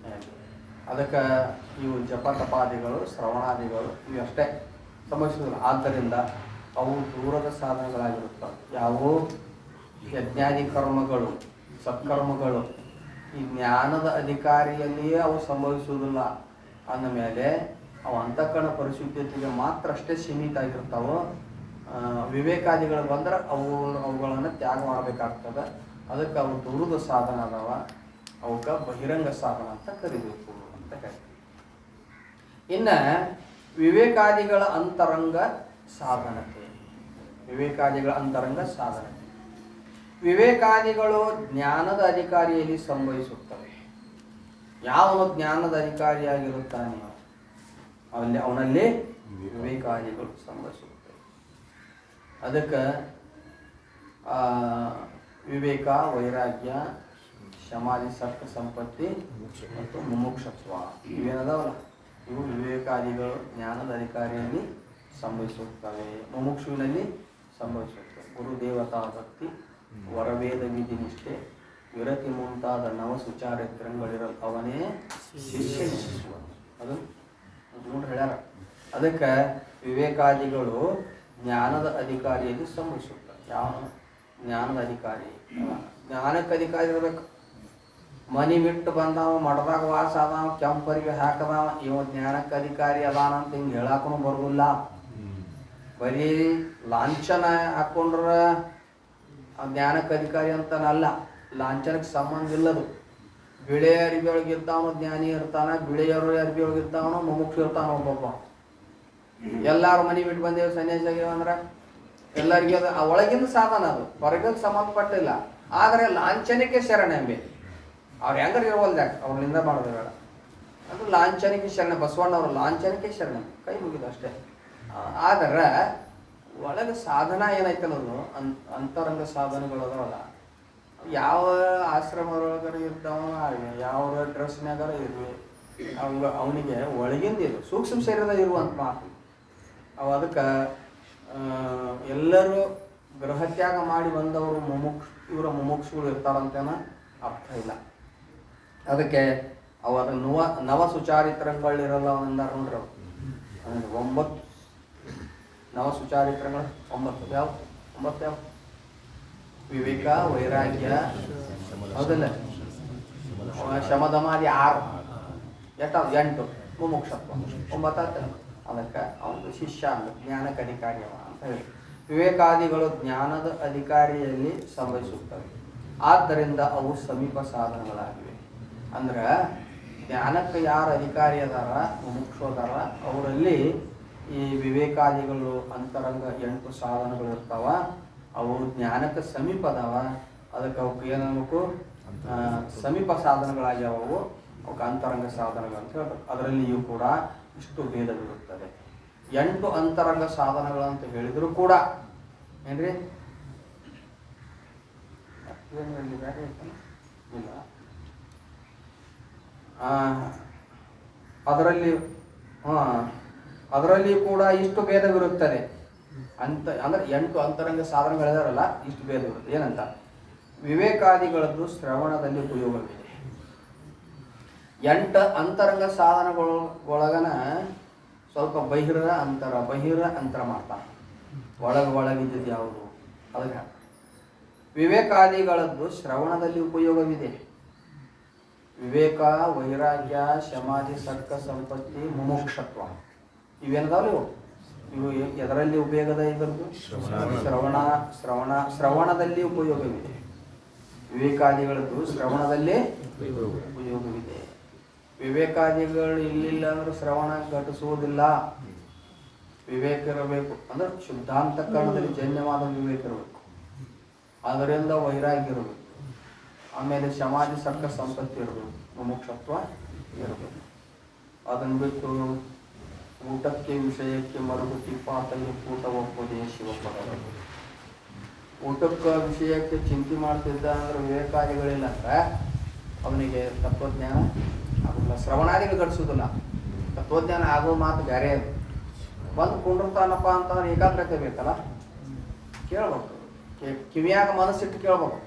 ಅದಕ್ಕೆ ಇವು ಜಪ ತಪಾದಿಗಳು, ಶ್ರವಣಾದಿಗಳು ಇವಷ್ಟೇ ಸಂಭವಿಸುವುದಿಲ್ಲ. ಆದ್ದರಿಂದ ಅವು ದೂರದ ಸಾಧನಗಳಾಗಿರುತ್ತವೆ. ಯಾವುವು ಯಜ್ಞಾದಿ ಕರ್ಮಗಳು, ಸತ್ಕರ್ಮಗಳು ಈ ಜ್ಞಾನದ ಅಧಿಕಾರಿಯಲ್ಲಿಯೇ ಅವು ಸಂಭವಿಸುವುದಿಲ್ಲ ಅಂದಮೇಲೆ ಅವು ಅಂತಃಕರಣ ಪರಿಶುದ್ಧತೆಗೆ ಮಾತ್ರ ಅಷ್ಟೇ ಸೀಮಿತ ಆಗಿರ್ತಾವೆ. ವಿವೇಕಾದಿಗಳು ಬಂದ್ರೆ ಅವುಗಳನ್ನು ತ್ಯಾಗ ಮಾಡಬೇಕಾಗ್ತದೆ. ಅದಕ್ಕೆ ಅವು ದೂರದ ಸಾಧನ ಅದಾವ, ಅವಕ್ಕೆ ಬಹಿರಂಗ ಸಾಧನ ಅಂತ ಕರಿಬೇಕು ಅಂತ ಹೇಳ್ತೀವಿ. ಇನ್ನು ವಿವೇಕಾದಿಗಳ ಅಂತರಂಗ ಸಾಧನತೆ. ವಿವೇಕಾದಿಗಳ ಅಂತರಂಗ ಸಾಧನತೆ. ವಿವೇಕಾದಿಗಳು ಜ್ಞಾನದ ಅಧಿಕಾರಿಯಲ್ಲಿ ಸಂಭವಿಸುತ್ತವೆ. ಯಾವನು ಜ್ಞಾನದ ಅಧಿಕಾರಿಯಾಗಿರುತ್ತಾನೆ ಅವನಲ್ಲಿ ವಿವೇಕಾದಿಗಳು ಸಂಭವಿಸುತ್ತವೆ. ಅದಕ್ಕೆ ವಿವೇಕ, ವೈರಾಗ್ಯ, ಸಮಾಧಿ, ಸತ್ಯ, ಸಂಪತ್ತಿ ಮತ್ತು ಮುಮುಕ್ಷತ್ವ ಇವೇನದಾವಲ್ಲ, ಇವು ವಿವೇಕಾದಿಗಳು ಜ್ಞಾನದ ಅಧಿಕಾರಿಯಲ್ಲಿ ಸಂಭವಿಸುತ್ತವೆ, ಮುಮುಕ್ಷುವಿನಲ್ಲಿ ಸಂಭವಿಸುತ್ತವೆ. ಗುರುದೇವತಾ ಭಕ್ತಿ, ವರವೇದ ವಿಧಿ ನಿಷ್ಠೆ, ವಿರತಿ ಮುಂತಾದ ನವ ಸುಚಾರಿತ್ರಗಳಿರಲು ಅವನೇ ಶಿಷ್ಯ ಎನಿಸುವನು. ಅದು ನೋಡಿ ಹೇಳ್ಯಾರ. ಅದಕ್ಕೆ ವಿವೇಕಾದಿಗಳು ಜ್ಞಾನದ ಅಧಿಕಾರಿಯಲ್ಲಿ ಸಂಭವಿಸುತ್ತವೆ. ಯಾವ ಜ್ಞಾನದ ಅಧಿಕಾರಿ? ಜ್ಞಾನಕ್ಕೆ ಅಧಿಕಾರಿ ಇರಬೇಕು. ಮನಿ ಬಿಟ್ಟು ಬಂದವ, ಮಠದಾಗ ವಾಸ ಅದಾವ, ಕೆಂಪರಿಗೆ ಹಾಕದಾವ, ಇವ ಜ್ಞಾನಕ್ಕೆ ಅಧಿಕಾರಿ ಅದಾನ ಅಂತ ಹಿಂಗೆ ಹೇಳಕ್ಕೂ ಬರೋದಿಲ್ಲ. ಬರೀ ಲಾಂಛನ ಹಾಕೊಂಡ್ರ ಜ್ಞಾನಕ್ಕೆ ಅಧಿಕಾರಿ ಅಂತನಲ್ಲ. ಲಾಂಛನಕ್ಕೆ ಸಂಬಂಧ ಇಲ್ಲದು. ಬಿಳೆ ಅರಿವಿ ಒಳಗಿದ್ದಾವನು ಜ್ಞಾನಿ ಇರ್ತಾನ, ಬಿಳೆಯರು ಅರಿವಿ ಒಳಗಿದ್ದಾವನು ಮುಮುಕ್ಷು ಇರ್ತಾನ. ಒಬ್ಬೊಬ್ಬ ಎಲ್ಲಾರು ಮನೆ ಬಿಟ್ಟು ಬಂದೇವು ಸನ್ಯಾಸಿಯಾಗ್ಯಾವ ಅಂದ್ರೆ ಎಲ್ಲರಿಗೂ ಅದು ಒಳಗಿಂದ ಸಾಧನ, ಅದು ಹೊರಗಿಂದ ಸಂಬಂಧಪಟ್ಟಿಲ್ಲ. ಆದರೆ ಲಾಂಛನಕ್ಕೆ ಶರಣೆಂಬೆ ಅವ್ರು ಹೆಂಗಾರ ಇರುವಲ್ದಾಗ ಅವ್ರಲ್ಲಿಂದ ಮಾಡೋದು ಬೇಡ. ಅದು ಲಾಂಛನಕ್ಕೆ ಶರಣ. ಬಸವಣ್ಣವ್ರು ಲಾಂಛನಕ್ಕೆ ಶರಣ, ಕೈ ಮುಗಿದು ಅಷ್ಟೇ. ಆದರೆ ಒಳಗೆ ಸಾಧನ ಏನೈತಲ್ಲ, ಅಂತರಂಗ ಸಾಧನಗಳು ಅದಾವಲ್ಲ, ಯಾವ ಆಶ್ರಮದೊಳಗರ ಇರ್ತಾವ, ಯಾವ ಡ್ರೆಸ್ನಾಗಾರ ಇರಲಿ, ಅವನಿಗೆ ಒಳಗಿಂದ ಇರು ಸೂಕ್ಷ್ಮ ಶರೀರದ ಇರುವಂತ ಮಾತು ಅವು. ಅದಕ್ಕೆ ಎಲ್ಲರೂ ಗೃಹತ್ಯಾಗ ಮಾಡಿ ಬಂದವರು ಇವರ ಮುಮುಕ್ಷುಗಳು ಇರ್ತಾರಂತೇನ ಅರ್ಥ ಇಲ್ಲ. ಅದಕ್ಕೆ ಅವರ ನವ ಸುಚಾರಿತ್ರಗಳಿರಲ್ಲ ಅಂದಾರ ನೋಡ್ರಿ. ಅವ್ರು 9 ನವ ಸುಚಾರಿತ್ರಗಳು 9 ಯಾವ 9 ಯಾವ? ವಿವೇಕ, ವೈರಾಗ್ಯ, ಹೌದಲ್ಲ, ಶಮದಮಾದಿ 6, 8 ಮುಮುಕ್ಷತ್ವ 9. ಅದಕ್ಕೆ ಅವನು ಶಿಷ್ಯ ಅಂದ ಜ್ಞಾನಕ್ಕೆ ಅಧಿಕಾರಿ ಅವ ಅಂತ ಹೇಳಿ. ವಿವೇಕಾದಿಗಳು ಜ್ಞಾನದ ಅಧಿಕಾರಿಯಲ್ಲಿ ಸಂಭವಿಸುತ್ತವೆ. ಆದ್ದರಿಂದ ಅವು ಸಮೀಪ ಸಾಧನಗಳಾಗಿವೆ. ಅಂದ್ರೆ ಜ್ಞಾನಕ್ಕೆ ಯಾರು ಅಧಿಕಾರಿ ಅದಾರ, ಮುಮುಕ್ಷು ಅದಾರ, ಅವರಲ್ಲಿ ಈ ವಿವೇಕಾದಿಗಳು ಅಂತರಂಗ 8 ಸಾಧನಗಳು ಇರ್ತಾವ. ಅವು ಜ್ಞಾನಕ್ಕೆ ಸಮೀಪ ಅದಾವ. ಅದಕ್ಕೆ ಅವಕ್ಕೆ ಏನಬೇಕು, ಸಮೀಪ ಸಾಧನಗಳಾಗ್ಯಾವ. ಅವಕ್ಕೆ ಅಂತರಂಗ ಸಾಧನಗಳು ಅಂತ ಹೇಳ್ತಾರೆ. ಅದರಲ್ಲಿಯೂ ಕೂಡ ಇಷ್ಟು ಭೇದವಿರುತ್ತದೆ. 8 ಅಂತರಂಗ ಸಾಧನಗಳು ಅಂತ ಹೇಳಿದ್ರು ಕೂಡ ಏನ್ರಿ ಇಲ್ಲ, ಅದರಲ್ಲಿ ಕೂಡ ಇಷ್ಟು ಭೇದವಿರುತ್ತದೆ ಅಂತ. ಅಂದ್ರೆ 8 ಅಂತರಂಗ ಸಾಧನಗಳಿದಾರಲ್ಲ, ಇಷ್ಟು ಭೇದವಿರುತ್ತೆ. ಏನಂತ? ವಿವೇಕಾದಿಗಳದ್ದು ಶ್ರವಣದಲ್ಲಿ ಉಪಯೋಗವಿದೆ. 8 ಅಂತರಂಗ ಸಾಧನಗಳೊಳಗನ ಸ್ವಲ್ಪ ಬಹಿರ ಅಂತರ ಮಾಡ್ತಾನೆ. ಒಳಗಿದ್ದು ಯಾವುದು ಅದಕ್ಕೆ ವಿವೇಕಾದಿಗಳದ್ದು ಶ್ರವಣದಲ್ಲಿ ಉಪಯೋಗವಿದೆ. ವಿವೇಕ, ವೈರಾಗ್ಯ, ಸಮಾಧಿ, ಸತ್ಕ, ಸಂಪತ್ತಿ, ಮುಮುಕ್ಷತ್ವ ಇವೇನದಾವಲ್ಲ, ಇವು ಎದರಲ್ಲಿ ಉಪಯೋಗದ? ಇದರದ್ದು ಶ್ರವಣದಲ್ಲಿ ಉಪಯೋಗವಿದೆ. ವಿವೇಕಾದಿಗಳದ್ದು ಶ್ರವಣದಲ್ಲಿ ಉಪಯೋಗವಿದೆ. ವಿವೇಕಾದಿಗಳು ಇಲ್ಲಿಲ್ಲ ಅಂದ್ರೆ ಶ್ರವಣ ಘಟಿಸುವುದಿಲ್ಲ. ವಿವೇಕ ಇರಬೇಕು ಅಂದ್ರೆ ಶುದ್ಧಾಂತಕರಣದಲ್ಲಿ ಜನ್ಯವಾದ ವಿವೇಕ ಇರಬೇಕು. ಅದರಿಂದ ವೈರಾಗ್ಯ ಇರಬೇಕು. ಆಮೇಲೆ ಸಮಾಧಿ, ಸತ್ಕ, ಸಂಪತ್ತಿ ಇರಬೇಕು, ಮುಮುಕ್ಷತ್ವ ಇರಬೇಕು. ಅದನ್ನು ಬಿಟ್ಟು ಊಟಕ್ಕೆ ವಿಷಯಕ್ಕೆ ಮರುಗುತ್ತಿ ಪಾತಲ್ಲಿ ಊಟ ಒಪ್ಪೋದೇ ಶಿವಪದಗಳು. ಊಟಕ್ಕೆ ವಿಷಯಕ್ಕೆ ಚಿಂತೆ ಮಾಡ್ತಿದ್ದ ಅಂದ್ರೆ ವಿವೇಕಾದಿಗಳಿಲ್ಲ ಅಂದ್ರೆ ಅವನಿಗೆ ತತ್ವಜ್ಞಾನ ಆಗೋದಿಲ್ಲ. ಶ್ರವಣಾದಿಗಳು ಘಟಿಸೋದಿಲ್ಲ. ತತ್ವಜ್ಞಾನ ಆಗೋ ಮಾತು ಬೇರೆ. ಅದು ಬಂದು ಕುಂಡಿರ್ತಾನಪ್ಪ ಅಂತಂದ್ರೆ ಏಕಾಗ್ರತೆ ಬೇಕಲ್ಲ, ಕೇಳ್ಬೇಕು. ಕಿವಿಯಾಗ ಮನಸ್ಸಿಟ್ಟು ಕೇಳ್ಬೇಕು.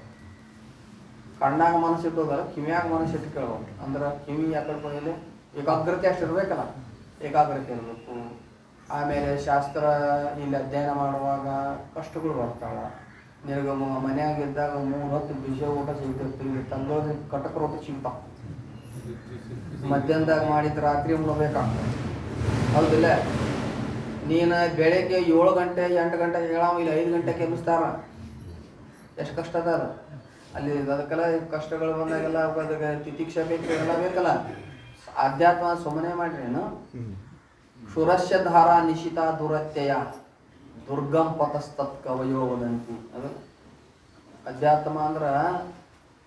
ಕಣ್ಣಾಗ ಮನಸ್ಸಿಟ್ಟೋದಲ್ಲ, ಕಿವಿಯಾಗ ಮನಸ್ಸಿಟ್ಟು ಕೇಳ್ಬೇಕು. ಅಂದ್ರೆ ಕಿವಿ ಯಾಕಡೆ ಏಕಾಗ್ರತೆ ಅಷ್ಟು ಇರಬೇಕಲ್ಲ, ಏಕಾಗ್ರತೆ ಇರಬೇಕು. ಆಮೇಲೆ ಶಾಸ್ತ್ರ ಇಲ್ಲಿ ಅಧ್ಯಯನ ಮಾಡುವಾಗ ಕಷ್ಟಗಳು ಬರ್ತಾವ. ನಿನಗೆ ಮನೆಯಾಗಿದ್ದಾಗ 3 ಹೊತ್ತು ಬಿಸಿ ಊಟ ಸಿಗ್ತಿರ್ತೀವಿ, ತಂದೋದ್ರೆ ಕಟಕ ರೊಟ್ಟಿ ಸಿಗ್ತಾವ. ಮಧ್ಯಾಹ್ನದಾಗ ಮಾಡಿದ ರಾತ್ರಿ ಉಣ್ಬೇಕಾಗ್ತದೆ, ಹೌದಿಲ್ಲ? ನೀನು ಬೆಳಗ್ಗೆ 7 ಗಂಟೆ 8 ಗಂಟೆಗೆ ಹೇಳಾವ, ಇಲ್ಲ 5 ಗಂಟೆಗೆ ಎಬ್ಬಿಸ್ತಾರ. ಎಷ್ಟು ಕಷ್ಟ ಅದ ಅದು ಅಲ್ಲಿ. ಅದಕ್ಕೆಲ್ಲ ಕಷ್ಟಗಳು ಬಂದಾಗೆಲ್ಲ ಅದಕ್ಕೆ ತಿತಿಕ್ಷೆ ಬೇಕು, ಎಲ್ಲ ಬೇಕಲ್ಲ. ಅಧ್ಯಾತ್ಮ ಸುಮ್ಮನೆ ಮಾಡ್ರೇನು? ಕ್ಷುರಸ್ಯ ಧಾರ ನಿಶಿತ ದುರತ್ಯಯ ದುರ್ಗಂ ಪತಸ್ತತ್ ಕವಯೋ ವದಂತಿ. ಅದು ಅಧ್ಯಾತ್ಮ ಅಂದ್ರೆ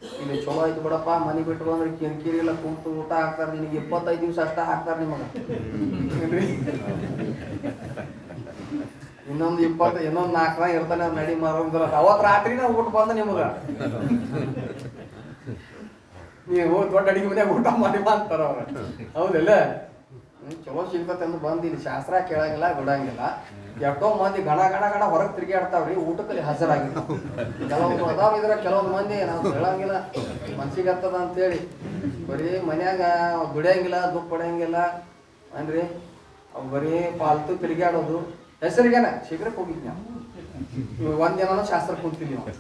ಇಲ್ಲಿ ಚಲೋ ಆಯ್ತು ಬಿಡಪ್ಪ, ಮನೆ ಬಿಟ್ಟು ಬಂದ್ರೆ ಕಿರಿಕಿರಿ ಇಲ್ಲ, ಕುಂತು ಊಟ ಹಾಕ್ತಾರೆ, ನಿನಗೆ 25 ದಿವಸ ಅಷ್ಟ ಹಾಕ್ತಾರೆ ನಿಮಗೆ. ಇನ್ನೊಂದು 4 ದಿನ ಇರ್ತಾನೆ ಅವ್ರು ನಡಿ ಮಾರೋದ್ರ, ಅವತ್ತು ರಾತ್ರಿನ ಊಟ ಬಂದ ನಿಮಗೆ, ನೀವು ದೊಡ್ಡ ಅಡಿಗೆ ಮನ್ಯಾಗ ಊಟ ಮಾಡಿ ಅಂತಾರ ಅವ್ರ. ಹೌದಿಲ್ಲ? ಚಲೋ ಸಿಗ್ತತೆ ಅಂದು ಬಂದು ಇಲ್ಲಿ ಶಾಸ್ತ್ರ ಕೇಳಂಗಿಲ್ಲ, ಬಿಡಂಗಿಲ್ಲ. ಎಷ್ಟೋ ಮಂದಿ ಗಣ ಹೊರಗೆ ತಿರುಗಾಡ್ತಾವ್ರಿ, ಊಟಕ್ಕಲ್ಲಿ ಹಾಜರಾಗಿಲ್ಲ. ಕೆಲವೊಂದು ಅದಾವ ಇದ್ರ, ಕೆಲವೊಂದು ಮಂದಿ ನಾವು ಹೇಳಂಗಿಲ್ಲ, ಮನ್ಸಿಗೆ ಹತ್ತದ ಅಂತೇಳಿ ಬರೀ ಮನ್ಯಾಗ ದುಡಿಯಂಗಿಲ್ಲ, ದುಡ್ಡು ಪಡೆಯಂಗಿಲ್ಲ ಅನ್ರಿ. ಅವು ಬರೀ ಪಾಲ್ತು ತಿರುಗಾಡೋದು. ಹೆಸರಿಗೇನ ಶೀಘ್ರಕ್ಕೆ ಹೋಗಿದ್ ನಾವು, ಇವಾಗ ಒಂದಿನ ಶಾಸ್ತ್ರ ಕುಂತೀವಿ ನಾವು.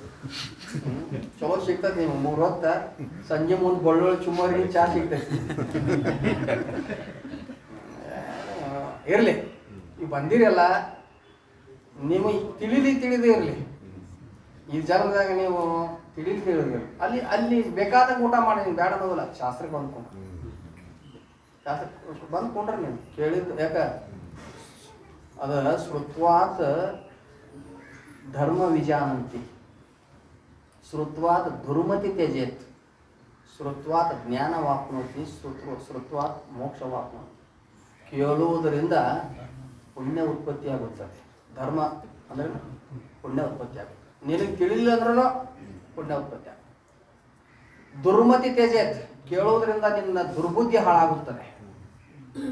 ಚಲೋ ಸಿಗ್ತದೆ. ನೀವು 3 ಹೊತ್ತ ಸಂಜೆ ಮುಂದೆ ಬೆಳ್ಳುಳ್ಳಿ ಚುಮ್ಮರಿ ಚಾ ಸಿಗ್ತೈತಿ. ಇರ್ಲಿ, ಈಗ ಬಂದಿರಲ್ಲ, ನಿಮಗೆ ತಿಳಿದೇ ಇರಲಿ. ಈ ಜನ್ಮದಾಗ ನೀವು ತಿಳಿದಿರಲಿ, ಅಲ್ಲಿ ಬೇಕಾದಾಗ ಊಟ ಮಾಡಿ, ನೀವು ಬೇಡ ಅನ್ನೋದಿಲ್ಲ. ಶಾಸ್ತ್ರಕ್ಕೆ ಬಂದ್ಕೊಂಡು ಶಾಸ್ತ್ರಕ್ಕೆ ಬಂದ್ಕೊಂಡ್ರೆ ನೀವು ಕೇಳಿದ್ದು ಯಾಕ ಅದ ಶ್ರುತ್ವಾತ್ ಧರ್ಮ ವಿಜಾನಂತಿ, ಶ್ರುತ್ವಾತ್ ದುರ್ಮತಿ ತ್ಯಜೇತ್, ಶ್ರುತ್ವಾತ್ ಜ್ಞಾನ ವಾಪ್ನೋತಿ, ಶ್ರುತ್ವಾತ್ ಮೋಕ್ಷ ವಾಪ್ನೋತಿ. ಕೇಳುವುದರಿಂದ ಪುಣ್ಯ ಉತ್ಪತ್ತಿ ಆಗುತ್ತದೆ. ಧರ್ಮ ಅಂದ್ರೆ ಪುಣ್ಯ ಉತ್ಪತ್ತಿ ಆಗುತ್ತೆ. ನಿನಗೆ ತಿಳಿಲಿಲ್ಲ ಅಂದ್ರೂ ಪುಣ್ಯ ಉತ್ಪತ್ತಿ ಆಗುತ್ತೆ. ದುರ್ಮತಿ ತ್ಯಜೇತ್, ಕೇಳುವುದರಿಂದ ನಿನ್ನ ದುರ್ಬುದ್ಧಿ ಹಾಳಾಗುತ್ತದೆ.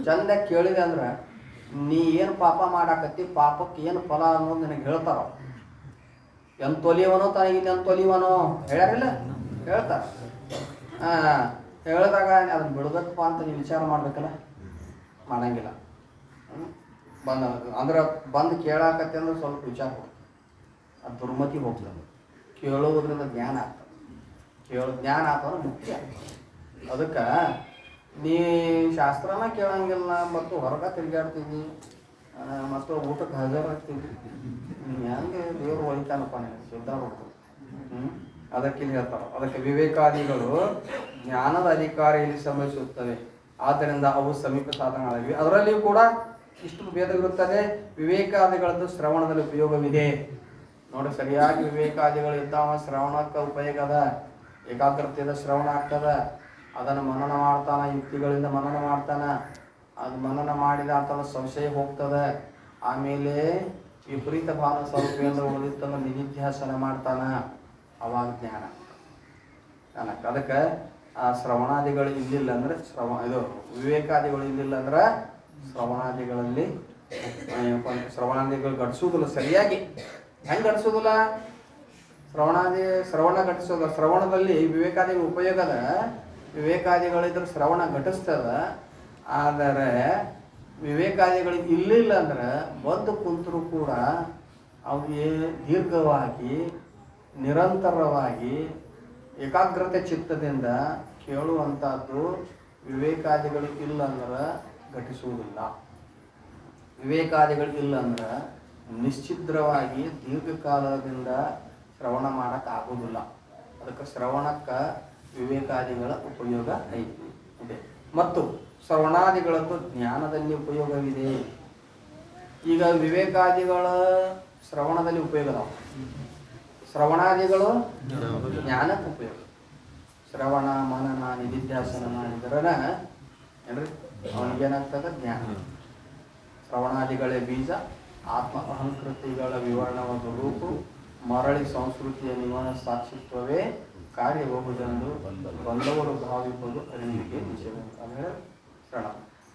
ಚಂದ ಕೇಳಿದೆ ಅಂದ್ರೆ ನೀ ಏನು ಪಾಪ ಮಾಡಾಕತ್ತಿ, ಪಾಪಕ್ಕೆ ಏನು ಫಲ ಅನ್ನೋದು ನಿನಗೆ ಹೇಳ್ತಾರ. ಎಂತೊಲಿಯವನೋ ತನಗಿನ್ನ ಎಂತೊಲಿಯವನೋ ಹೇಳ್ಯಾರಿಲ್ಲ, ಹೇಳ್ತಾರ. ಹೇಳಿದಾಗ ಅದನ್ನ ಬಿಡ್ಬೇಕಪ್ಪ ಅಂತ ನೀವು ವಿಚಾರ ಮಾಡ್ಬೇಕಲ್ಲ, ಮಾಡಂಗಿಲ್ಲ. ಬಂದು ಕೇಳಾಕತ್ತೆ ಅಂದ್ರೆ ಸ್ವಲ್ಪ ವಿಚಾರ ಹೋಗ್ತದೆ, ಅದು ದುರ್ಮತಿ ಹೋಗ್ತದೆ. ಕೇಳೋದ್ರಿಂದ ಜ್ಞಾನ ಆಗ್ತದೆ. ಜ್ಞಾನ ಆಗ್ತದ್ರೆ ಮುಖ್ಯ. ಅದಕ್ಕೆ ನೀ ಶಾಸ್ತ್ರನ ಕೇಳಂಗಿಲ್ಲ, ಮತ್ತು ಹೊರಗೆ ತಿರುಗಾಡ್ತೀವಿ, ಮತ್ತು ಊಟಕ್ಕೆ ಹಾಜರಾಗ್ತೀವಿ, ಹೆಂಗೆ ದೇವರು ಒಳಿತಾನಪ್ಪ ನೀನು ಶುದ್ಧ ಹೋಗ್ತದೆ. ಅದಕ್ಕೆ ಇಲ್ಲಿ ಹೇಳ್ತಾರೆ, ಅದಕ್ಕೆ ವಿವೇಕಾದಿಗಳು ಜ್ಞಾನದ ಅಧಿಕಾರಿಯಲ್ಲಿ ಸಂಭವಿಸುತ್ತವೆ, ಆದ್ದರಿಂದ ಅವು ಸಮೀಪ ಸಾಧನಗಳಾಗಿವೆ. ಅದರಲ್ಲಿಯೂ ಕೂಡ ಇಷ್ಟು ಭೇದವಿರುತ್ತದೆ. ವಿವೇಕಾದಿಗಳದ್ದು ಶ್ರವಣದಲ್ಲಿ ಉಪಯೋಗವಿದೆ ನೋಡಿ. ಸರಿಯಾಗಿ ವಿವೇಕಾದಿಗಳು ಇದ್ದಾವ, ಶ್ರವಣಕ್ಕೆ ಉಪಯೋಗ ಅದ. ಏಕಾಗ್ರತೆಯಿಂದ ಶ್ರವಣ ಆಗ್ತದ. ಅದನ್ನು ಮನನ ಮಾಡ್ತಾನ, ಯುಕ್ತಿಗಳಿಂದ ಮನನ ಮಾಡ್ತಾನ. ಅದು ಮನನ ಮಾಡಿದ ಅಂತಂದ್ರೆ ಸಂಶಯ ಹೋಗ್ತದೆ. ಆಮೇಲೆ ವಿಪರೀತ ಭಾವನ ಸ್ವರೂಪದಿಂದ ಉಳಿದಿತ್ತಂದ್ರೆ ನಿಧಿಧ್ಯಾಸನ ಮಾಡ್ತಾನ, ಅವಾಗ ಜ್ಞಾನ. ಅದಕ್ಕೆ ಆ ಶ್ರವಣಾದಿಗಳು ಇಲ್ಲಿಲ್ಲ ಅಂದ್ರೆ ವಿವೇಕಾದಿಗಳು ಇಲ್ಲಿಲ್ಲ ಅಂದ್ರೆ ಶ್ರವಣಾದಿಗಳಲ್ಲಿ ಶ್ರವಣಾದಿಗಳು ಘಟಿಸುವುದಿಲ್ಲ. ಸರಿಯಾಗಿ ಹೆಂಗೆ ಘಟಿಸೋದಿಲ್ಲ? ಶ್ರವಣ ಘಟಿಸೋದು. ಶ್ರವಣದಲ್ಲಿ ವಿವೇಕಾದಿಗಳು ಉಪಯೋಗದ. ವಿವೇಕಾದಿಗಳಿದ್ರೆ ಶ್ರವಣ ಘಟಿಸ್ತದ. ಆದರೆ ವಿವೇಕಾದಿಗಳಿಗೆ ಇಲ್ಲಿಲ್ಲ ಅಂದ್ರೆ ಬಂದು ಕುಂತರೂ ಕೂಡ ಅವರಿಗೆ ದೀರ್ಘವಾಗಿ ನಿರಂತರವಾಗಿ ಏಕಾಗ್ರತೆ ಚಿತ್ತದಿಂದ ಕೇಳುವಂಥದ್ದು ವಿವೇಕಾದಿಗಳು ಇಲ್ಲ ಅಂದ್ರೆ ಘಟಿಸುವುದಿಲ್ಲ. ವಿವೇಕಾದಿಗಳು ಇಲ್ಲ ಅಂದ್ರೆ ನಿಶ್ಚಿದ್ರವಾಗಿ ದೀರ್ಘಕಾಲದಿಂದ ಶ್ರವಣ ಮಾಡೋಕ್ಕಾಗೋದಿಲ್ಲ. ಅದಕ್ಕೆ ಶ್ರವಣಕ್ಕೆ ವಿವೇಕಾದಿಗಳ ಉಪಯೋಗ ಇದೆ. ಮತ್ತು ಶ್ರವಣಾದಿಗಳದ್ದು ಜ್ಞಾನದಲ್ಲಿ ಉಪಯೋಗವಿದೆ. ಈಗ ವಿವೇಕಾದಿಗಳ ಶ್ರವಣದಲ್ಲಿ ಉಪಯೋಗ ಅದಾವ, ಶ್ರವಣಾದಿಗಳು ಜ್ಞಾನಕ್ಕೆ ಉಪಯೋಗ. ಶ್ರವಣ ಮನನ ನಿಧಿಧ್ಯಾಸನ ಮಾಡಿದ್ರೆ ಏನ್ರಿ ಅವನಿಗೇನಾಗ್ತದೆ? ಜ್ಞಾನ. ಶ್ರವಣಾದಿಗಳೇ ಬೀಜ, ಆತ್ಮ ಅಹಂಕೃತಿಗಳ ವಿವರಣವಾದ ರೂಪ, ಮರಳಿ ಸಂಸ್ಕೃತಿಯ ನಿವನ ಸಾಕ್ಷಿತ್ವವೇ ಕಾರ್ಯಬಹುದೆಂದು ಬಂದವರು ಭಾವಿಸುವುದು ಅರಿವಿಗೆ ನಿಜವೇ. ಅಂದರೆ ಶ್ರವಣ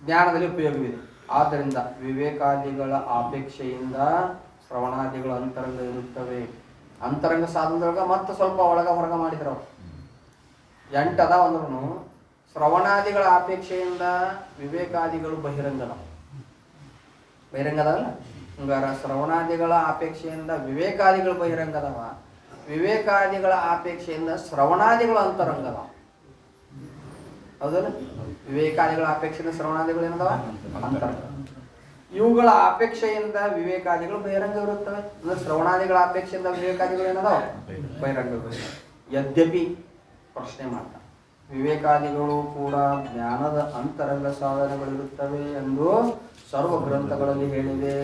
ಜ್ಞಾನದಲ್ಲಿ ಉಪಯೋಗವಿದೆ. ಆದ್ದರಿಂದ ವಿವೇಕಾದಿಗಳ ಅಪೇಕ್ಷೆಯಿಂದ ಶ್ರವಣಾದಿಗಳು ಅಂತರಂಗ ಇರುತ್ತವೆ. ಅಂತರಂಗ ಸಾಧನದೊಳಗೆ ಮತ್ತೆ ಸ್ವಲ್ಪ ಹೊರಗೆ ಮಾಡಿದ್ರು ಅವರು 8 ಅದಾವ ಅಂದ್ರೂ ಶ್ರವಣಾದಿಗಳ ಅಪೇಕ್ಷೆಯಿಂದ ವಿವೇಕಾದಿಗಳು ಬಹಿರಂಗದ. ಬಹಿರಂಗದಲ್ಲ ಹಂಗಾರ ಶ್ರವಣಾದಿಗಳ ಅಪೇಕ್ಷೆಯಿಂದ ವಿವೇಕಾದಿಗಳು ಬಹಿರಂಗದವ, ವಿವೇಕಾದಿಗಳ ಅಪೇಕ್ಷೆಯಿಂದ ಶ್ರವಣಾದಿಗಳು ಅಂತರಂಗದ. ಹೌದಲ್ಲ? ವಿವೇಕಾದಿಗಳ ಅಪೇಕ್ಷೆಯಿಂದ ಶ್ರವಣಾದಿಗಳು ಏನದವ? ಅಂತರಂಗ. ಇವುಗಳ ಅಪೇಕ್ಷೆಯಿಂದ ವಿವೇಕಾದಿಗಳು ಬಹಿರಂಗ ಇರುತ್ತವೆ. ಅಂದ್ರೆ ಶ್ರವಣಾದಿಗಳ ಅಪೇಕ್ಷೆಯಿಂದ ವಿವೇಕಾದಿಗಳು ಏನದಾವ? ಬಹಿರಂಗ. ಯದ್ಯಪಿ ಪ್ರಶ್ನೆ ಮಾಡ್ತಾ ವಿವೇಕಾದಿಗಳು ಕೂಡ ಜ್ಞಾನದ ಅಂತರಂಗ ಸಾಧನಗಳಿರುತ್ತವೆ ಎಂದು ಸರ್ವ ಗ್ರಂಥಗಳಲ್ಲಿ ಹೇಳಿದೆ.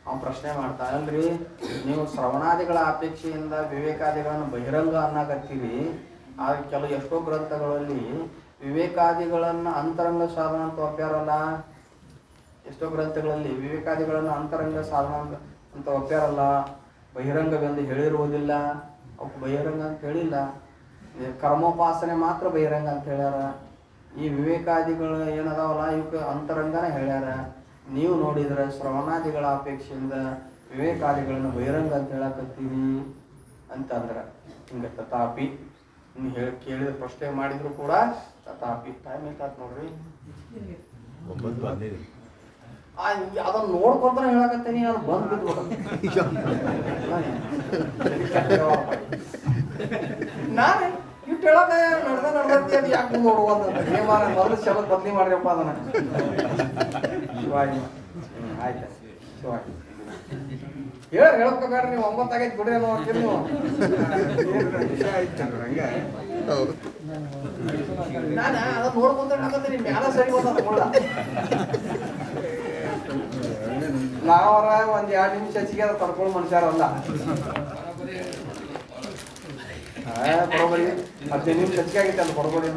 ಅವನು ಪ್ರಶ್ನೆ ಮಾಡ್ತಾ, ಅಲ್ರಿ ನೀವು ಶ್ರವಣಾದಿಗಳ ಅಪೇಕ್ಷೆಯಿಂದ ವಿವೇಕಾದಿಗಳನ್ನು ಬಹಿರಂಗ ಅನ್ನಕತ್ತೀರಿ, ಕೆಲವು ಎಷ್ಟೋ ಗ್ರಂಥಗಳಲ್ಲಿ ವಿವೇಕಾದಿಗಳನ್ನು ಅಂತರಂಗ ಸಾಧನ ಅಂತ ಒಪ್ಪ್ಯಾರಲ್ಲ. ಎಷ್ಟೋ ಗ್ರಂಥಗಳಲ್ಲಿ ವಿವೇಕಾದಿಗಳನ್ನು ಅಂತರಂಗ ಸಾಧನ ಅಂತ ಒಪ್ಪ್ಯಾರಲ್ಲ. ಬಹಿರಂಗವೆಂದು ಹೇಳಿರುವುದಿಲ್ಲ, ಅವಕ್ಕೆ ಬಹಿರಂಗ ಅಂತ ಹೇಳಿಲ್ಲ. ಕರ್ಮೋಪಾಸನೆ ಮಾತ್ರ ಬಹಿರಂಗ ಅಂತ ಹೇಳ್ಯಾರ. ಈ ವಿವೇಕಾದಿಗಳು ಏನದಾವಲ್ಲ ಇವಕ್ಕೆ ಅಂತರಂಗನ ಹೇಳ್ಯಾರ. ನೀವು ನೋಡಿದ್ರೆ ಶ್ರವಣಾದಿಗಳ ಅಪೇಕ್ಷೆಯಿಂದ ವಿವೇಕಾದಿಗಳನ್ನು ಬಹಿರಂಗ ಅಂತ ಹೇಳಕತ್ತೀವಿ ಅಂತಂದ್ರೆ ಹಿಂಗೆ ತಥಾಪಿ ಕೇಳಿದ ಪ್ರಶ್ನೆ ಮಾಡಿದ್ರು ಕೂಡ ತಥಾಪಿ ಟೈಮ್ ಎಷ್ಟಾಯ್ತು ನೋಡ್ರಿ, ಅದನ್ನ ನೋಡ್ಕೊಂತಾನೆ ಹೇಳಕತ್ತೀನಿ. ಅದು ಬಂದ್ ಬಿದ್ದು ನಾನೇ ಇಟ್ಟು ಹೇಳಕ ನಡ್ದೈತಿ ಅದು ಯಾಕೆ ನೋಡುವಂತ ಮೊದಲು ಶಬ್ದ ಬದ್ಲಿ ಮಾಡ್ರಿಯಪ್ಪ ಅದನ್ನ. ಶಿವಾಜಿ ಆಯ್ತು ಶಿವಾಜಿ ಹೇಳ್ಕೋಬೇಡ್ರಿ ನೀವು. 9 ಆಗೈತಿ ಬಿಡ್ರಿ ಅನ್ನೋ ನೀವು. ನಾನು ಅದನ್ನ ನೋಡ್ಕೊಂತ ಹೇಳಕತ್ತೀನಿ ಮ್ಯಾಲ ಸರಿ ಹೋದ ಮುಳ್ಳ. ನಾವರ ಒಂದ್ 2 ನಿಮಿಷ ಹೆಚ್ಚಿಗೆ ಅದು ತಡ್ಕೊಂಡು ಮನುಷ್ಯರಲ್ಲ. ಬರೋಬರಿ 15 ನಿಮಿಷ ಹೆಚ್ಚಿಗೆ ಆಗೈತೆ ಅದು ಬರೋಬರಿ.